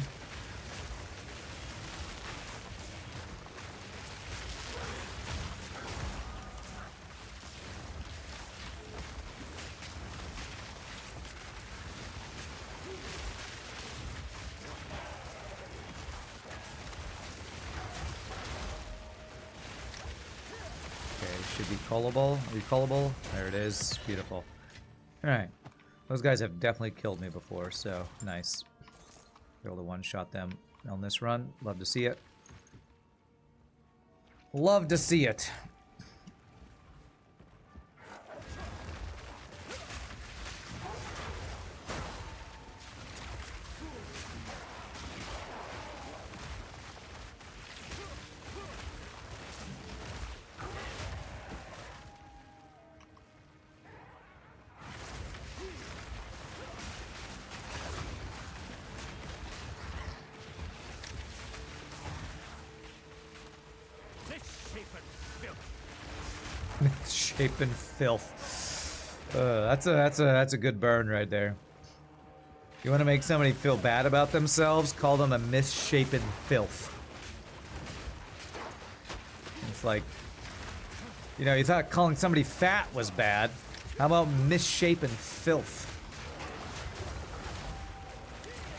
Should be cullable. Are you cullable? There it is. Beautiful. Alright. Those guys have definitely killed me before, so nice. Be able to one-shot them on this run. Love to see it. Love to see it. Misshapen filth. That's a good burn right there. You want to make somebody feel bad about themselves? Call them a misshapen filth. It's like, you know, you thought calling somebody fat was bad. How about misshapen filth?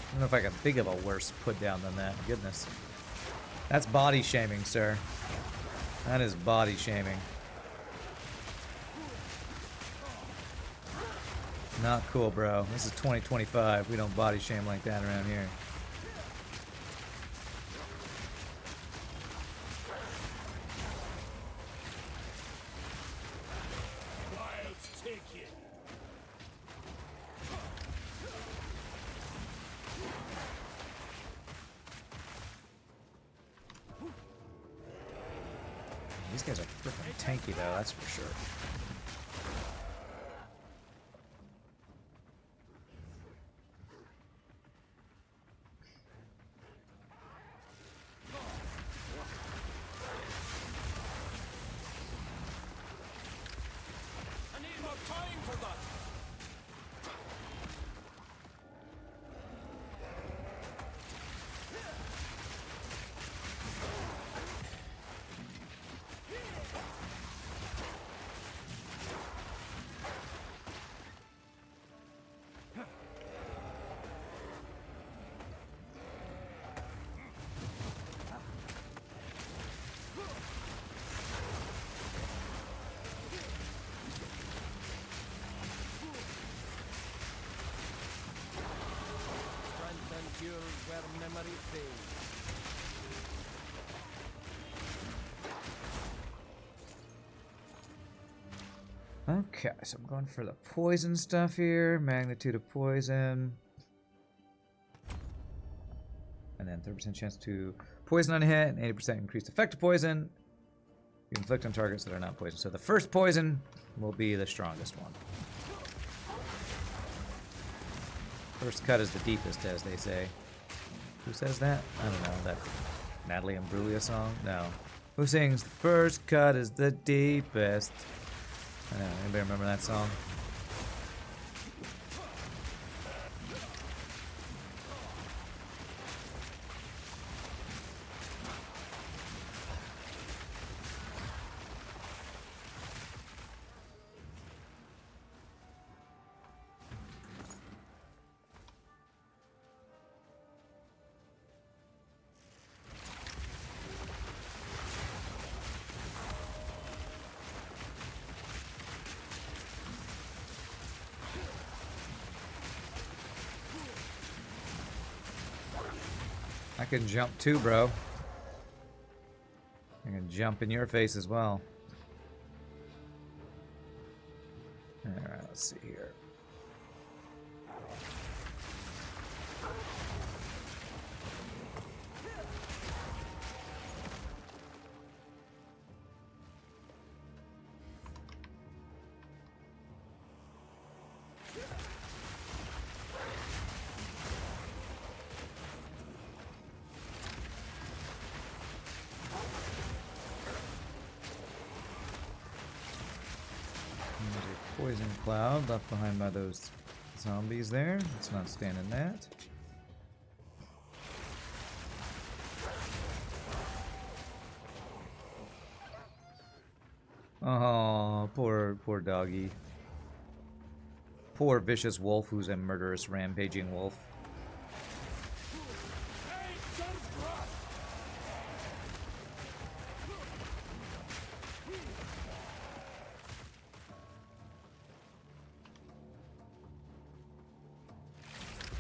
I don't know if I can think of a worse put down than that. Goodness. That's body shaming, sir. That is body shaming. Not cool, bro. This is 2025. We don't body shame like that around here. These guys are freaking tanky, though, that's for sure. Okay, so I'm going for the poison stuff here. Magnitude of poison. And then 30% chance to poison on a hit, and 80% increased effect of poison. You inflict on targets that are not poison. So the first poison will be the strongest one. First cut is the deepest, as they say. Who says that? I don't know. That Natalie Imbruglia song? No. Who sings the first cut is the deepest? I don't know. Anybody remember that song? I can jump too, bro. I can jump in your face as well. Alright, let's see here. Poison cloud left behind by those zombies there. Let's not stand in that. Oh, poor doggy. Poor vicious wolf who's a murderous rampaging wolf.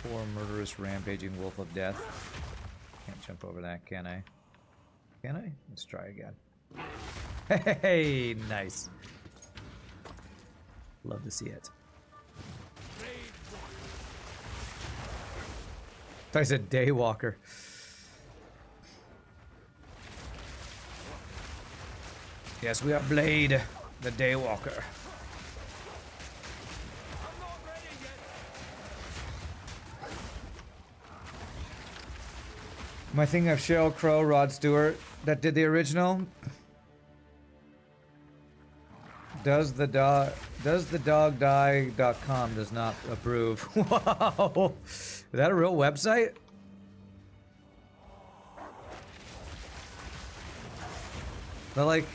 Poor murderous rampaging wolf of death. Can't jump over that, can I? Can I? Let's try again. Hey, nice. Love to see it. I said Daywalker. Yes, we are Blade, the Daywalker. Am I thinking of Sheryl Crow, Rod Stewart, that did the original? Does the dog die.com does not approve. Wow. Is that a real website? Is that like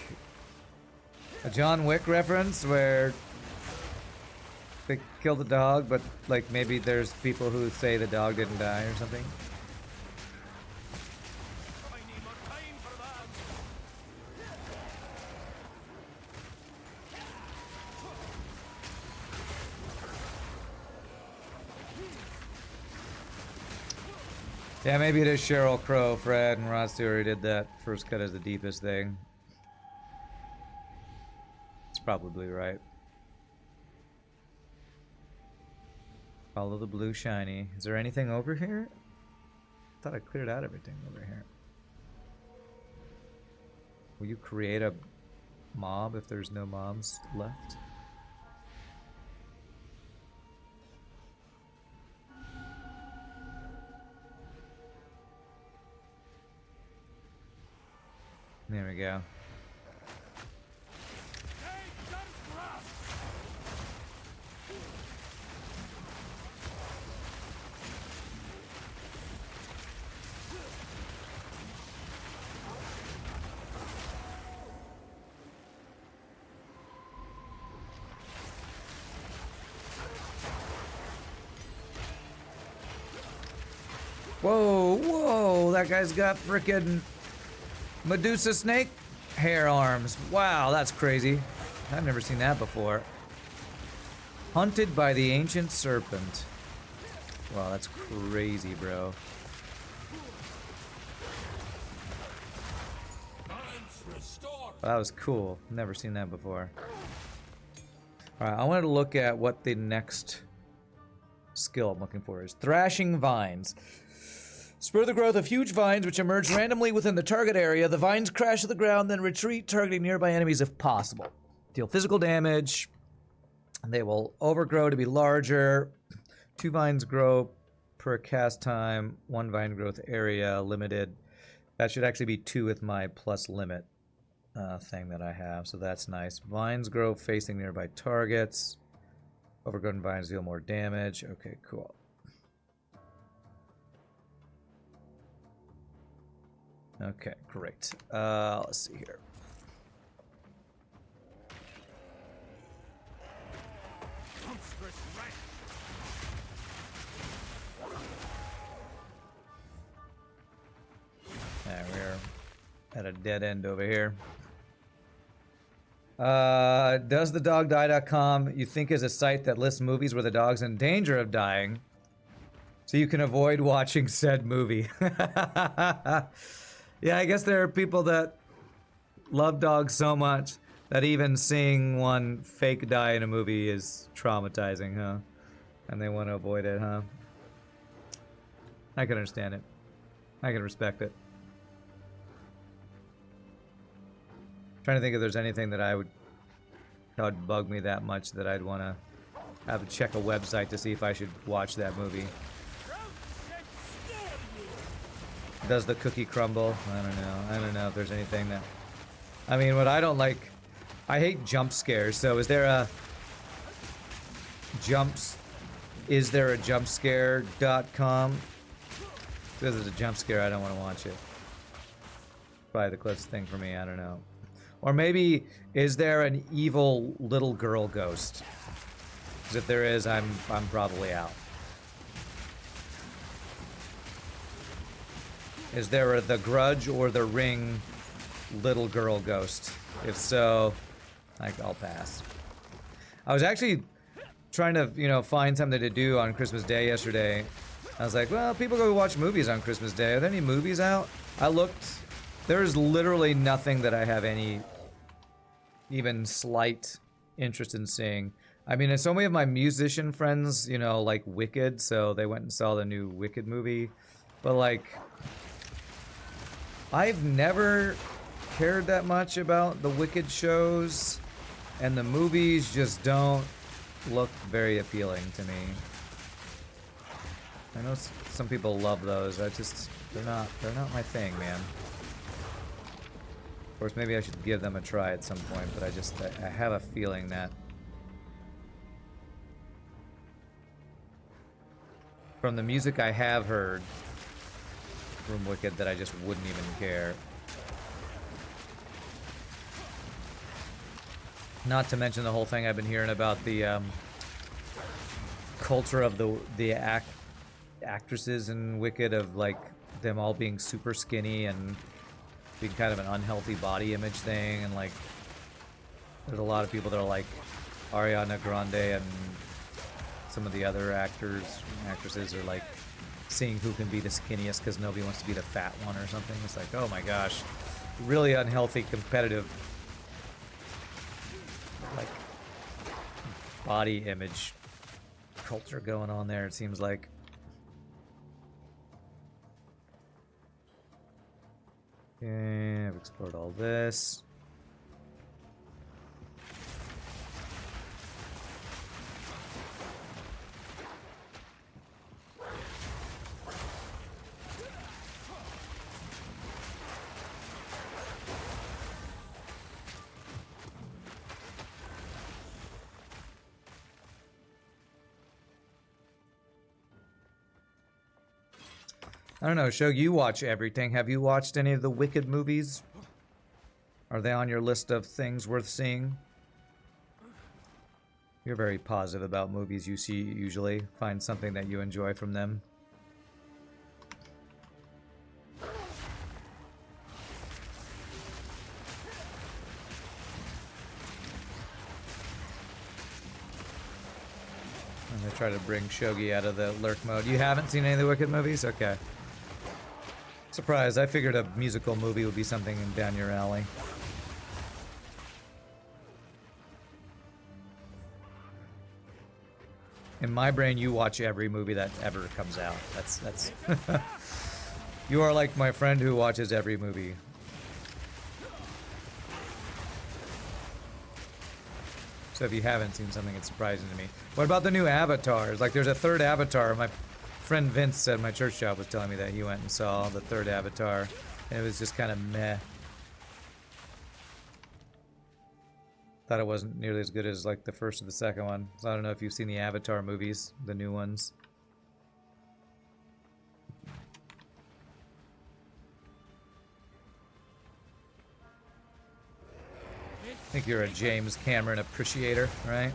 a John Wick reference where they killed the dog, but like maybe there's people who say the dog didn't die or something? Yeah, maybe it is Sheryl Crow, Fred, and Rod Stewart who did that. First cut is the deepest thing. It's probably right. Follow the blue shiny. Is there anything over here? I thought I cleared out everything over here. Will you create a mob if there's no mobs left? There we go. Whoa, whoa, that guy's got frickin' Medusa snake hair arms. Wow, that's crazy. I've never seen that before. Hunted by the ancient serpent. Wow, that's crazy, bro. That was cool. Never seen that before. Alright, I wanted to look at what the next skill I'm looking for is. Thrashing vines. Spur the growth of huge vines which emerge randomly within the target area. The vines crash to the ground, then retreat, targeting nearby enemies if possible. Deal physical damage. They will overgrow to be larger. 2 vines grow per cast time. 1 vine growth area limited. That should actually be 2 with my plus limit thing that I have, so that's nice. Vines grow facing nearby targets. Overgrown vines deal more damage. Okay, cool. Okay, great. Let's see here. We're at a dead end over here. Does the dog die.com you think is a site that lists movies where the dog's in danger of dying, so you can avoid watching said movie? Yeah, I guess there are people that love dogs so much that even seeing one fake die in a movie is traumatizing, huh? And they want to avoid it, huh? I can understand it. I can respect it. Trying to think if there's anything that would bug me that much that I'd want to have to check a website to see if I should watch that movie. Does the cookie crumble? I don't know. I don't know if there's anything that... I mean, what I don't like... I hate jump scares, so is there a... Is there a jumpscare.com? If there's a jump scare, I don't want to watch it. Probably the closest thing for me, I don't know. Or maybe, is there an evil little girl ghost? Because if there is, I'm probably out. Is there a The Grudge or The Ring little girl ghost? If so, I'll pass. I was actually trying to, find something to do on Christmas Day yesterday. I was like, well, people go watch movies on Christmas Day. Are there any movies out? I looked. There's literally nothing that I have any even slight interest in seeing. I mean, so many of my musician friends, like Wicked, so they went and saw the new Wicked movie. But, like, I've never cared that much about the Wicked shows, and the movies just don't look very appealing to me. I know some people love those. They're not my thing, man. course, maybe I should give them a try at some point, but I have a feeling that from the music I have heard from Wicked that I just wouldn't even care. Not to mention the whole thing I've been hearing about the culture of the actresses in Wicked, of like them all being super skinny and being kind of an unhealthy body image thing, and like there's a lot of people that are like Ariana Grande and some of the other actors and actresses are like seeing who can be the skinniest because nobody wants to be the fat one or something. It's like, oh my gosh, really unhealthy competitive like body image culture going on there, it seems like. Okay, I've explored all this. I don't know, Shog, you watch everything. Have you watched any of the Wicked movies? Are they on your list of things worth seeing? You're very positive about movies you see usually. Find something that you enjoy from them. I'm gonna try to bring Shogi out of the lurk mode. You haven't seen any of the Wicked movies? Okay. Surprised. I figured a musical movie would be something down your alley. In my brain, you watch every movie that ever comes out. That's You are like my friend who watches every movie. So if you haven't seen something, it's surprising to me. What about the new Avatars? Like, there's a third Avatar. My friend Vince at my church job was telling me that he went and saw the third Avatar, and it was just kind of meh. Thought it wasn't nearly as good as like the first or the second one. So I don't know if you've seen the Avatar movies, the new ones. I think you're a James Cameron appreciator, right?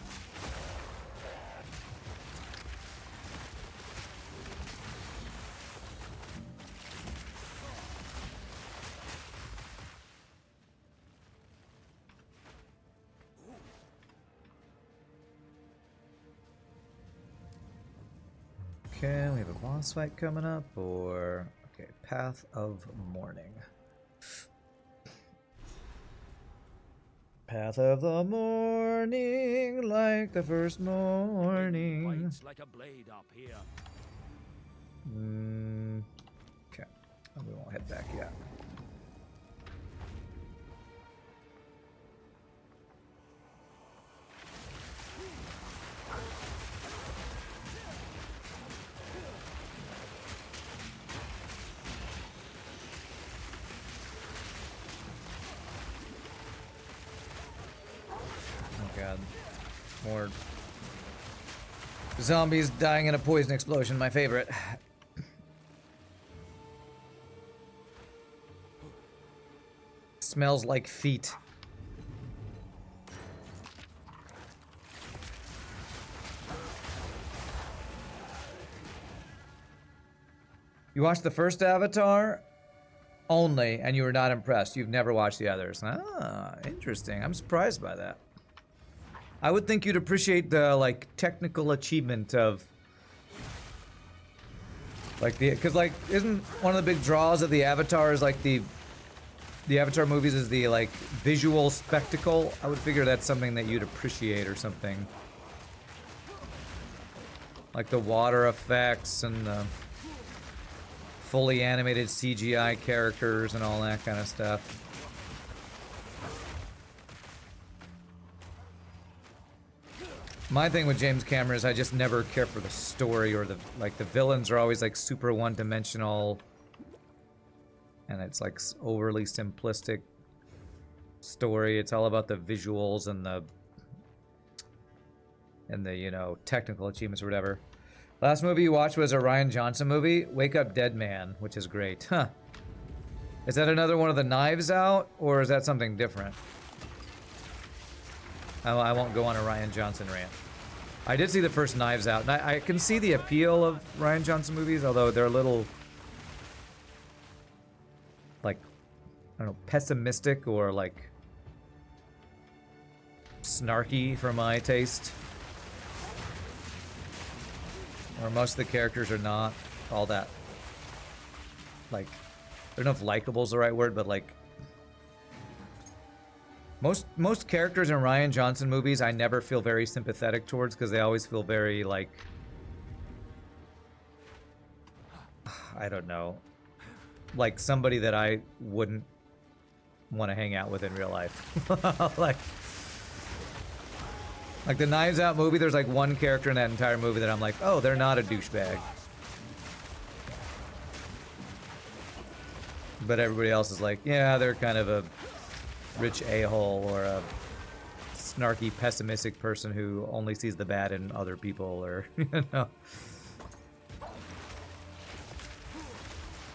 Okay, we have a boss fight coming up, or... Okay, Path of Morning. Path of the morning, like the first morning. Bites like a blade up here. Okay, we won't head back yet. More zombies dying in a poison explosion, my favorite. Smells like feet. You watched the first Avatar only, and you were not impressed. You've never watched the others. Ah, interesting. I'm surprised by that. I would think you'd appreciate the, like, technical achievement of, like, because, like, isn't one of the big draws of the Avatar is, like, the Avatar movies is the, like, visual spectacle? I would figure that's something that you'd appreciate or something. Like the water effects and the fully animated CGI characters and all that kind of stuff. My thing with James Cameron is I just never care for the story, or the villains are always like super one-dimensional, and it's like overly simplistic. story. It's all about the visuals and the you know, technical achievements or whatever. Last movie you watched was a Ryan Johnson movie, Wake Up Dead Man, which is great. Huh. Is that another one of the Knives Out, or is that something different? I won't go on a Ryan Johnson rant. I did see the first Knives Out, and I can see the appeal of Ryan Johnson movies, although they're a little, like, I don't know, pessimistic or, like, snarky for my taste. Or most of the characters are not all that, like, I don't know if likable is the right word, but, like, most characters in Ryan Johnson movies I never feel very sympathetic towards because they always feel very, like, I don't know, like somebody that I wouldn't want to hang out with in real life. like the Knives Out movie, there's like one character in that entire movie that I'm like, oh, they're not a douchebag. But everybody else is like, yeah, they're kind of a rich a-hole or a snarky, pessimistic person who only sees the bad in other people, or, you know.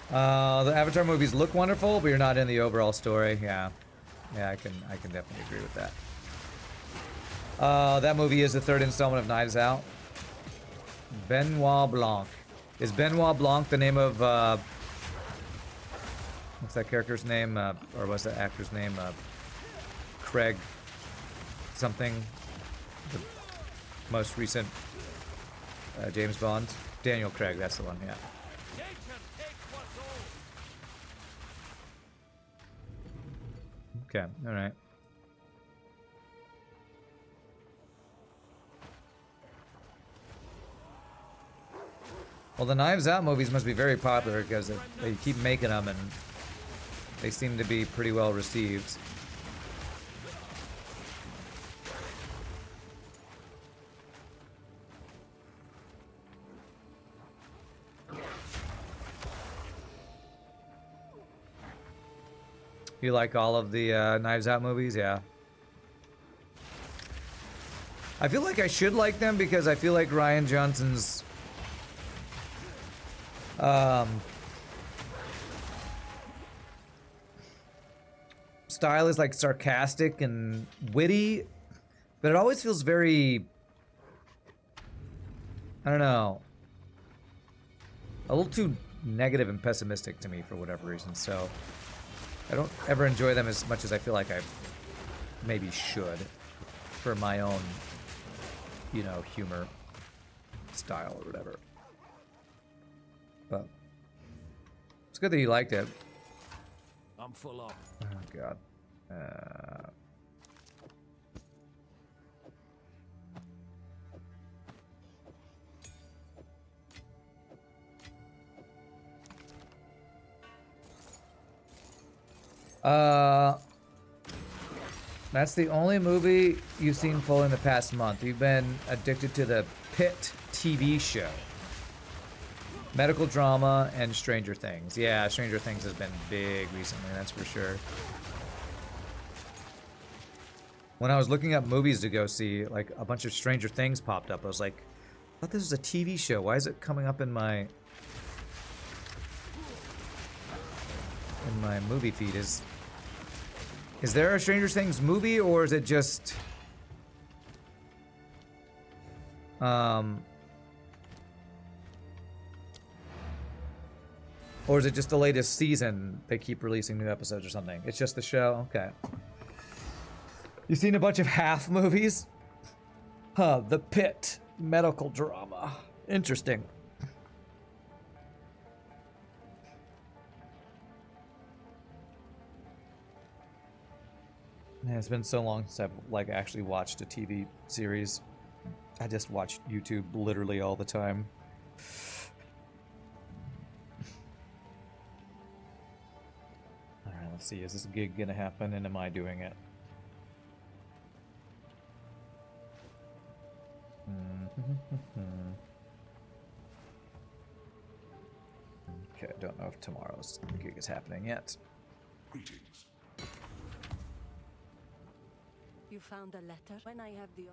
The Avatar movies look wonderful, but you're not in the overall story. Yeah, I can definitely agree with that. That movie is the third installment of Knives Out. Benoit Blanc. Is Benoit Blanc the name of, what's that character's name? Or what's that actor's name? Craig something. The most recent James Bond. Daniel Craig, that's the one, yeah. Okay, alright. Well, the Knives Out movies must be very popular because they keep making them and they seem to be pretty well received. You like all of the Knives Out movies? Yeah. I feel like I should like them because I feel like Ryan Johnson's style is like sarcastic and witty, but it always feels very, I don't know, a little too negative and pessimistic to me for whatever reason. So I don't ever enjoy them as much as I feel like I maybe should for my own, you know, humor style or whatever. But it's good that you liked it. I'm full up. Oh god. That's the only movie you've seen full in the past month. You've been addicted to the Pit TV show. Medical drama and Stranger Things. Yeah, Stranger Things has been big recently, that's for sure. When I was looking up movies to go see, like a bunch of Stranger Things popped up. I was like, I thought this was a TV show. Why is it coming up in my movie feed? Is there a Stranger Things movie, or is it just or is it just the latest season? They keep releasing new episodes or something. It's just the show? Okay. You seen a bunch of half movies? Huh, The Pit. Medical drama. Interesting. Man, it's been so long since I've like actually watched a TV series. I just watch YouTube literally all the time. Alright, let's see. Is this gig gonna happen and am I doing it? Okay, I don't know if tomorrow's gig is happening yet. Greetings. You found a letter? When I have the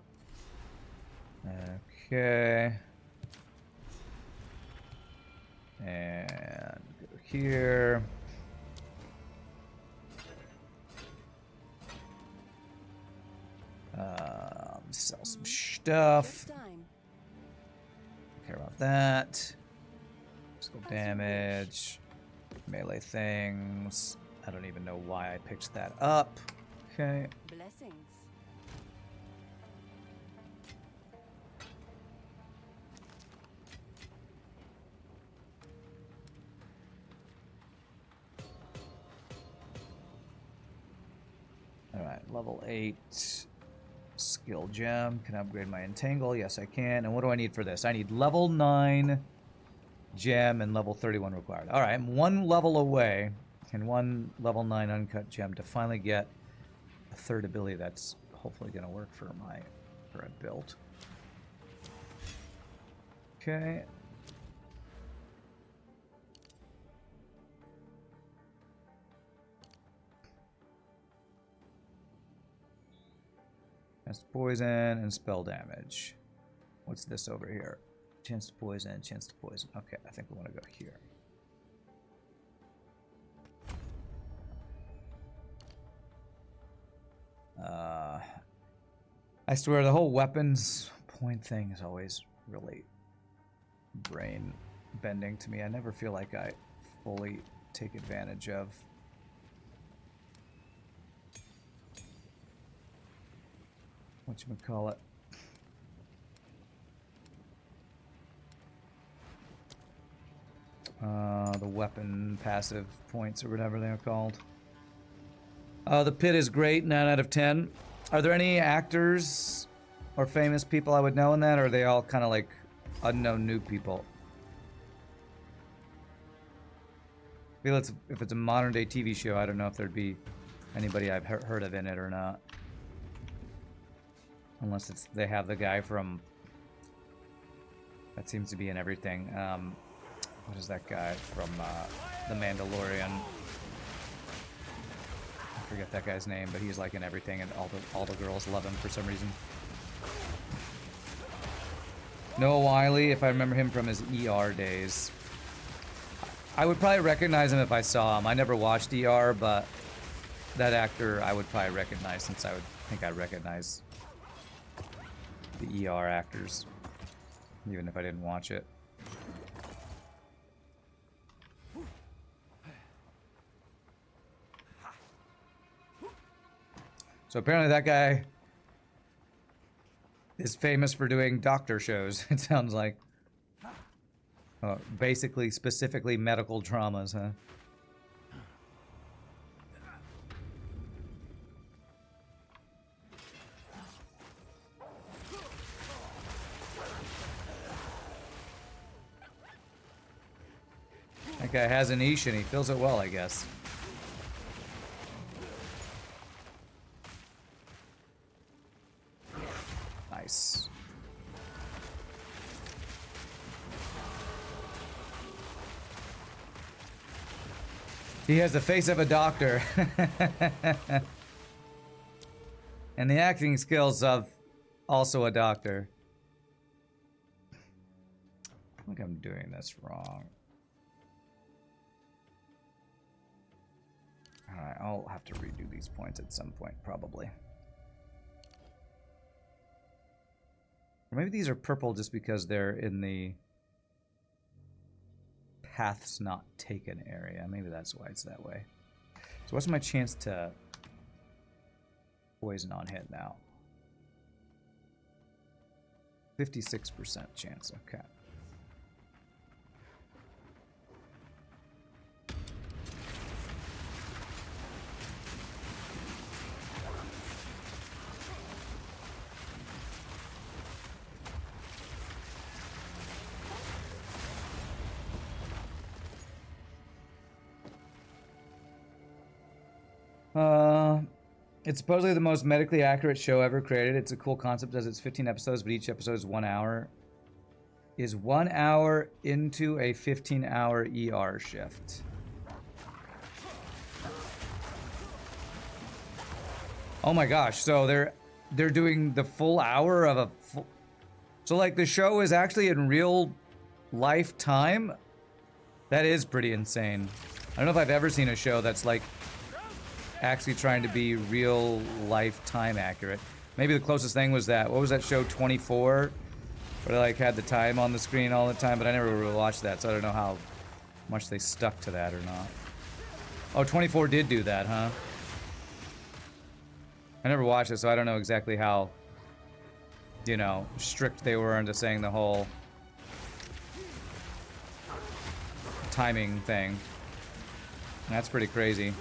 Okay. And go here. Sell some stuff. just time. Care about that. Physical damage. Melee things. I don't even know why I picked that up. Okay. Blessings. Alright, level 8 skill gem. Can I upgrade my entangle? Yes, I can. And what do I need for this? I need level 9 gem and level 31 required. Alright, I'm one level away and one level 9 uncut gem to finally get a third ability that's hopefully going to work for my current build. Okay. Chance to poison and spell damage. What's this over here? Chance to poison, chance to poison. Okay, I think we want to go here. I swear the whole weapons point thing is always really brain bending to me. I never feel like I fully take advantage of whatchamacallit. The weapon passive points or whatever they're called. The Pit is great, 9 out of 10. Are there any actors or famous people I would know in that, or are they all kind of like unknown new people? I feel if it's a modern day TV show, I don't know if there'd be anybody I've heard of in it or not. Unless they have the guy from... That seems to be in everything. What is that guy from The Mandalorian? I forget that guy's name, but he's like in everything, and all the girls love him for some reason. Noah Wiley, if I remember him from his ER days. I would probably recognize him if I saw him. I never watched ER, but that actor I would probably recognize, since I would think I recognize the ER actors, even if I didn't watch it. So apparently that guy is famous for doing doctor shows, it sounds like. Basically, specifically medical dramas, huh? That guy has a niche and he fills it well, I guess. Nice. He has the face of a doctor. And the acting skills of also a doctor. I think I'm doing this wrong. Alright, I'll have to redo these points at some point, probably. Or maybe these are purple just because they're in the paths not taken area. Maybe that's why it's that way. So what's my chance to poison on hit now? 56% chance, okay. It's supposedly the most medically accurate show ever created. It's a cool concept as it's 15 episodes, but each episode is 1 hour. Is 1 hour into a 15-hour ER shift. Oh my gosh, so they're they're doing the full hour of a full... So, like, the show is actually in real life time? That is pretty insane. I don't know if I've ever seen a show that's, like, actually trying to be real life time accurate. Maybe the closest thing was that, what was that show, 24? Where they, like, had the time on the screen all the time, but I never really watched that, so I don't know how much they stuck to that or not. Oh, 24 did do that, huh? I never watched it, so I don't know exactly how, you know, strict they were into saying the whole timing thing. That's pretty crazy.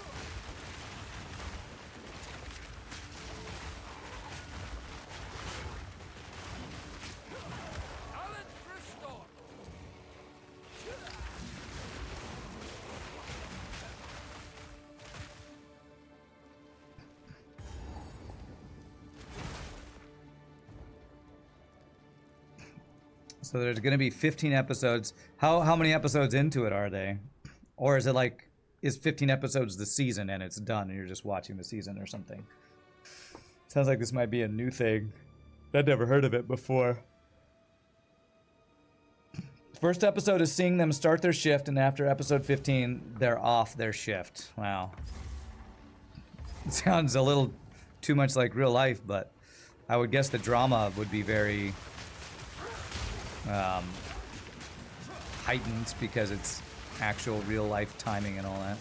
So there's going to be 15 episodes. How many episodes into it are they? Or is it like, is 15 episodes the season and it's done and you're just watching the season or something? Sounds like this might be a new thing. I'd never heard of it before. First episode is seeing them start their shift, and after episode 15, they're off their shift. Wow. It sounds a little too much like real life, but I would guess the drama would be very heightened because it's actual real life timing and all that.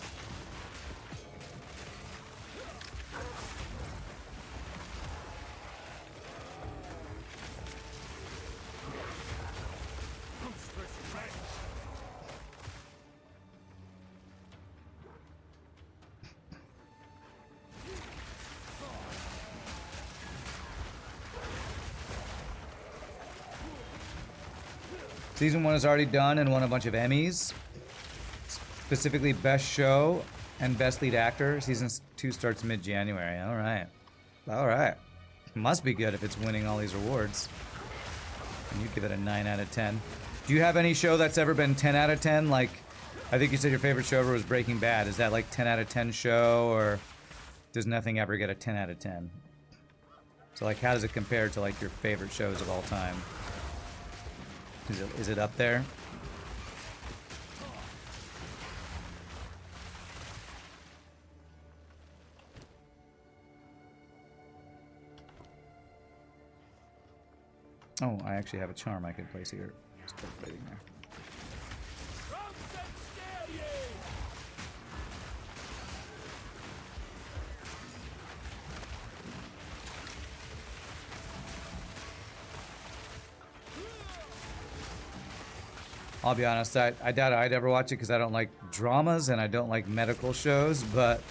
Season 1 is already done and won a bunch of Emmys. Specifically Best Show and Best Lead Actor. Season 2 starts mid-January. Alright. Alright. Must be good if it's winning all these awards. And you give it a 9 out of 10. Do you have any show that's ever been 10 out of 10? Like, I think you said your favorite show ever was Breaking Bad. Is that like 10 out of 10 show, or does nothing ever get a 10 out of 10? So like, how does it compare to like your favorite shows of all time? Is it up there? Oh, I actually have a charm I could place here. Just put it right in there. I'll be honest, I doubt I'd ever watch it because I don't like dramas and I don't like medical shows, but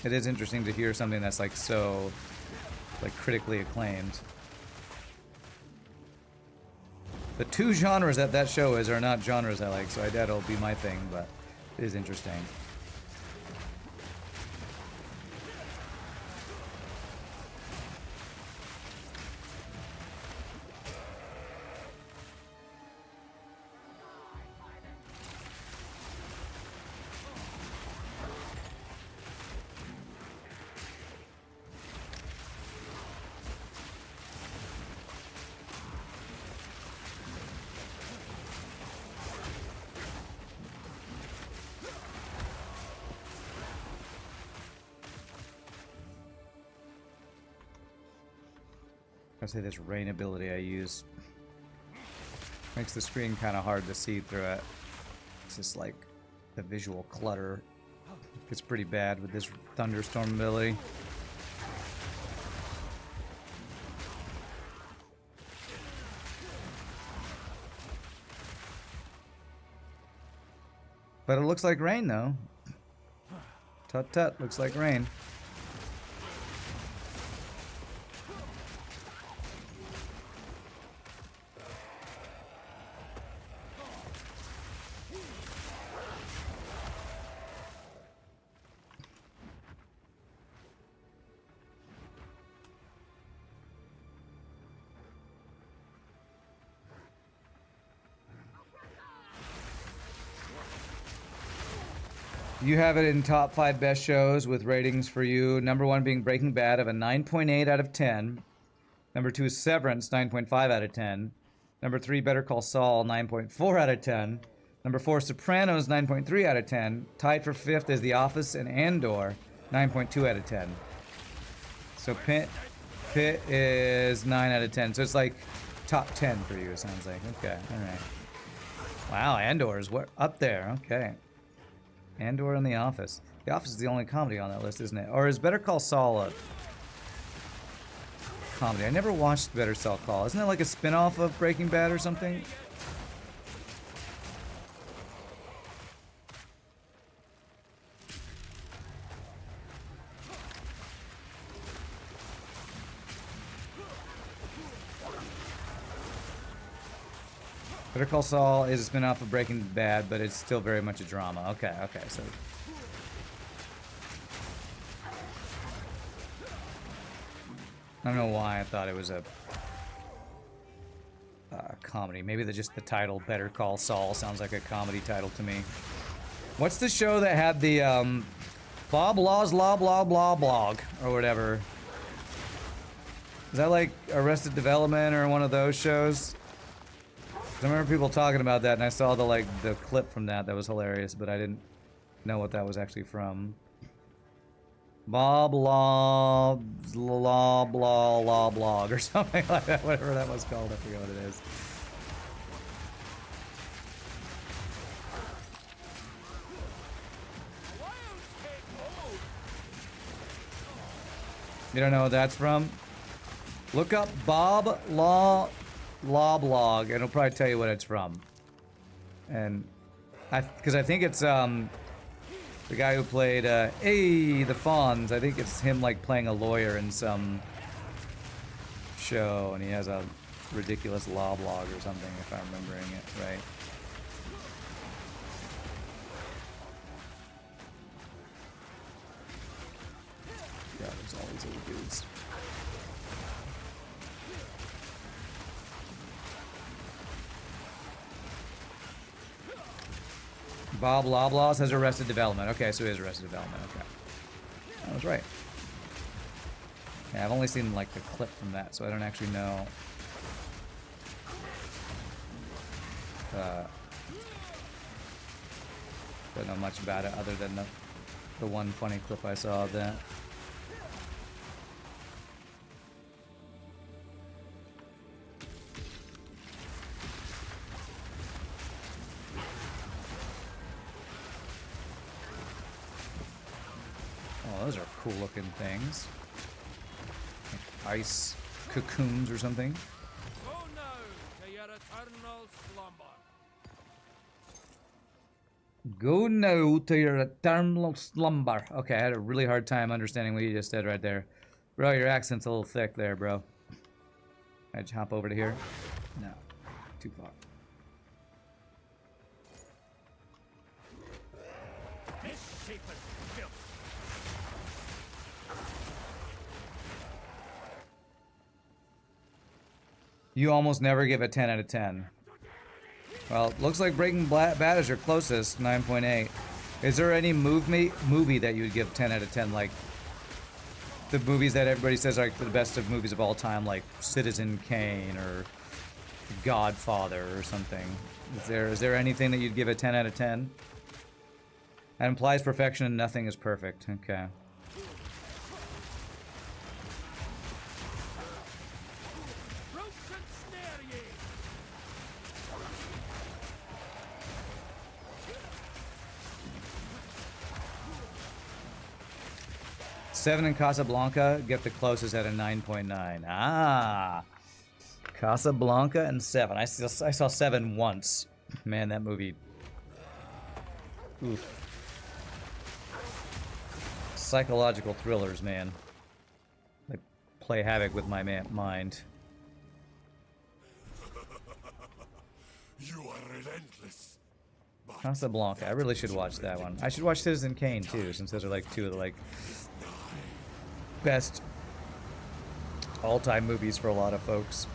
it is interesting to hear something that's like so like critically acclaimed. The two genres that that show is are not genres I like, so I doubt it'll be my thing, but it is interesting. I say this rain ability I use makes the screen kind of hard to see through it. It's just like the visual clutter gets pretty bad with this thunderstorm ability. But it looks like rain though. Tut tut, looks like rain. You have it in top 5 best shows with ratings for you. Number 1 being Breaking Bad of a 9.8 out of 10. Number 2 is Severance, 9.5 out of 10. Number 3, Better Call Saul, 9.4 out of 10. Number 4, Sopranos, 9.3 out of 10. Tied for 5th is The Office and Andor, 9.2 out of 10. So Pitt is 9 out of 10. So it's like top 10 for you, it sounds like. Okay, alright. Wow, Andor is up there. Okay. Andor and The Office. The Office is the only comedy on that list, isn't it? Or is Better Call Saul a comedy? I never watched Better Call Saul. Isn't that like a spin-off of Breaking Bad or something? Better Call Saul is a spin-off of Breaking Bad, but it's still very much a drama. Okay, okay, so... I don't know why I thought it was a comedy. Maybe just the title, Better Call Saul, sounds like a comedy title to me. What's the show that had the, Bob Law's Law Blah Blah Blog, or whatever? Is that like Arrested Development or one of those shows? I remember people talking about that, and I saw the clip from that was hilarious, but I didn't know what that was actually from. Bob Law Blah Blah Blog or something like that, whatever that was called, I forget what it is. You don't know what that's from? Look up Bob Law Blog, and it'll probably tell you what it's from. And because I think it's the guy who played the Fonz. I think it's him like playing a lawyer in some show, and he has a ridiculous law blog or something, if I'm remembering it right. God, there's all these little dudes. Bob Loblaws has Arrested Development. Okay, so he has Arrested Development. Okay. I was right. Yeah, I've only seen like the clip from that, so I don't actually know. Don't know much about it other than the one funny clip I saw of that. Oh, those are cool looking things. Like ice cocoons or something. Go now to your eternal slumber. Go now to your eternal slumber. Okay, I had a really hard time understanding what you just said right there. Bro, your accent's a little thick there, bro. Can I just hop over to here? No. Too far. Misshapen filth. You almost never give a 10 out of 10. Well, looks like Breaking Bad is your closest, 9.8. Is there any movie that you would give 10 out of 10? Like the movies that everybody says are like the best of movies of all time, like Citizen Kane or Godfather or something. Is there anything that you'd give a 10 out of 10? That implies perfection and nothing is perfect. Okay. Seven in Casablanca, get the closest at a 9.9. Ah, Casablanca and 7. I saw 7 once. Man, that movie. Oof. Psychological thrillers, man. They play havoc with my mind. You are relentless. Casablanca. I really should watch that one. I should watch Citizen Kane too, since those are like two of the like best all-time movies for a lot of folks.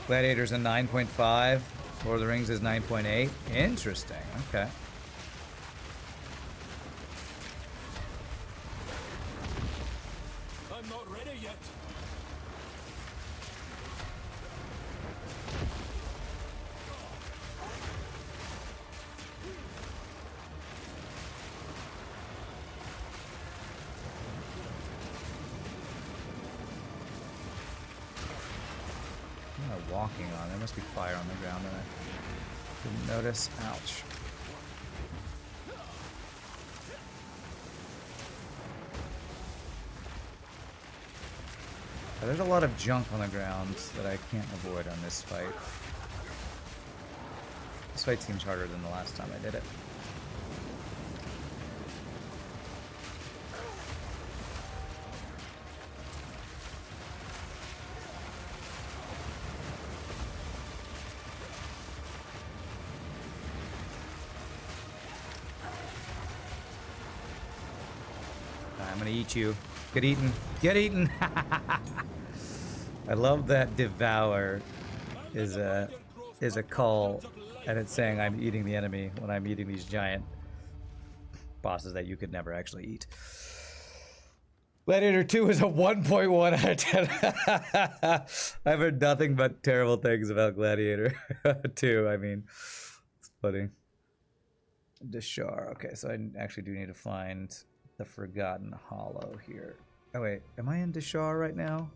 Gladiator's a 9.5. Lord of the Rings is 9.8. Interesting. Okay. I'm not ready yet. What am I walking on? There must be fire on the ground that I didn't notice. Ouch. There's a lot of junk on the ground that I can't avoid on this fight. This fight seems harder than the last time I did it. I'm gonna eat you. Get eaten. Get eaten! I love that devour is a call, and it's saying I'm eating the enemy when I'm eating these giant bosses that you could never actually eat. Gladiator 2 is a 1.1 out of 10. I've heard nothing but terrible things about Gladiator 2. I mean, it's funny. Deshar. Okay, so I actually do need to find the Forgotten Hollow here. Oh wait, am I in Deshar right now?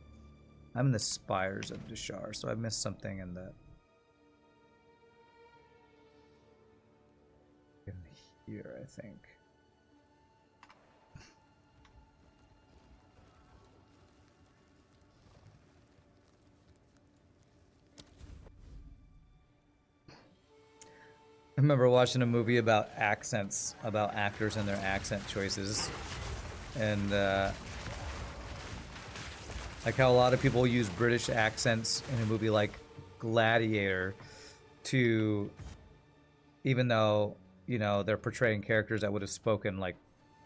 I'm in the spires of Deshar, so I missed something in the... in here, I think. I remember watching a movie about accents, about actors and their accent choices, and like how a lot of people use British accents in a movie like Gladiator to, even though, you know, they're portraying characters that would have spoken like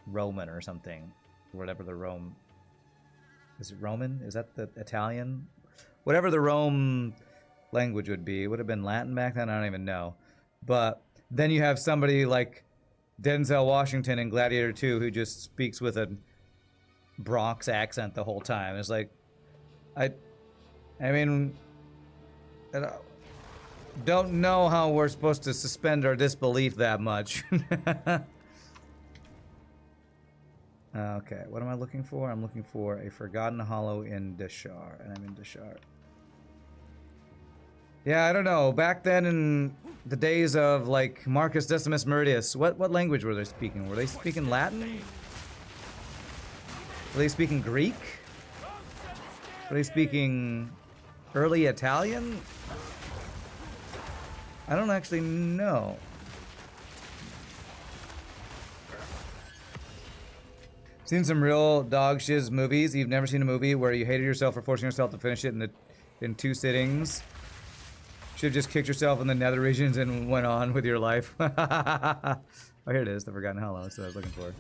Roman or something, whatever the Rome, is it Roman? Is that the Italian? Whatever the Rome language would be, it would have been Latin back then, I don't even know. But then you have somebody like Denzel Washington in Gladiator 2 who just speaks with a Bronx accent the whole time. It's like, I mean, I don't know how we're supposed to suspend our disbelief that much. Okay, what am I looking for? I'm looking for a Forgotten Hollow in Deshar, and I'm in Deshar. Yeah, I don't know. Back then in the days of, like, Marcus Decimus Meridius, what language were they speaking? Were they speaking Latin? Were they speaking Greek? Were they speaking early Italian? I don't actually know. Seen some real dog shiz movies. You've never seen a movie where you hated yourself for forcing yourself to finish it in 2 sittings. Should have just kicked yourself in the nether regions and went on with your life. Oh, here it is, the Forgotten Hollow. That's what I was looking for.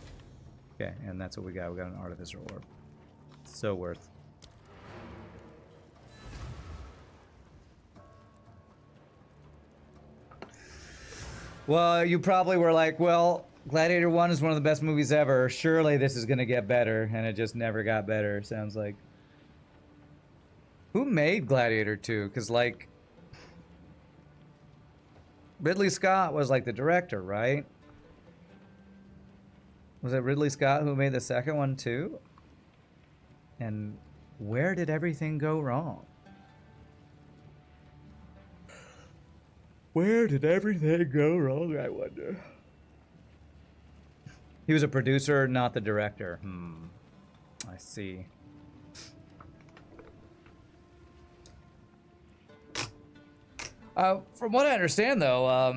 Okay, and that's what we got. We got an Artificer Orb. So worth. Well, you probably were like, well, Gladiator 1 is one of the best movies ever. Surely this is going to get better. And it just never got better, sounds like. Who made Gladiator 2? Because, like, Ridley Scott was, like, the director, right? Was it Ridley Scott who made the second one, too? And where did everything go wrong? Where did everything go wrong, I wonder? He was a producer, not the director. I see. From what I understand, though, What have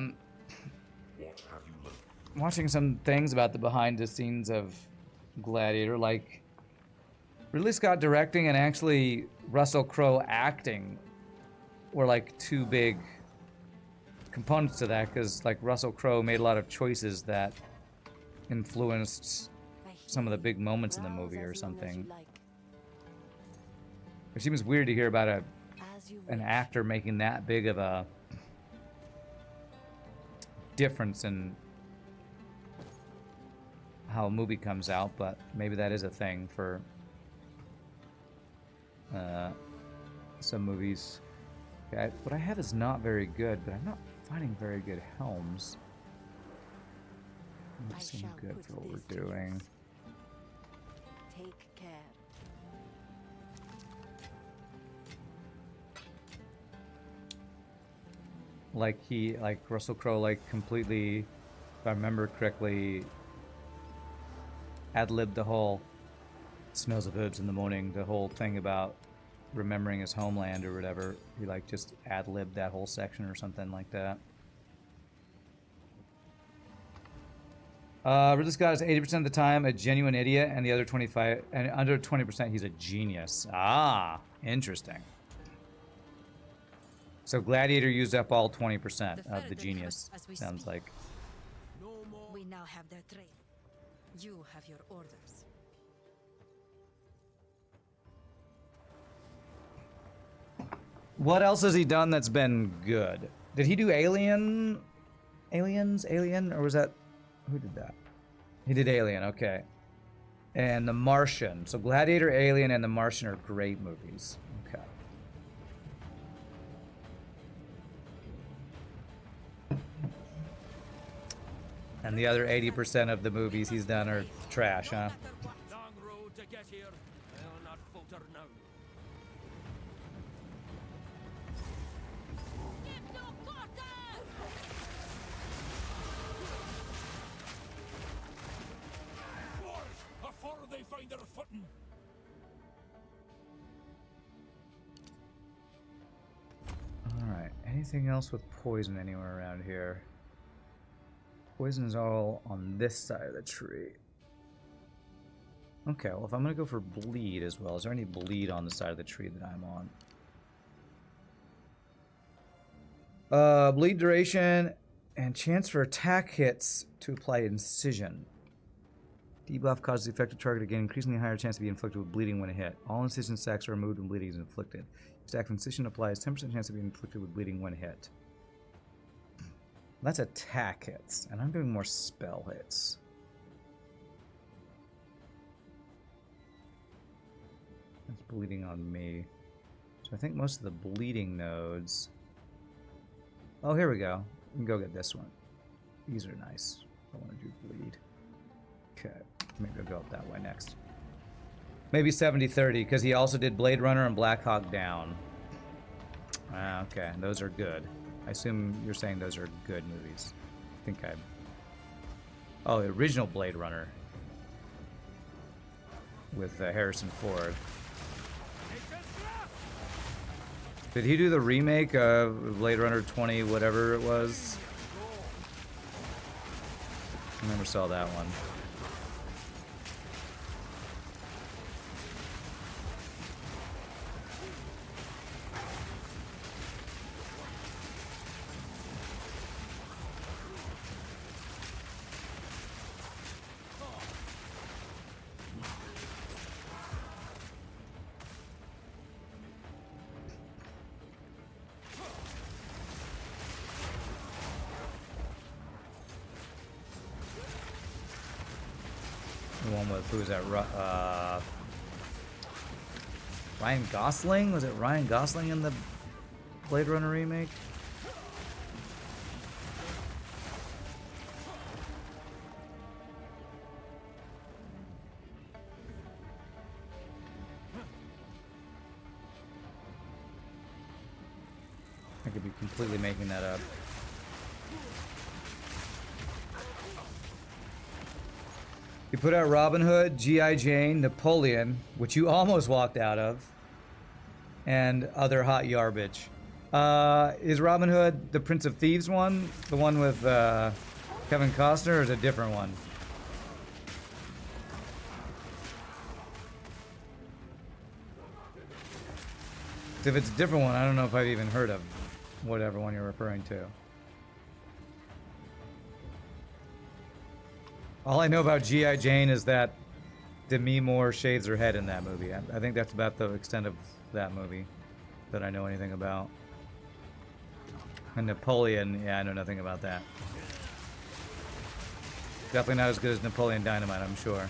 you learned? watching some things about the behind the scenes of Gladiator, like Ridley Scott directing and actually Russell Crowe acting were like 2 big components to that, because like Russell Crowe made a lot of choices that influenced some of the big moments in the movie or something. It seems weird to hear about a As you an wish. actor making that big of a difference in how a movie comes out, but maybe that is a thing for some movies. Okay, what I have is not very good, but I'm not finding very good helms. I Doesn't seem shall good put for what this we're to doing. use. Take care. Like Russell Crowe, like completely, if I remember correctly, ad-libbed the whole smells of herbs in the morning, the whole thing about remembering his homeland or whatever. He like just ad-libbed that whole section or something like that. Ridley Scott is 80% of the time a genuine idiot, and the other 25, and under 20% he's a genius. Ah, interesting. So Gladiator used up all 20% of the genius, sounds like. We now have their trade. You have your orders. What else has he done that's been good? Did he do Alien? Alien? Or was that... Who did that? He did Alien, okay. And The Martian. So Gladiator, Alien, and The Martian are great movies. Okay. And the other 80% of the movies he's done are trash, huh? Long road to get here. I'll not falter now. Afore they find their footing. Alright, anything else with poison anywhere around here? Poison is all on this side of the tree. Okay, well if I'm gonna go for bleed as well, is there any bleed on the side of the tree that I'm on? Bleed duration and chance for attack hits to apply incision. Debuff causes the affected target to gain increasingly higher chance to be inflicted with bleeding when hit. All incision stacks are removed when bleeding is inflicted. Stack of incision applies 10% chance to be inflicted with bleeding when hit. That's attack hits, and I'm doing more spell hits. That's bleeding on me. So I think most of the bleeding nodes... Oh, here we go. We can go get this one. These are nice. I want to do bleed. Okay, maybe I'll go up that way next. Maybe 70-30, because he also did Blade Runner and Black Hawk Down. Ah, okay, those are good. I assume you're saying those are good movies. I think I... Oh, the original Blade Runner. With Harrison Ford. Did he do the remake of Blade Runner 20, whatever it was? I never saw that one. The one with, who was that? Ryan Gosling? Was it Ryan Gosling in the Blade Runner remake? I could be completely making that up. You put out Robin Hood, G.I. Jane, Napoleon, which you almost walked out of, and other hot garbage. Is Robin Hood the Prince of Thieves one? The one with Kevin Costner, or is it a different one? If it's a different one, I don't know if I've even heard of whatever one you're referring to. All I know about G.I. Jane is that Demi Moore shaves her head in that movie. I think that's about the extent of that movie. that I know anything about. And Napoleon, yeah, I know nothing about that. Definitely not as good as Napoleon Dynamite, I'm sure.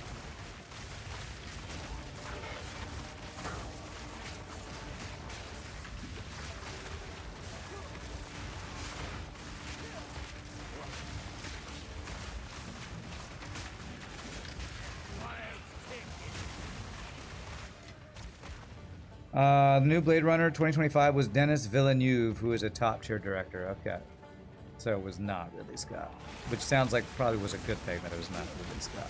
The new Blade Runner 2025 was Denis Villeneuve, who is a top-tier director. Okay. So it was not Ridley Scott. Which sounds like probably was a good thing that it was not Ridley Scott.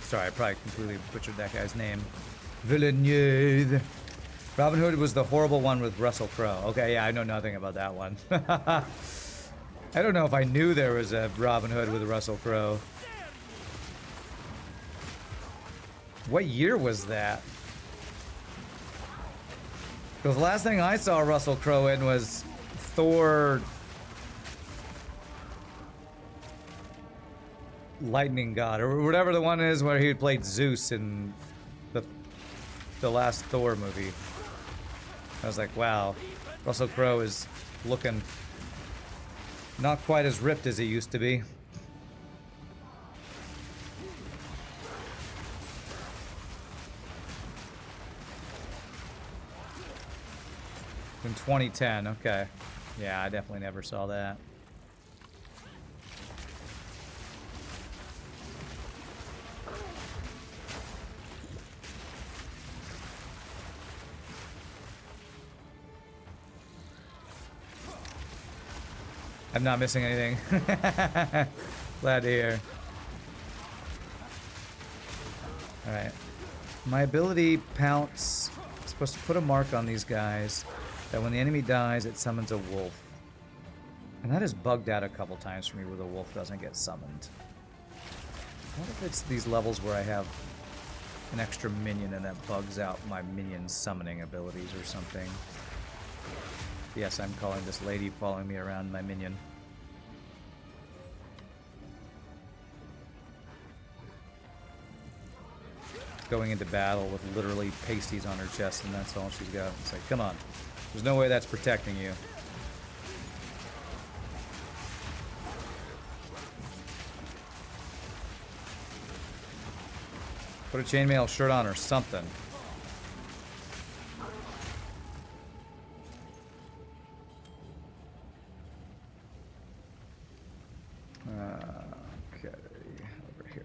Sorry, I probably completely butchered that guy's name. Villeneuve. Robin Hood was the horrible one with Russell Crowe. Okay, yeah, I know nothing about that one. I don't know if I knew there was a Robin Hood with Russell Crowe. What year was that? Because the last thing I saw Russell Crowe in was Thor... Lightning God, or whatever the one is where he played Zeus in the last Thor movie. I was like, wow, Russell Crowe is looking not quite as ripped as he used to be. In 2010, okay. Yeah, I definitely never saw that. I'm not missing anything. Glad to hear. Alright. My ability Pounce is supposed to put a mark on these guys that when the enemy dies, it summons a wolf. And that has bugged out a couple times for me where the wolf doesn't get summoned. What if it's these levels where I have an extra minion and that bugs out my minion summoning abilities or something? Yes, I'm calling this lady following me around my minion. Going into battle with literally pasties on her chest and that's all she's got. It's like, come on. There's no way that's protecting you. Put a chainmail shirt on or something. Okay, over here.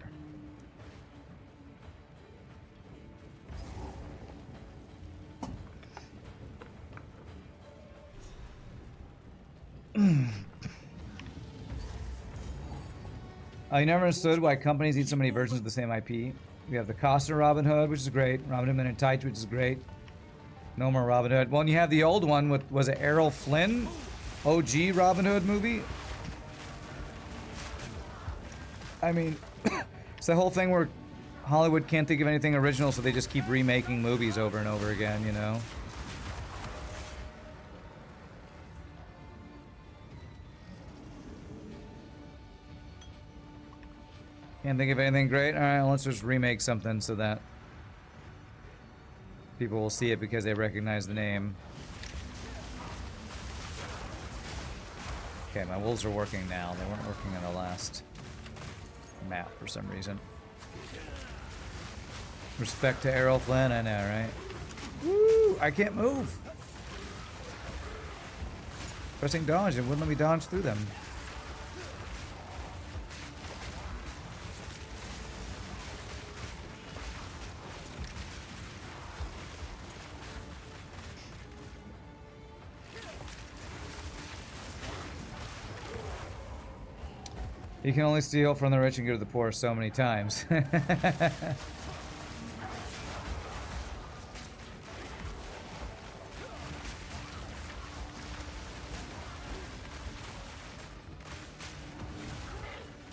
I never understood why companies need so many versions of the same IP. We have the Costner Robin Hood, which is great. Robin Hood Men in Tights, which is great. No more Robin Hood. Well, and you have the old one with, was it Errol Flynn? OG Robin Hood movie? I mean, it's the whole thing where Hollywood can't think of anything original, so they just keep remaking movies over and over again, you know? Can't think of anything great? Alright, let's just remake something so that people will see it because they recognize the name. Okay, my wolves are working now. They weren't working on the last map for some reason. Respect to Errol Flynn, I know, right? Woo! I can't move! Pressing dodge, it wouldn't let me dodge through them. You can only steal from the rich and give to the poor so many times.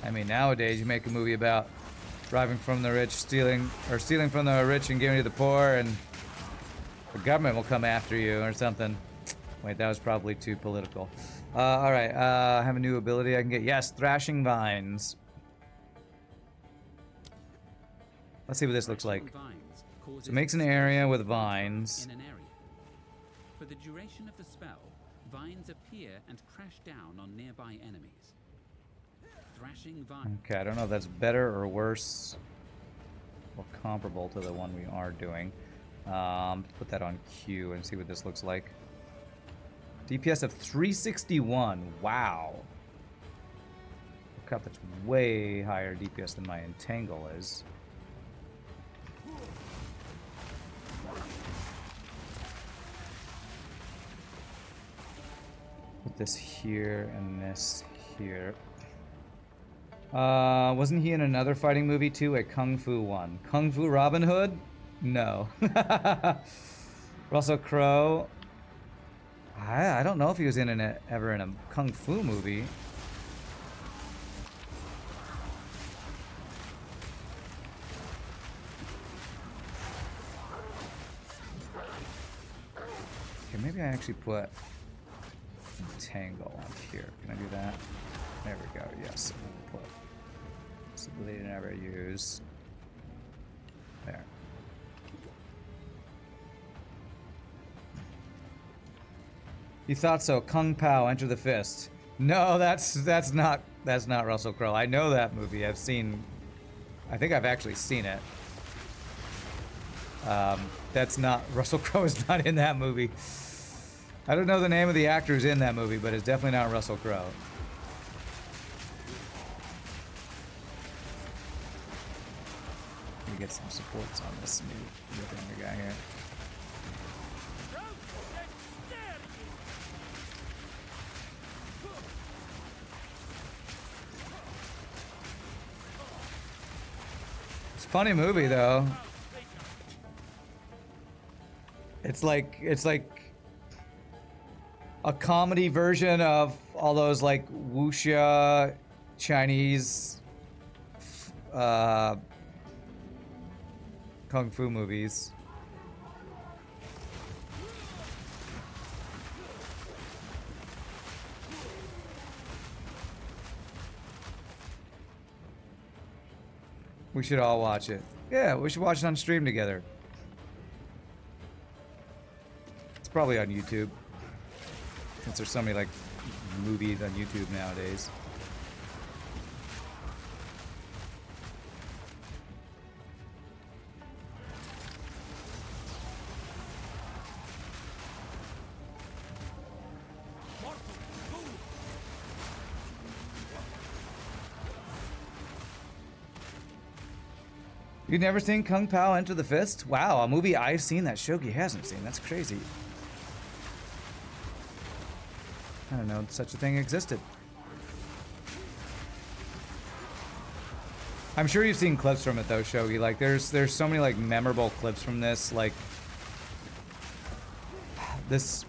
I mean, nowadays you make a movie about robbing from the rich, stealing from the rich and giving to the poor, and The government will come after you or something. Wait, that was probably too political. Alright, I have a new ability I can get. Yes, Thrashing Vines. Let's see what this looks like. So it makes an area with vines. In an area. For the duration of the spell, vines appear and crash down on nearby enemies. Thrashing vines. Okay, I don't know if that's better or worse or comparable to the one we are doing. Put that on Q and see what this looks like. DPS of 361. Wow. Crap, that's way higher DPS than my Entangle is. Put this here and this here. Wasn't he in another fighting movie too? A Kung Fu one. Kung Fu Robin Hood? No. Russell Crowe. I don't know if he was in ever in a Kung Fu movie. Okay, maybe I actually put Entangle on here. Can I do that? There we go. Yes. Put this ability to never use. There. You thought so. Kung Pao, Enter the Fist. No, that's not Russell Crowe. I know that movie. I think I've actually seen it. That's not Russell Crowe is not in that movie. I don't know the name of the actor who's in that movie, but it's definitely not Russell Crowe. Let me get some supports on this new guy here. Funny movie though. It's like a comedy version of all those like wuxia Chinese kung fu movies. We should all watch it. Yeah, we should watch it on stream together. It's probably on YouTube. Since there's so many like movies on YouTube nowadays. You've never seen Kung Pao Enter the Fist? Wow, a movie I've seen that Shogi hasn't seen. That's crazy. I don't know such a thing existed. I'm sure you've seen clips from it though, Shogi. Like there's so many like memorable clips from this. Like this,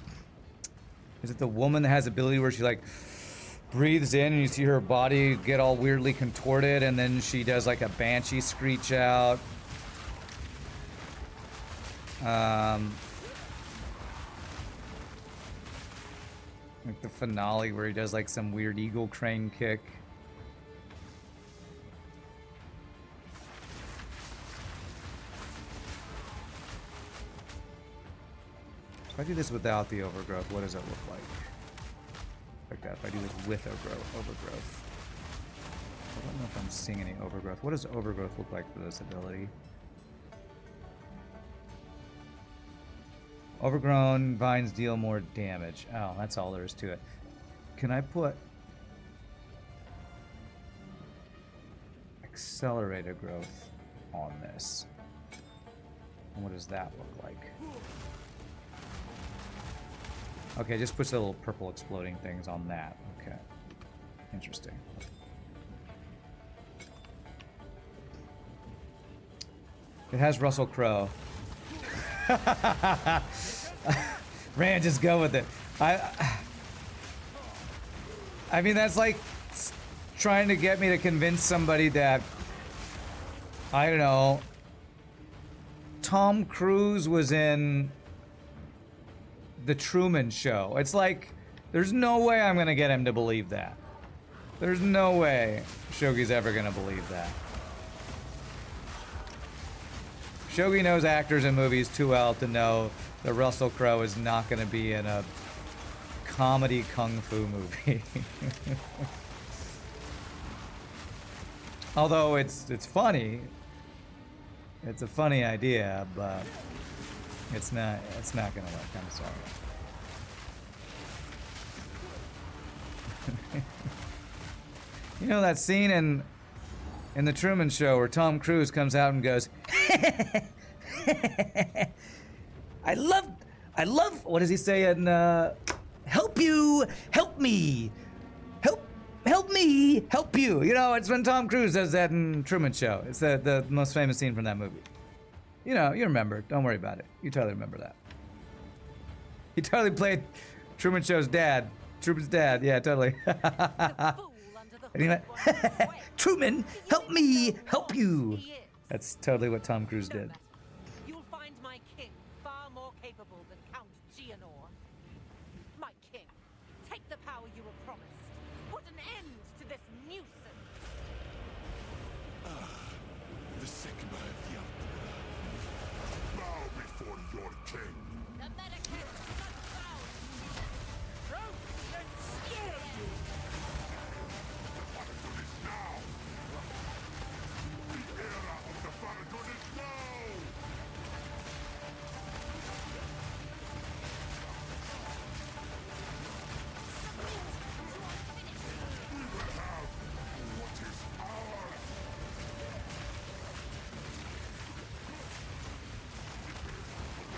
is it the woman that has ability where she like breathes in and you see her body get all weirdly contorted and then she does like a banshee screech out. Like the finale where he does like some weird eagle crane kick. If I do this without the overgrowth, what does it look like? Like that. If I do this with overgrowth. I don't know if I'm seeing any overgrowth. What does overgrowth look like for this ability? Overgrown vines deal more damage. Oh, that's all there is to it. Can I put accelerated growth on this? And what does that look like? Okay, just puts the little purple exploding things on that. Okay. Interesting. It has Russell Crowe. Rand, just go with it. I mean, that's like trying to get me to convince somebody that, I don't know, Tom Cruise was in the Truman Show. It's like, there's no way I'm gonna get him to believe that. There's no way Shogi's ever gonna believe that. Shogi knows actors in movies too well to know that Russell Crowe is not gonna be in a comedy kung fu movie. Although it's funny. It's a funny idea, but it's not gonna work. I'm sorry. You know that scene in the Truman Show where Tom Cruise comes out and goes, I love, what does he say in, help you, help me, help me, help you. You know, it's when Tom Cruise does that in Truman Show. It's the most famous scene from that movie. You know, you remember. Don't worry about it. You totally remember that. He totally played Truman Show's dad. Truman's dad. Yeah, totally. And he went, Truman, help me, help you. That's totally what Tom Cruise did. You'll find my king far more capable than Count Gianor. My king, take the power you were promised. Put an end to this nuisance. The second eye of the Emperor. Bow before your king. The Medicaid not bound. Roast and skewer you. Faragon is now. The era of the Faragon is now. We will have what is ours.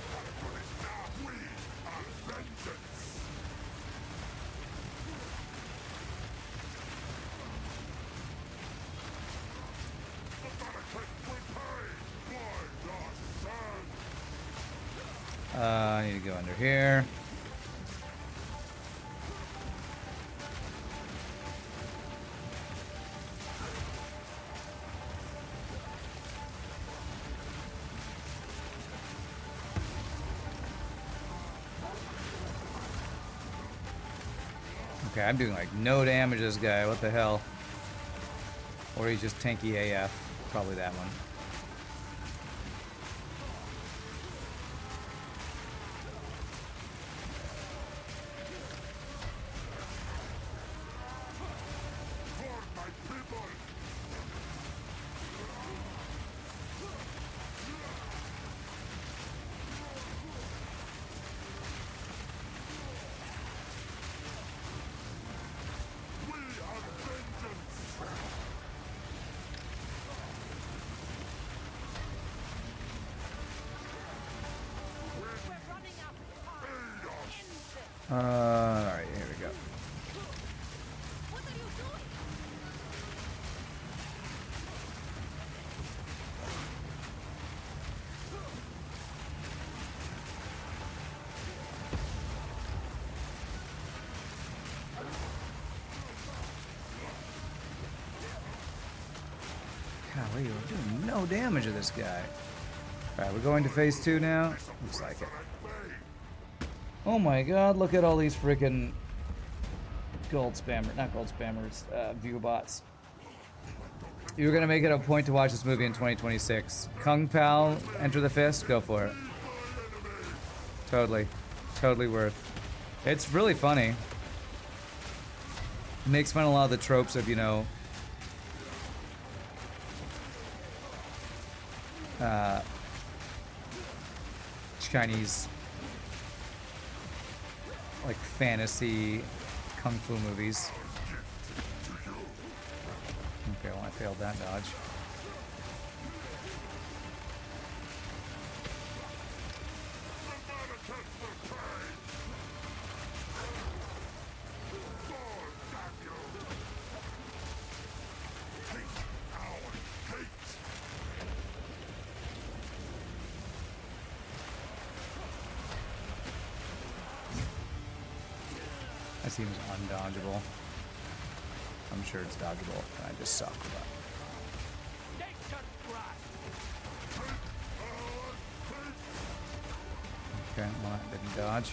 Faragon is now. We are vengeance. The Faragon will pay by the sun. I need to go under here. Okay, I'm doing like no damage to this guy. What the hell? Or he's just tanky AF. Probably that one. For my people. We are vengeance. We're running out of time. End this. Alright, here we go. What are you doing? Golly, we're doing no damage to this guy. Alright, we're going to phase 2 now. Looks like it. Oh my god, look at all these freaking gold spammers, not gold spammers, view bots. You're gonna make it a point to watch this movie in 2026. Kung Pao, Enter the Fist, go for it. Totally. Totally worth. It's really funny. Makes fun of a lot of the tropes of, you know, Chinese, like, fantasy kung fu movies. Okay, well, I failed that dodge. That seems undodgeable. I'm sure it's dodgeable, and I just suck. But... Okay, well, that didn't dodge.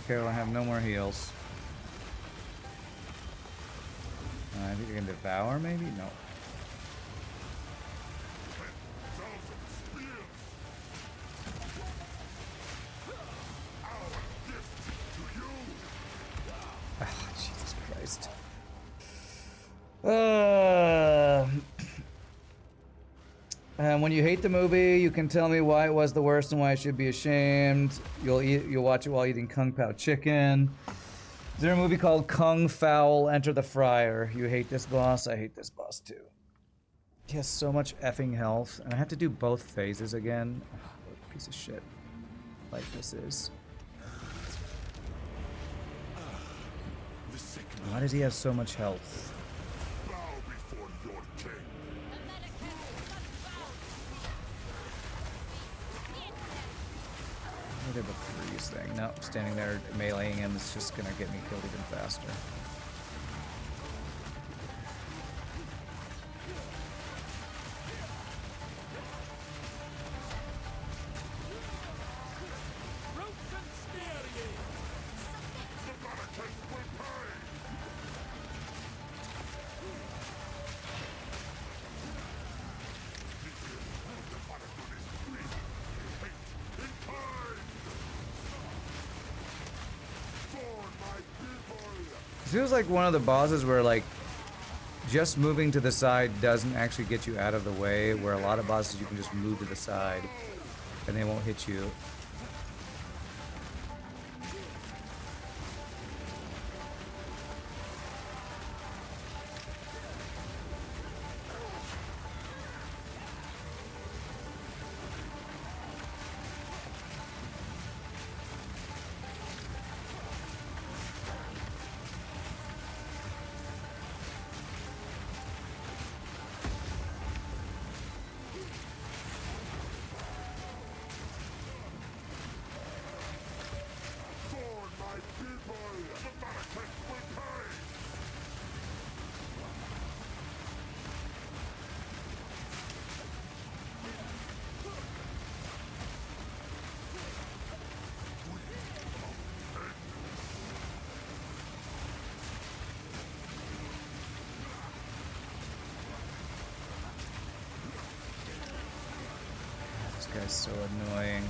Okay, well I have no more heals. I think you can devour, maybe? No. Ah, Jesus Christ. And when you hate the movie, you can tell me why it was the worst and why I should be ashamed. You'll watch it while eating Kung Pao chicken. Is there a movie called Kung Fowl Enter the Fryer? You hate this boss? I hate this boss too. He has so much effing health, and I have to do both phases again. Oh, what a piece of shit. Like this is. Why does he have so much health? Look at the freeze thing. Nope, standing there meleeing him is just gonna get me killed even faster. It feels like one of the bosses where like just moving to the side doesn't actually get you out of the way, where a lot of bosses you can just move to the side and they won't hit you. This guy's so annoying.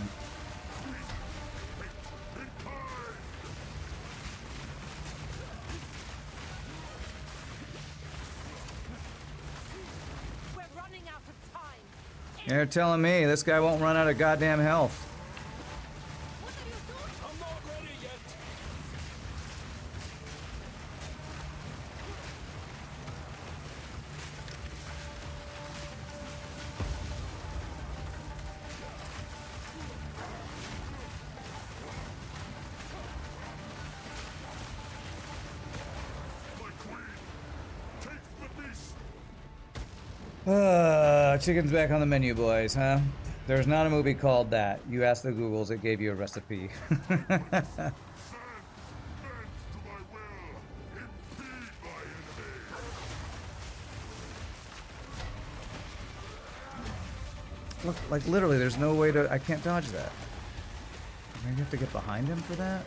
We're running out of time. You're telling me this guy won't run out of goddamn health. What are you doing? I'm not ready yet. Chicken's back on the menu, boys, huh? There's not a movie called that. You asked the Googles, it gave you a recipe. Look, like literally, there's no way to. I can't dodge that. Maybe you have to get behind him for that?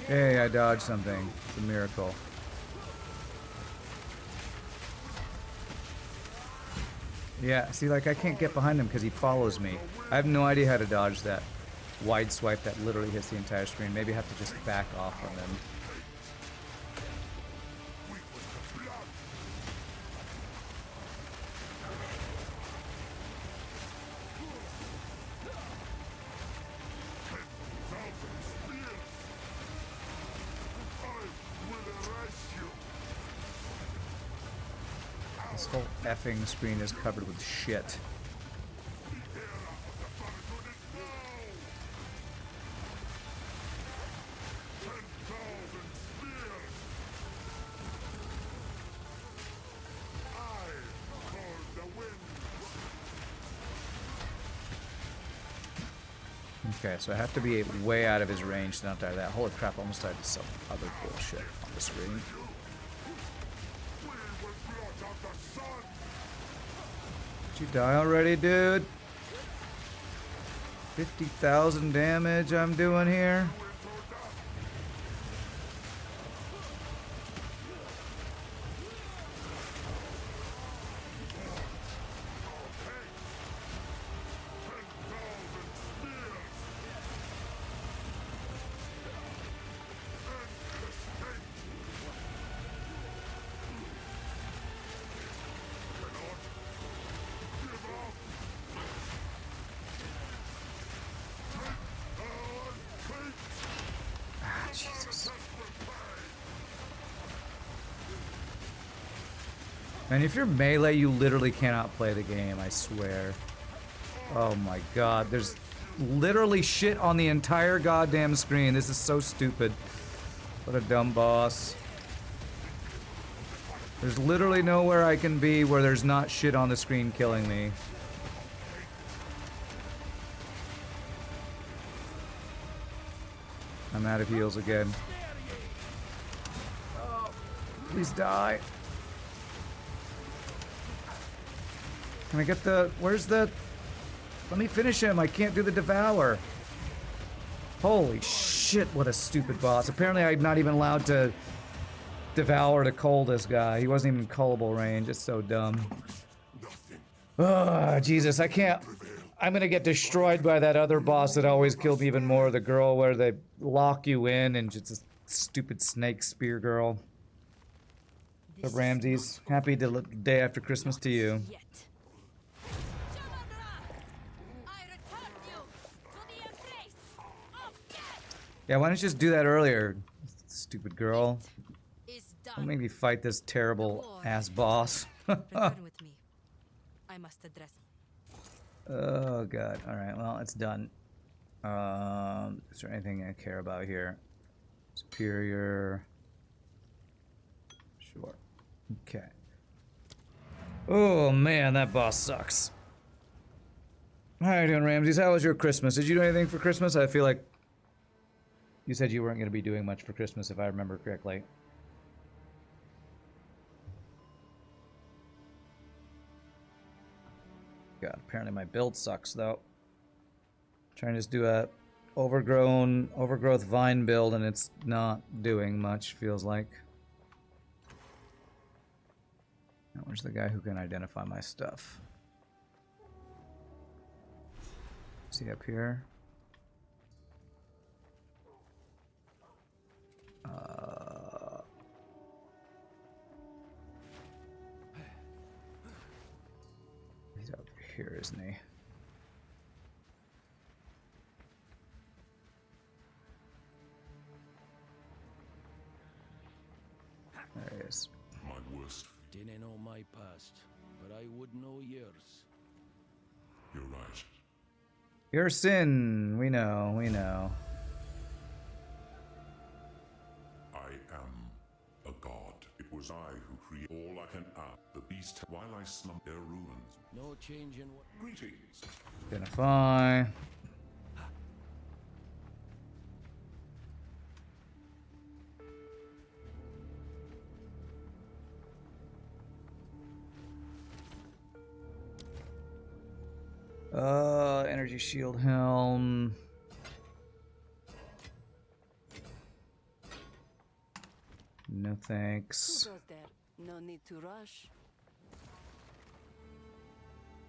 Hey, I dodged something. It's a miracle. Yeah, see, like, I can't get behind him because he follows me. I have no idea how to dodge that wide swipe that literally hits the entire screen. Maybe I have to just back off from him. This whole effing screen is covered with shit. Okay, so I have to be way out of his range to not die to that. Holy crap, almost died to some other bullshit on the screen. Did you die already, dude? 50,000 damage I'm doing here. And if you're melee, you literally cannot play the game, I swear. Oh my god, there's literally shit on the entire goddamn screen. This is so stupid. What a dumb boss. There's literally nowhere I can be where there's not shit on the screen killing me. I'm out of heals again. Oh, please die. Can I get the... Where's the... Let me finish him. I can't do the devour. Holy shit, what a stupid boss. Apparently I'm not even allowed to devour to cull this guy. He wasn't even cullable range. It's so dumb. Oh, Jesus, I can't... I'm gonna get destroyed by that other boss that always killed me even more. The girl where they lock you in and just a stupid snake spear girl. But Ramses, happy day after Christmas to you. Yeah, why don't you just do that earlier, stupid girl? Don't make me fight this terrible ass boss. Return with me. I must address. Oh god. Alright, well, it's done. Is there anything I care about here? Superior. Sure. Okay. Oh man, that boss sucks. How are you doing, Ramses? How was your Christmas? Did you do anything for Christmas? I feel like you said you weren't going to be doing much for Christmas, if I remember correctly. God, apparently my build sucks, though. Trying to just do a overgrowth vine build, and it's not doing much, feels like. Now, where's the guy who can identify my stuff? Is he up here? He's up here, isn't he? There he is. My worst. Didn't know my past, but I would know yours. You're right. Your sin, we know, we know. I am a god. It was I who created all I can add. The beast, while I slump their ruins. No change in what. Greetings. Identify. Energy shield helm. No thanks. Who goes there? No need to rush.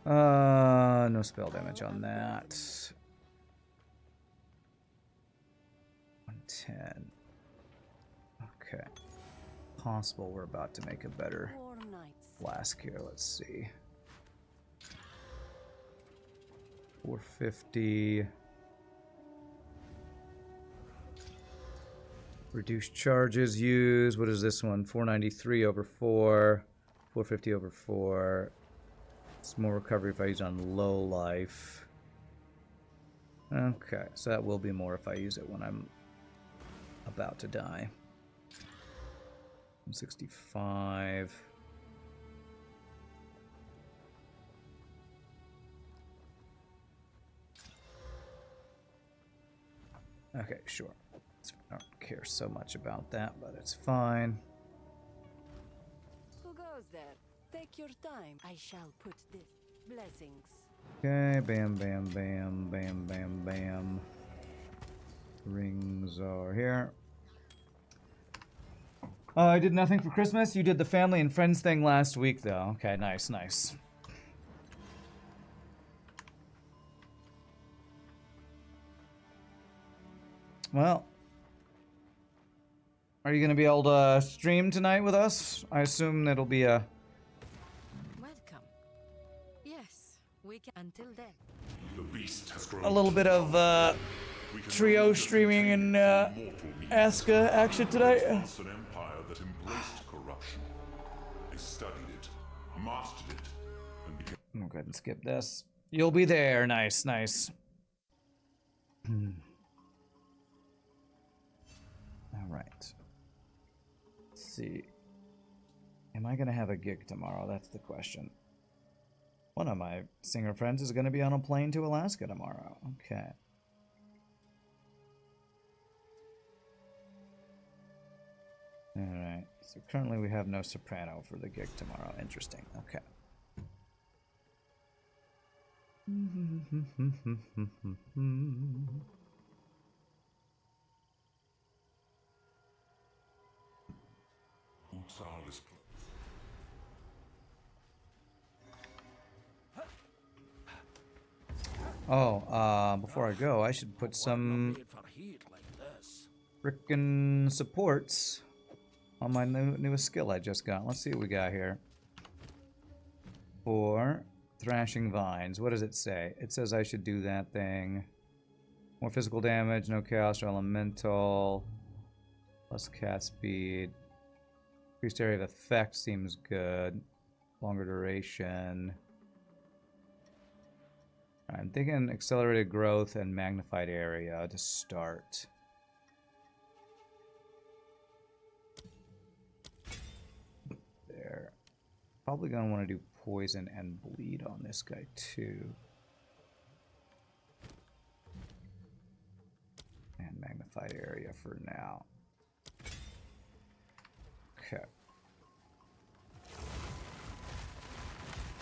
No spell damage on that. 110. Okay. Possible we're about to make a better War nights. flask here. Let's see. 450. Reduced charges used. What is this one? 493 over 4. 450 over 4. It's more recovery if I use on low life. Okay, so that will be more if I use it when I'm about to die. 165. Okay, sure. I don't care so much about that, but it's fine. Who goes there? Take your time. I shall put this. Blessings. Okay, bam, bam, bam, bam, bam, bam. Rings are here. I did nothing for Christmas. You did the family and friends thing last week, though. Okay, nice, nice. Well, are you going to be able to stream tonight with us? I assume it'll be a... Welcome. Yes, we can. Until then. The beast has grown. A little bit of We can trio no longer streaming contain and its immortal means. Aska action tonight. Once an empire that embraced corruption. They studied it, mastered it, and became. I'll go ahead and skip this. You'll be there. Nice, nice. All right. Let's see. Am I going to have a gig tomorrow? That's the question. One of my singer friends is going to be on a plane to Alaska tomorrow. Okay. Alright. So currently we have no soprano for the gig tomorrow. Interesting. Okay. Utsal is. Oh, before I go, I should put some Made for heat like this. frickin' supports on my newest skill I just got. Let's see what we got here. For thrashing vines. What does it say? It says I should do that thing. More physical damage, no chaos or elemental. Plus cat speed. Increased area of effect seems good. Longer duration. I'm thinking accelerated growth and magnified area to start. There. Probably gonna want to do poison and bleed on this guy too. And magnified area for now. Okay.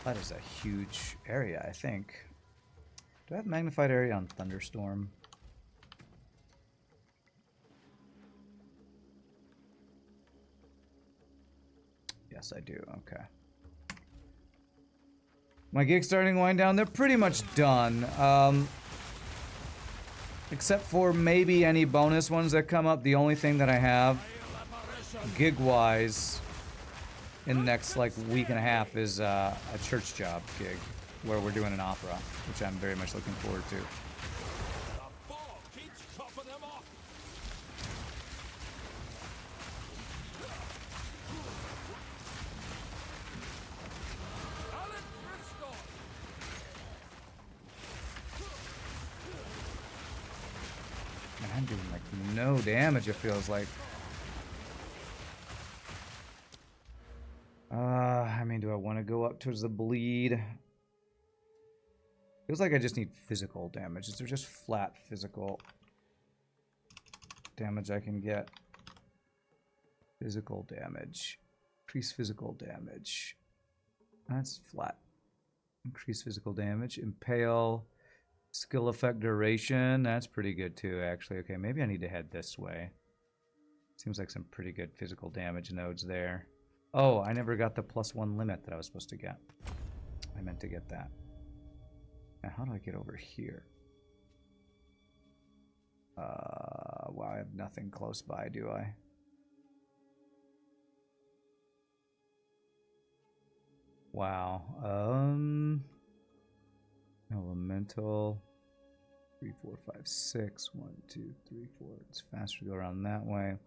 That is a huge area, I think. Do I have magnified area on Thunderstorm? Yes, I do. Okay. My gig's starting to wind down. They're pretty much done. Except for maybe any bonus ones that come up. The only thing that I have gig-wise in the next like week and a half is a church job gig where we're doing an opera, which I'm very much looking forward to. The ball keeps chopping them off. Alex restored. And I'm doing like no damage, it feels like. I mean, do I want to go up towards the bleed? Feels like I just need physical damage. Is there just flat physical damage I can get? Physical damage. Increase physical damage. That's flat. Increase physical damage. Impale. Skill effect duration. That's pretty good too, actually. Okay, maybe I need to head this way. Seems like some pretty good physical damage nodes there. Oh, I never got the +1 limit that I was supposed to get. I meant to get that. Now, how do I get over here? Wow, I have nothing close by, do I? Wow. Elemental. 3, 4, 5, 6. 1, 2, 3, 4. It's faster to go around that way.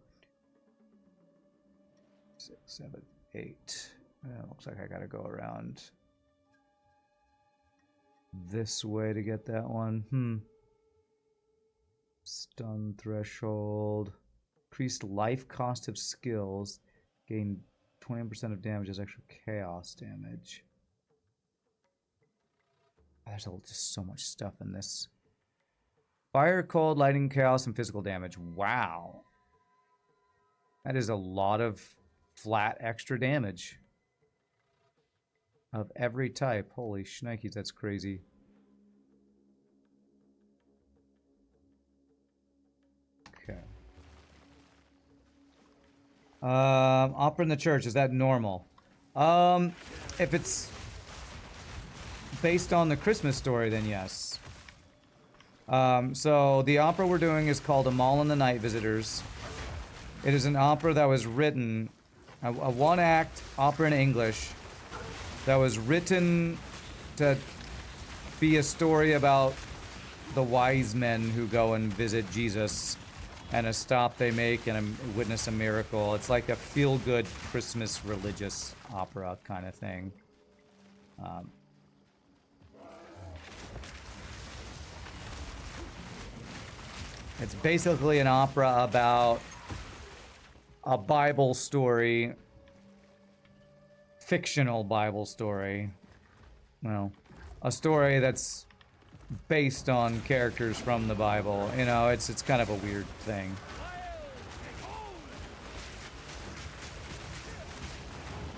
6, 7, 8. Looks like I gotta go around this way to get that one. Stun threshold. Increased life cost of skills. Gain 20% of damage as extra chaos damage. There's just so much stuff in this Fire, cold, lightning, chaos, and physical damage. Wow. That is a lot of flat extra damage. Of every type. Holy shnikes, that's crazy. Okay. Opera in the church, is that normal? If it's based on the Christmas story, then yes. So the opera we're doing is called A Mall in the Night Visitors. It is an opera that was written, a one-act opera in English, that was written to be a story about the wise men who go and visit Jesus and a stop they make and witness a miracle. It's like a feel-good Christmas religious opera kind of thing. It's basically an opera about a Bible story, fictional Bible story. Well, a story that's based on characters from the Bible. You know, it's kind of a weird thing.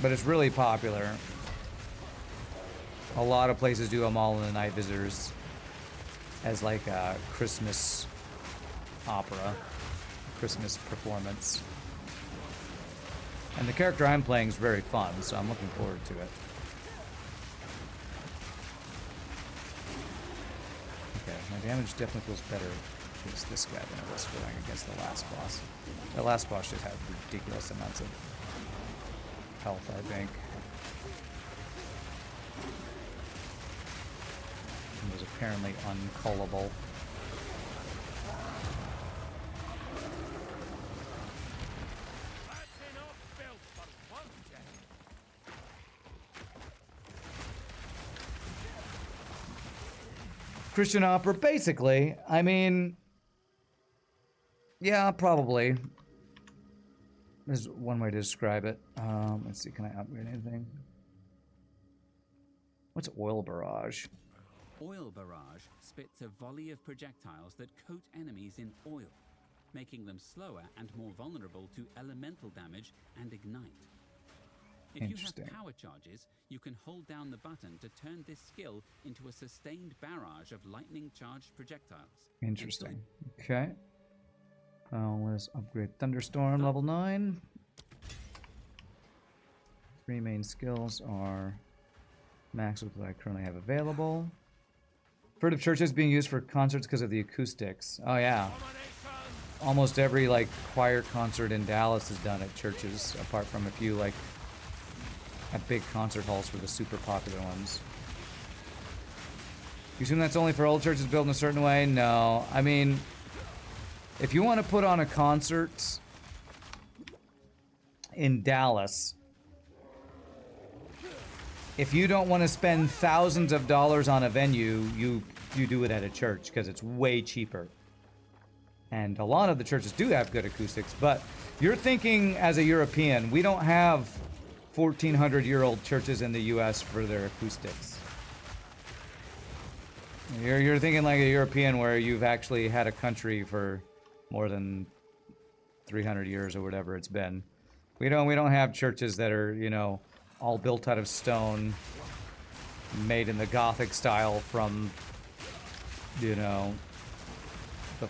But it's really popular. A lot of places do them all in the night visitors as like a Christmas opera, Christmas performance. And the character I'm playing is very fun, so I'm looking forward to it. Okay, my damage definitely feels better against this guy than it was feeling against the last boss. The last boss should have ridiculous amounts of health, I think. He was apparently uncullable. Christian opera, basically. I mean, yeah, probably. There's one way to describe it. Let's see, can I upgrade anything? What's oil barrage? Oil barrage spits a volley of projectiles that coat enemies in oil, making them slower and more vulnerable to elemental damage and ignite. If you have power charges, you can hold down the button to turn this skill into a sustained barrage of lightning-charged projectiles. Interesting. Okay. Let's upgrade Thunderstorm, level 9. 3 main skills are maxed with what I currently have available. Heard of churches being used for concerts because of the acoustics. Oh, yeah. Almost every, like, choir concert in Dallas is done at churches, apart from a few, like, at big concert halls for the super popular ones. You assume that's only for old churches built in a certain way? No. I mean, if you want to put on a concert in Dallas, if you don't want to spend thousands of dollars on a venue, you do it at a church because it's way cheaper. And a lot of the churches do have good acoustics, but you're thinking as a European, we don't have 1,400-year-old churches in the U.S. for their acoustics. You're thinking like a European where you've actually had a country for more than 300 years or whatever it's been. We don't have churches that are, you know, all built out of stone, made in the Gothic style from, you know, the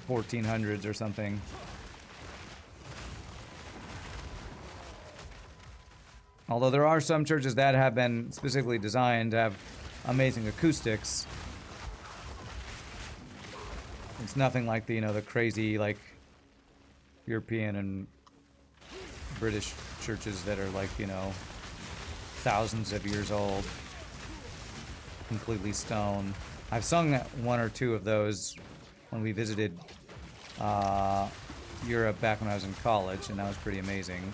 1400s or something. Although there are some churches that have been specifically designed to have amazing acoustics. It's nothing like the, you know, the crazy, like, European and British churches that are like, you know, thousands of years old, completely stone. I've sung one or two of those when we visited Europe back when I was in college, and that was pretty amazing.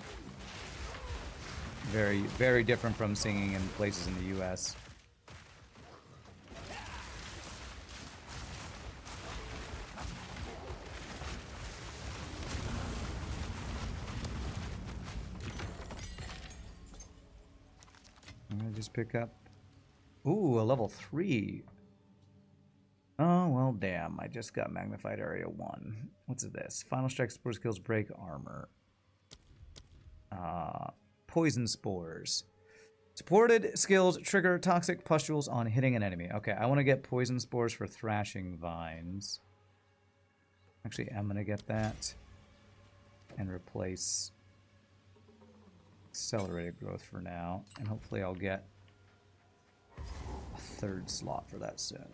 Very, very different from singing in places in the U.S. I'm gonna just pick up. Ooh, a level 3. Oh, well, damn. I just got Magnified Area 1. What's this? Final Strike Spore skills break armor. Poison Spores. Supported skills trigger toxic pustules on hitting an enemy. Okay, I want to get Poison Spores for Thrashing Vines. Actually, I'm going to get that. And replace Accelerated Growth for now. And hopefully I'll get a third slot for that soon.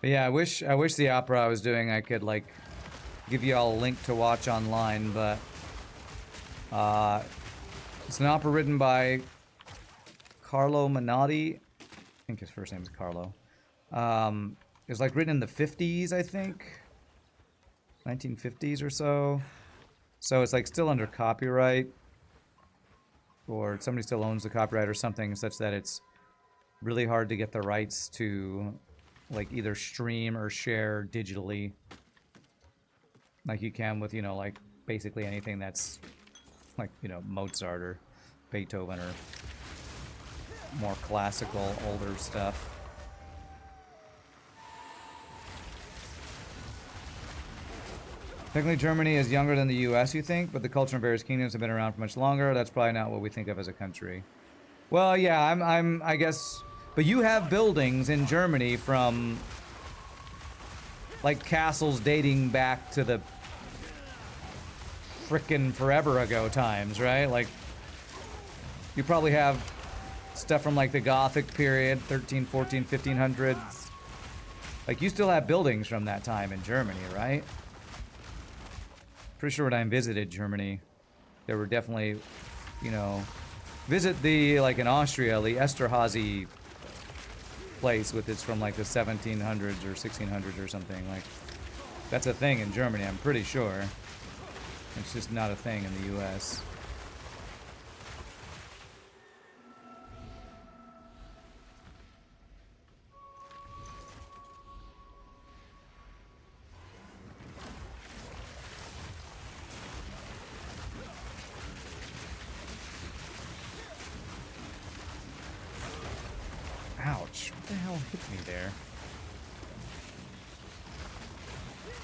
But yeah, I wish the opera I was doing I could like give you all a link to watch online, but it's an opera written by Carlo Menotti. I think his first name is Carlo. It was like written in the 50s, I think. 1950s or so. So it's like still under copyright. Or somebody still owns the copyright or something such that it's really hard to get the rights to like either stream or share digitally like you can with, you know, like basically anything that's like, you know, Mozart or Beethoven or more classical older stuff. Technically Germany is younger than the US, you think, but the culture in various kingdoms have been around for much longer. That's probably not what we think of as a country. Well, yeah, I guess. But you have buildings in Germany from, like, castles dating back to the frickin' forever ago times, right? Like, you probably have stuff from, like, the Gothic period, 13, 14, 1500s. Like, you still have buildings from that time in Germany, right? Pretty sure when I visited Germany, there were definitely, you know, visit the, like, in Austria, the Esterhazy place with it's from like the 1700s or 1600s or something. Like, that's a thing in Germany, I'm pretty sure. It's just not a thing in the US. Ouch. What the hell hit me there?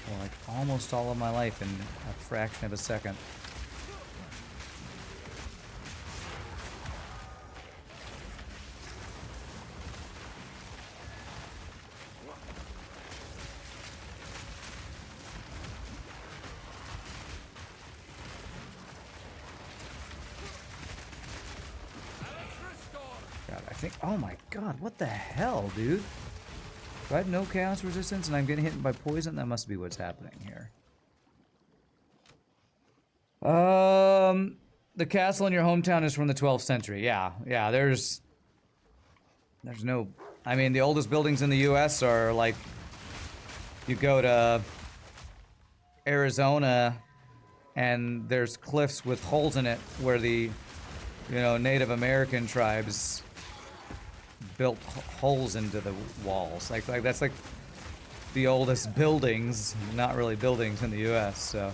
For like almost all of my life in a fraction of a second. Oh my god, what the hell, dude? Do I have no chaos resistance and I'm getting hit by poison? That must be what's happening here. The castle in your hometown is from the 12th century. Yeah, there's no... I mean, the oldest buildings in the US are like... You go to Arizona and there's cliffs with holes in it where the, you know, Native American tribes built holes into the walls. Like that's like the oldest buildings, not really buildings in the US, so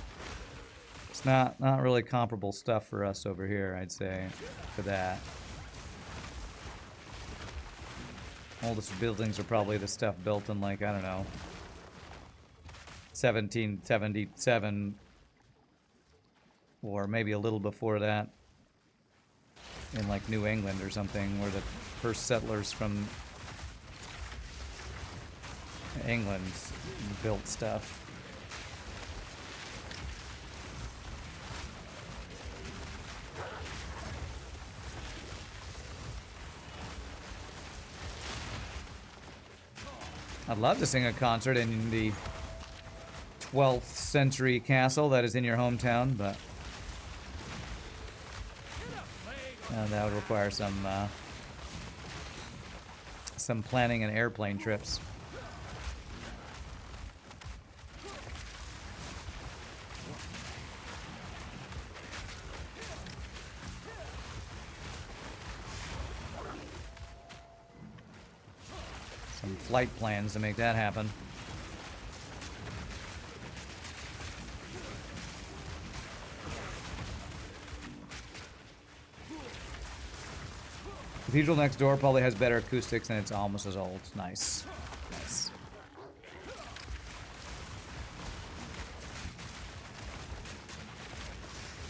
it's not really comparable stuff for us over here, I'd say, to that. Oldest buildings are probably the stuff built in like, I don't know, 1777 or maybe a little before that in like New England or something, where the first settlers from England built stuff. I'd love to sing a concert in the 12th century castle that is in your hometown, but That would require some planning and airplane trips. Some flight plans to make that happen. Cathedral next door probably has better acoustics and it's almost as old. Nice. Nice.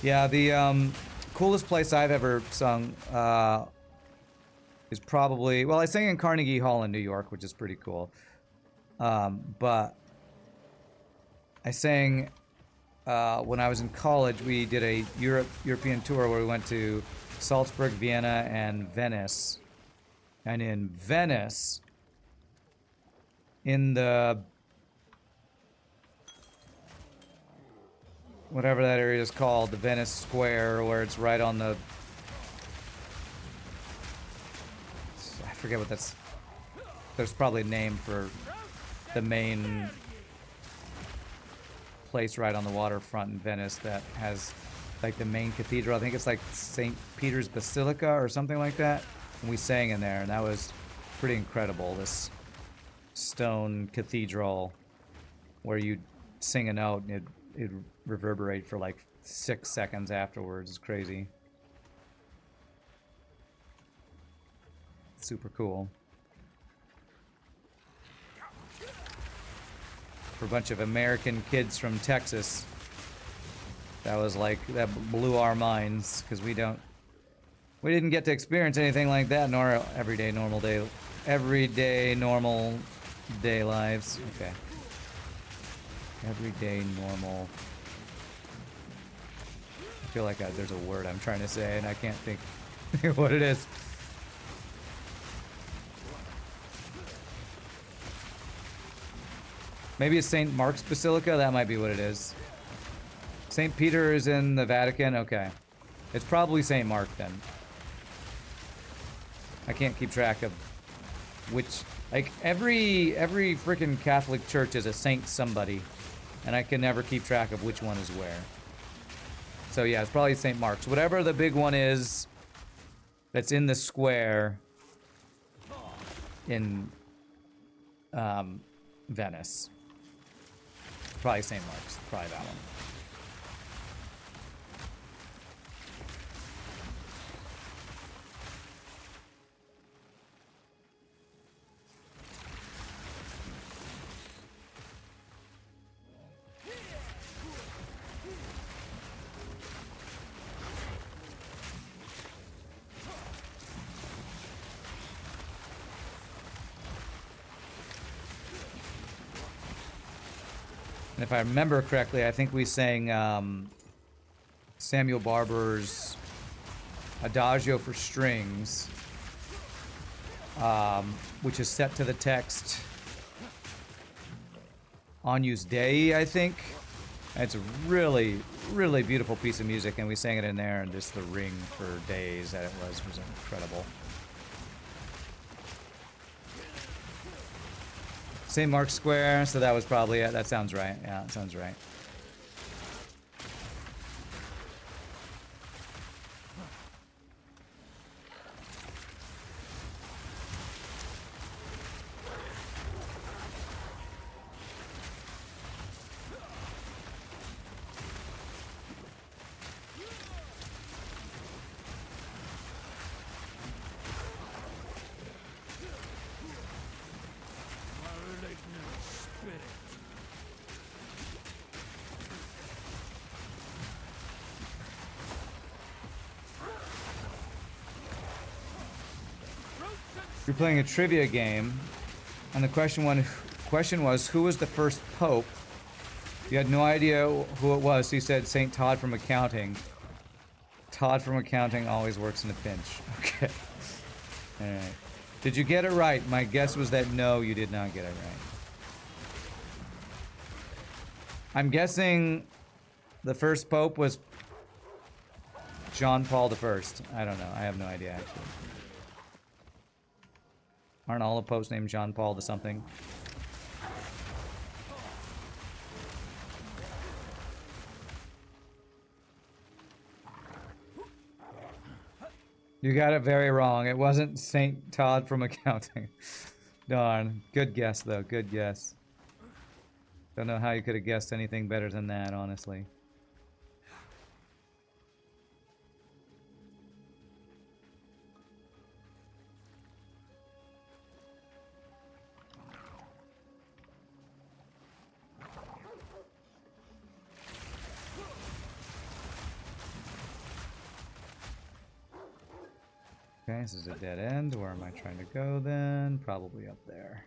Yeah, the coolest place I've ever sung is probably... Well, I sang in Carnegie Hall in New York, which is pretty cool. But I sang... when I was in college, we did a European tour where we went to Salzburg, Vienna, and Venice. And in Venice, in the... whatever that area is called, the Venice Square, where it's right on the... I forget what that's... There's probably a name for the main place right on the waterfront in Venice that has like the main cathedral. I think it's like St. Peter's Basilica or something like that. And we sang in there, and that was pretty incredible. This stone cathedral where you'd sing a note and it'd reverberate for like 6 seconds afterwards. It's crazy. Super cool. For a bunch of American kids from Texas, that was like, that blew our minds, because we didn't get to experience anything like that in our everyday normal day lives. Okay. Everyday normal. I feel like there's a word I'm trying to say and I can't think what it is. Maybe it's St. Mark's Basilica? That might be what it is. St. Peter is in the Vatican? Okay. It's probably St. Mark then. I can't keep track of which... Like, every freaking Catholic church is a saint somebody. And I can never keep track of which one is where. So yeah, it's probably St. Mark's. Whatever the big one is that's in the square in Venice. Probably St. Mark's. Probably that one. And if I remember correctly, I think we sang Samuel Barber's Adagio for Strings, which is set to the text Agnus Dei, I think. And it's a really, really beautiful piece of music, and we sang it in there, and just the ring for days that it was incredible. St. Mark's Square, so that was probably it. That sounds right. Yeah, that sounds right. You're playing a trivia game, and the question was, who was the first pope? You had no idea who it was, so you said St. Todd from accounting. Todd from accounting always works in a pinch. Okay. Alright. Did you get it right? My guess was that no, you did not get it right. I'm guessing the first pope was John Paul I. I don't know. I have no idea, actually. Aren't all the popes named John Paul to something? You got it very wrong. It wasn't St. Todd from accounting. Darn. Good guess, though. Good guess. Don't know how you could have guessed anything better than that, honestly. Okay, this is a dead end. Where am I trying to go then? Probably up there.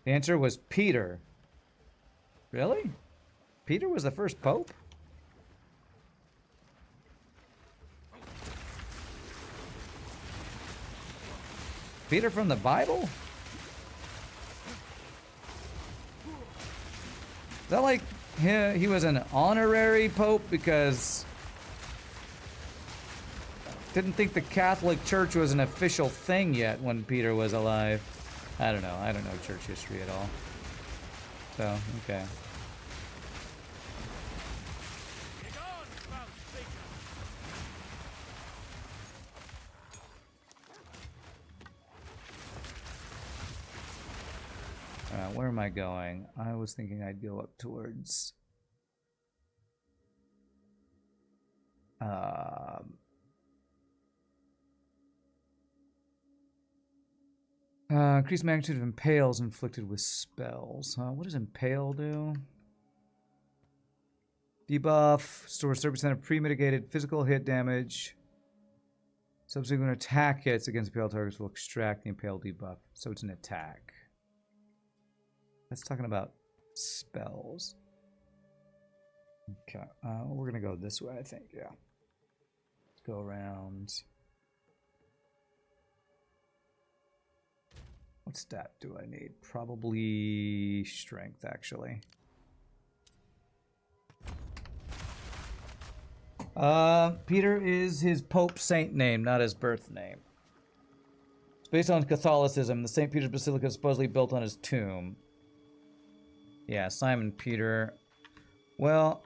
The answer was Peter. Really? Peter was the first pope? Peter from the Bible? Is that like he was an honorary pope because didn't think the Catholic Church was an official thing yet when Peter was alive? I don't know. I don't know church history at all. So, okay. Where am I going? I was thinking I'd go up towards... increased magnitude of impales inflicted with spells. What does impale do? Debuff. Stores 30% of pre-mitigated physical hit damage. Subsequent attack hits against impaled targets will extract the impale debuff. So it's an attack. That's talking about spells. Okay. We're going to go this way, I think. Yeah. Let's go around... What stat do I need? Probably strength, actually. Peter is his Pope Saint name, not his birth name. It's based on Catholicism. The St. Peter's Basilica is supposedly built on his tomb. Yeah, Simon Peter. Well,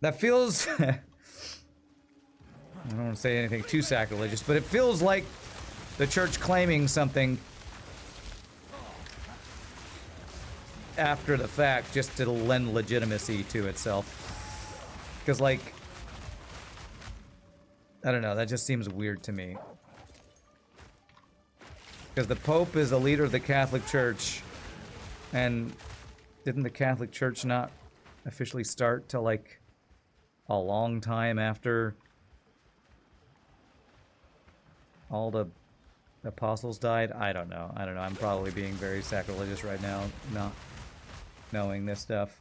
that feels... I don't want to say anything too sacrilegious, but it feels like the church claiming something after the fact just to lend legitimacy to itself. Because, like, I don't know, that just seems weird to me. Because the Pope is the leader of the Catholic Church, and didn't the Catholic Church not officially start till, like, a long time after all the apostles died? I don't know. I'm probably being very sacrilegious right now, not knowing this stuff.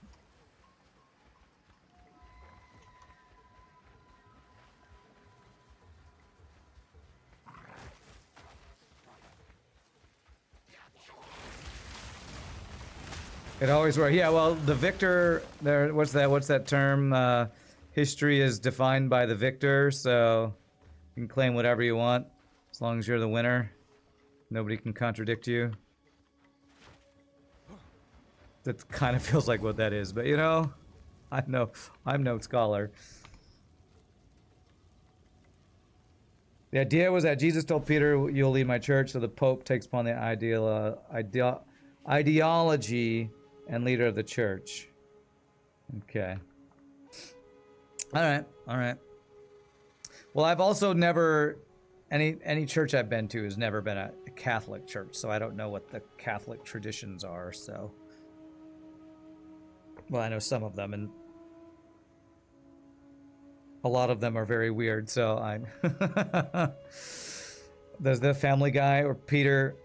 It always works. Yeah, well, the victor, there, what's that term? History is defined by the victor, so you can claim whatever you want. As long as you're the winner, nobody can contradict you. That kind of feels like what that is, but you know, I'm no scholar. The idea was that Jesus told Peter, "You'll lead my church," so the Pope takes upon the ideology and leader of the church. Okay. All right. Well, I've also never... Any church I've been to has never been a Catholic church, so I don't know what the Catholic traditions are, so... Well, I know some of them, and a lot of them are very weird, so I'm... There's the Family Guy, where Peter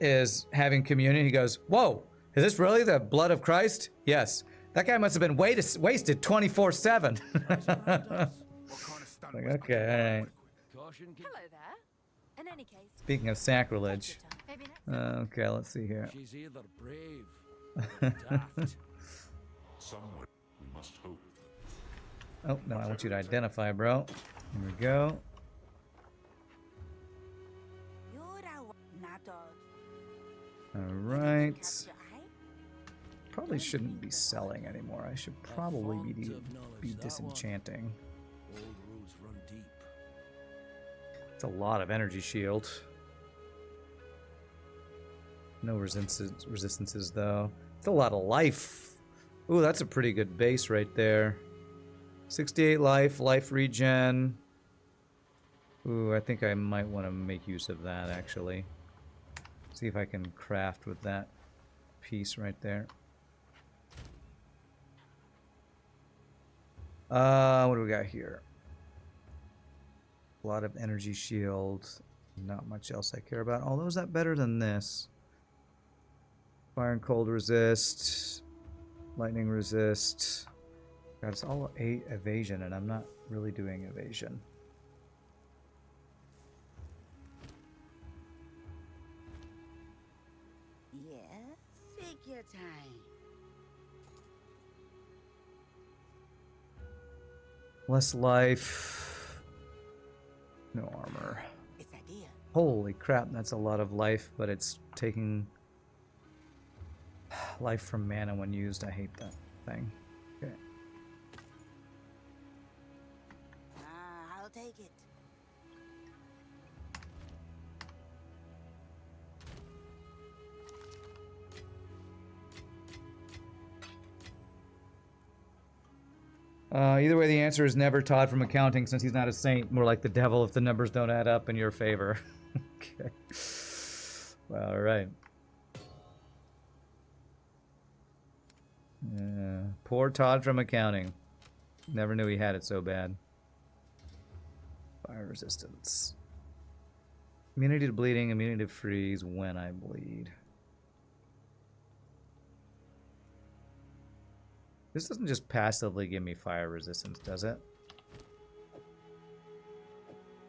is having communion, he goes, "Whoa, is this really the blood of Christ?" "Yes." "That guy must have been wasted 24/7. Like, okay, alright. Hello there. In any case, Speaking of sacrilege. maybe next time. Okay, let's see here. She's either brave or daft. somewhere. We must hope. Oh, no, I want you to identify, bro. Here we go. Alright. Probably shouldn't be selling anymore. I should probably be disenchanting. Old roads run deep. It's a lot of energy shield. No resistances though. It's a lot of life. Ooh, that's a pretty good base right there. 68 life, life regen. Ooh, I think I might want to make use of that actually. See if I can craft with that piece right there. What do we got here? A lot of energy shield. Not much else I care about. Although, is that better than this? Fire and cold resist. Lightning resist. God, it's all evasion, and I'm not really doing evasion. Yeah, figure time. Less life. No armor. It's idea. Holy crap, that's a lot of life, but it's taking life from mana when used. I hate that thing. Okay. I'll take it. Either way, the answer is never. Todd from accounting, since he's not a saint. More like the devil if the numbers don't add up in your favor. Okay. Well, all right. Yeah. Poor Todd from accounting. Never knew he had it so bad. Fire resistance. Immunity to bleeding, immunity to freeze when I bleed. This doesn't just passively give me fire resistance, does it?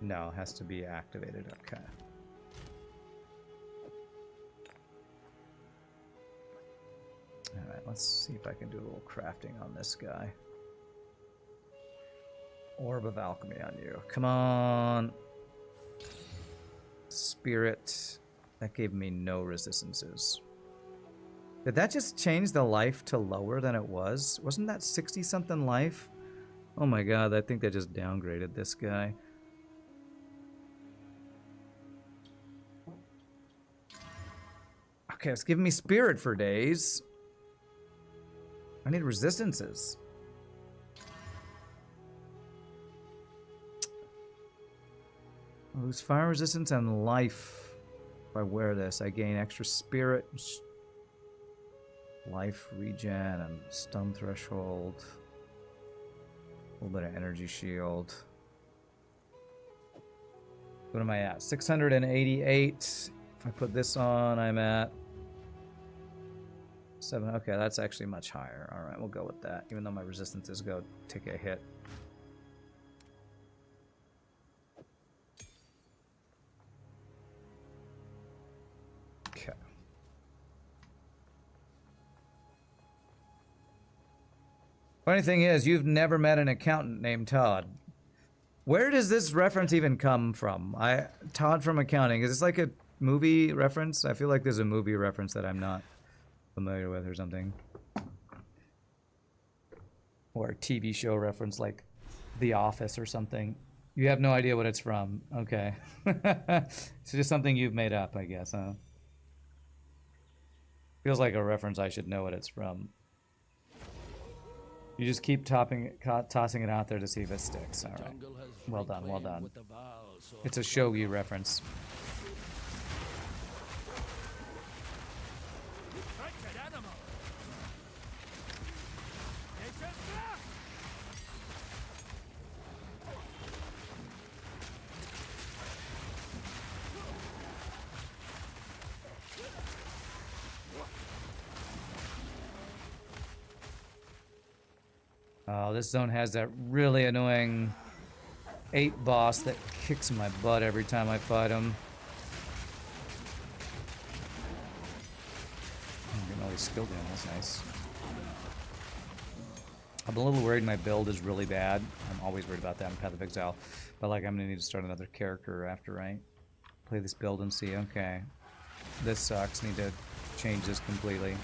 No, it has to be activated. Okay. Alright, let's see if I can do a little crafting on this guy. Orb of Alchemy on you. Come on. Spirit. That gave me no resistances. Did that just change the life to lower than it was? Wasn't that 60-something life? Oh my god, I think they just downgraded this guy. Okay, it's giving me spirit for days. I need resistances. I lose fire resistance and life. If I wear this, I gain extra spirit, life regen, and stun threshold. A little bit of energy shield. What am I at? 688. If I put this on, I'm at 7. Okay, that's actually much higher. All right, we'll go with that, even though my resistances go take a hit. Okay. Funny thing is, you've never met an accountant named Todd. Where does this reference even come from? Todd from accounting. Is this like a movie reference? I feel like there's a movie reference that I'm not familiar with or something. Or a TV show reference like The Office or something. You have no idea what it's from. Okay. It's just something you've made up, I guess, huh? Feels like a reference I should know what it's from. You just keep tossing it out there to see if it sticks. All right. Well done, well done. It's a shogi reference. Oh, this zone has that really annoying 8 boss that kicks my butt every time I fight him. I'm getting all these skill down, that's nice. I'm a little worried my build is really bad. I'm always worried about that in Path of Exile. But like I'm gonna need to start another character after, right? Play this build and see, okay. This sucks, need to change this completely.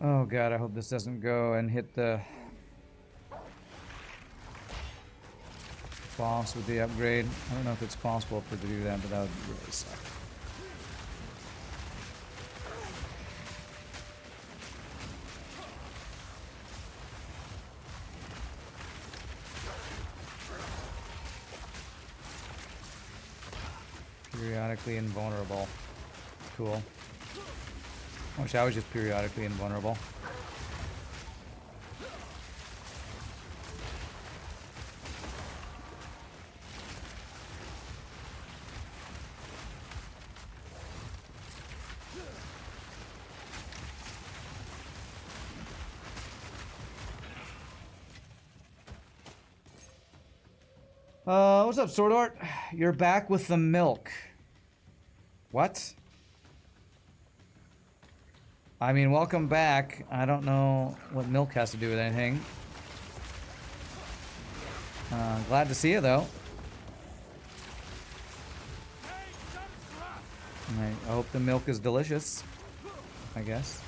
Oh god, I hope this doesn't go and hit the boss with the upgrade. I don't know if it's possible for it to do that, but that would really suck. Periodically invulnerable. Cool. I wish I was just periodically invulnerable. What's up, Sword Art? You're back with the milk. What? I mean, welcome back. I don't know what milk has to do with anything. Glad to see you, though. I hope the milk is delicious, I guess.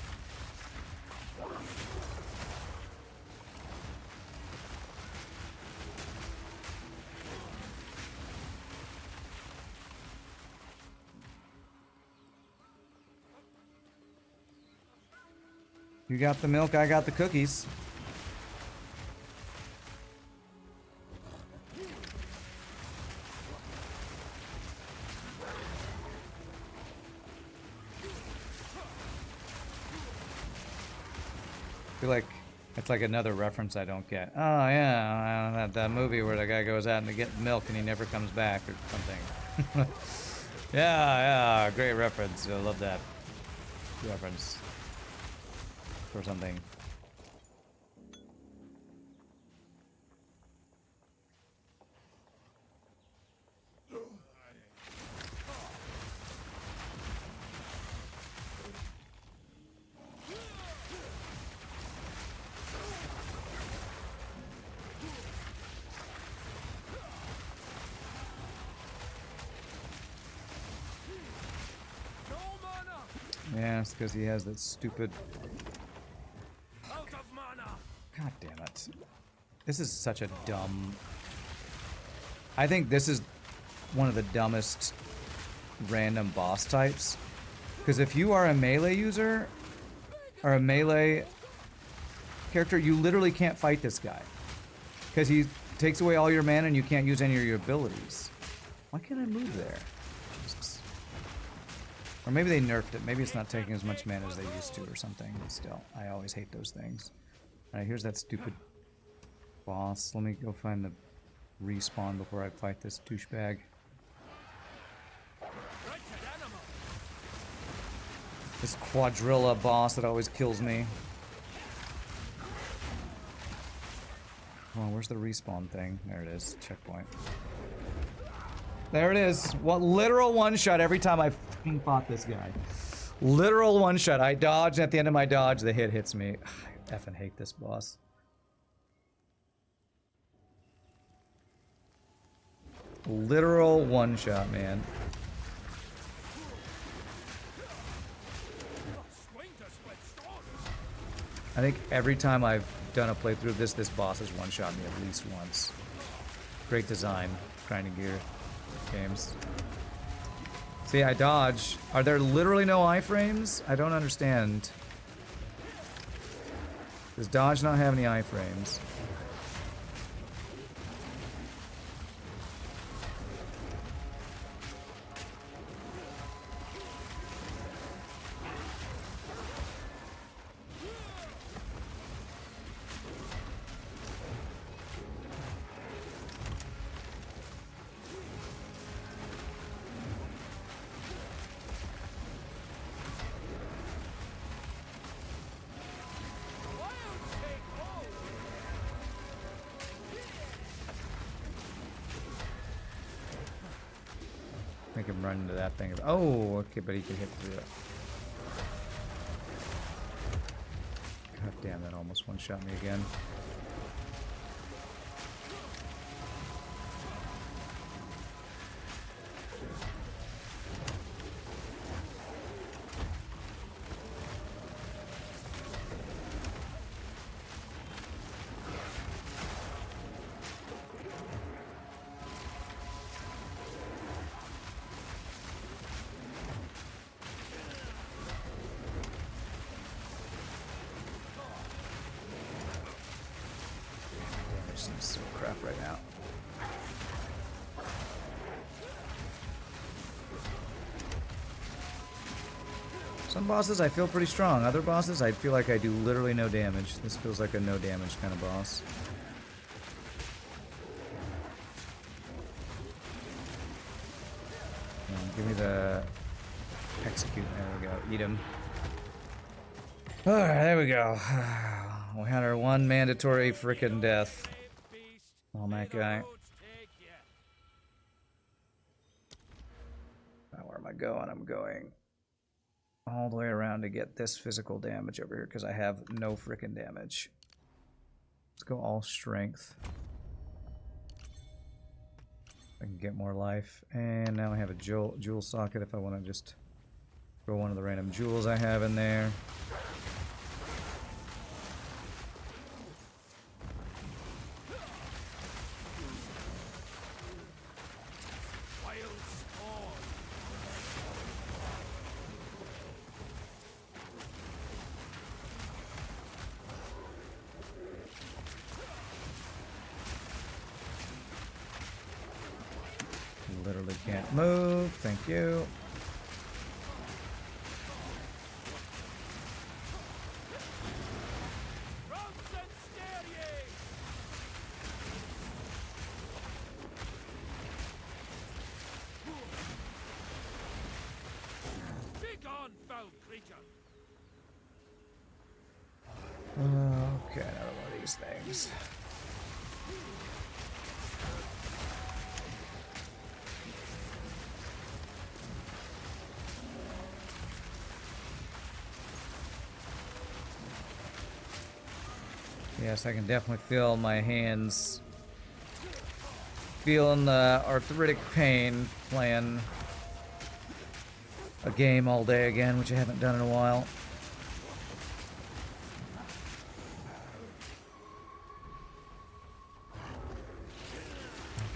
You got the milk, I got the cookies. I feel like it's like another reference I don't get. Oh yeah, that movie where the guy goes out and to get milk and he never comes back or something. Yeah, great reference. I love that reference. Or something. Yeah, it's because he has that stupid... God damn it. This is such a dumb... I think this is one of the dumbest random boss types. Because if you are a melee user, or a melee character, you literally can't fight this guy. Because he takes away all your mana and you can't use any of your abilities. Why can't I move there? Jesus. Or maybe they nerfed it. Maybe it's not taking as much mana as they used to or something. But still, I always hate those things. Alright, here's that stupid boss. Let me go find the respawn before I fight this douchebag. This quadrilla boss that always kills me. Come on, where's the respawn thing? There it is. Checkpoint. There it is. What literal one-shot every time I fucking fought this guy. Literal one-shot. I dodge, and at the end of my dodge, the hit hits me. I effing hate this boss. Literal one-shot, man. I think every time I've done a playthrough of this boss has one-shot me at least once. Great design, grinding gear games. See, I dodge. Are there literally no iframes? I don't understand. Does dodge not have any iframes? Make him run into that thing. Oh, okay, but he can hit through it. God damn, that almost one-shot me again. Seems so crap right now. Some bosses I feel pretty strong. Other bosses I feel like I do literally no damage. This feels like a no damage kind of boss. Give me the execute. There we go. Eat him. Alright, there we go. We had our one mandatory frickin' death on that guy. Now where am I going? I'm going all the way around to get this physical damage over here because I have no frickin' damage. Let's go all strength. I can get more life. And now I have a jewel socket if I want to just throw one of the random jewels I have in there. Literally can't move. Thank you. Okay, another one of these things. Yes, I can definitely feel my hands feeling the arthritic pain playing a game all day again, which I haven't done in a while.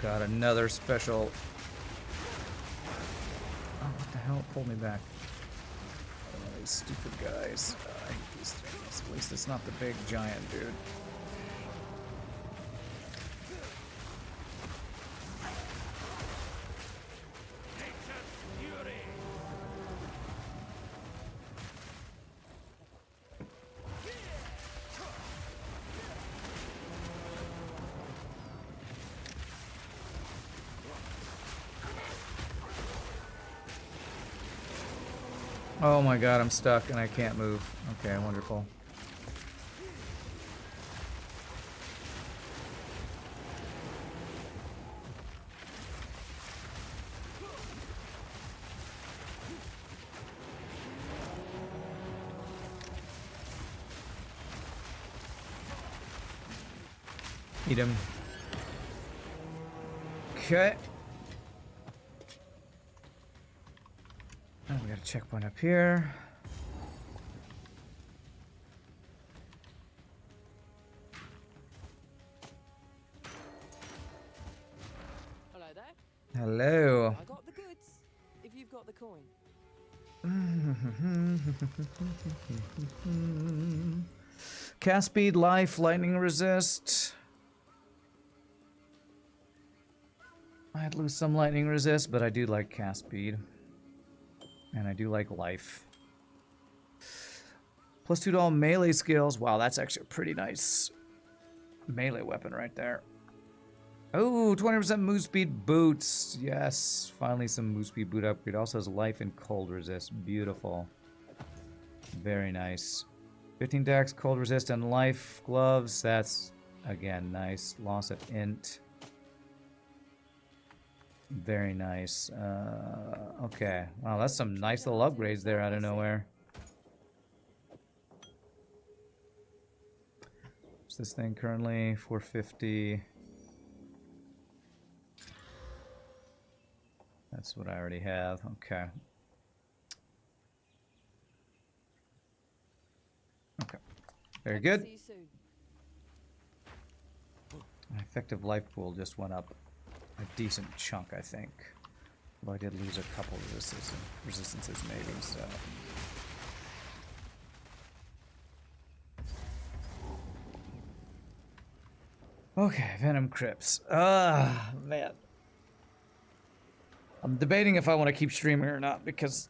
Got another special. Oh, what the hell? It pulled me back. Oh, these stupid guys. I hate these things. At least it's not the big giant dude. Oh my god, I'm stuck and I can't move. Okay, wonderful. Eat him. Okay. Oh, we got a checkpoint up here. Hello there. Hello. I got the goods. If you've got the coin. Cast speed, life, lightning resist. I'd lose some lightning resist, but I do like cast speed. And I do like life. +2 to all melee skills. Wow, that's actually a pretty nice melee weapon right there. Oh, 20% move speed boots. Yes, finally some move speed boot upgrade. Also has life and cold resist. Beautiful. Very nice. 15 dex, cold resist, and life gloves. That's, again, nice. Loss of int. Very nice. Okay. Wow, that's some nice little upgrades there out of nowhere. What's this thing currently? 450. That's what I already have. Okay. Okay. Very good. See you soon. My effective life pool just went up a decent chunk, I think. Although I did lose a couple of resistances maybe, so. Okay, Venom Crypts. Ah, man. I'm debating if I want to keep streaming or not, because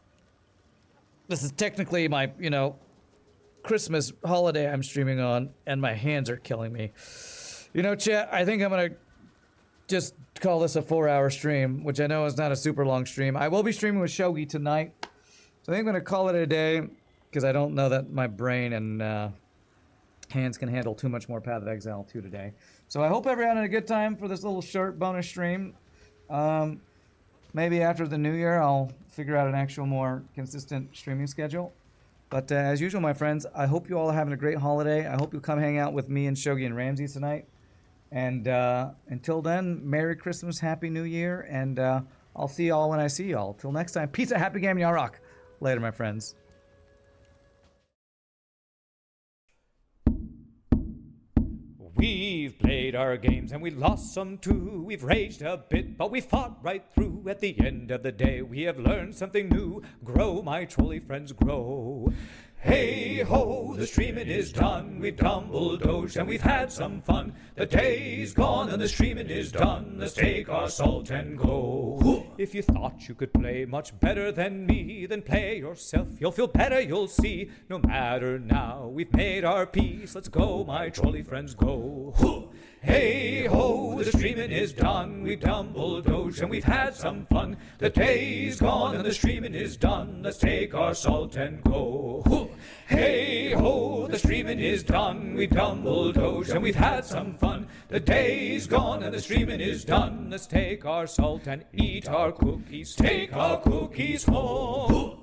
this is technically my, you know, Christmas holiday I'm streaming on, and my hands are killing me. You know, chat, I think I'm gonna just call this a 4-hour stream, which I know is not a super long stream. I will be streaming with Shogi tonight, so I think I'm gonna call it a day, because I don't know that my brain and hands can handle too much more Path of Exile 2 today. So I hope everyone had a good time for this little short bonus stream. Maybe after the new year, I'll figure out an actual more consistent streaming schedule. But as usual, my friends, I hope you all are having a great holiday. I hope you'll come hang out with me and Shogi and Ramsey tonight. And until then, Merry Christmas, Happy New Year, and I'll see y'all when I see y'all. Till next time, pizza, happy gaming, y'all rock. Later, my friends. We've played our games and we lost some too. We've raged a bit, but we fought right through. At the end of the day, we have learned something new. Grow, my trolley friends, grow. Hey ho, the streaming is done. We've dumble-dozed and we've had some fun. The day's gone and the streaming is done. Let's take our salt and go. If you thought you could play much better than me, then play yourself. You'll feel better, you'll see. No matter now, we've made our peace. Let's go, my trolley friends, go. Hey ho, the streaming is done. We've dumble-dozed and we've had some fun. The day's gone and the streaming is done. Let's take our salt and go. Hey ho, the streaming is done. We've dumble-dozed and we've had some fun. The day's gone and the streaming is done. Let's take our salt and eat our cookies. Take our cookies home.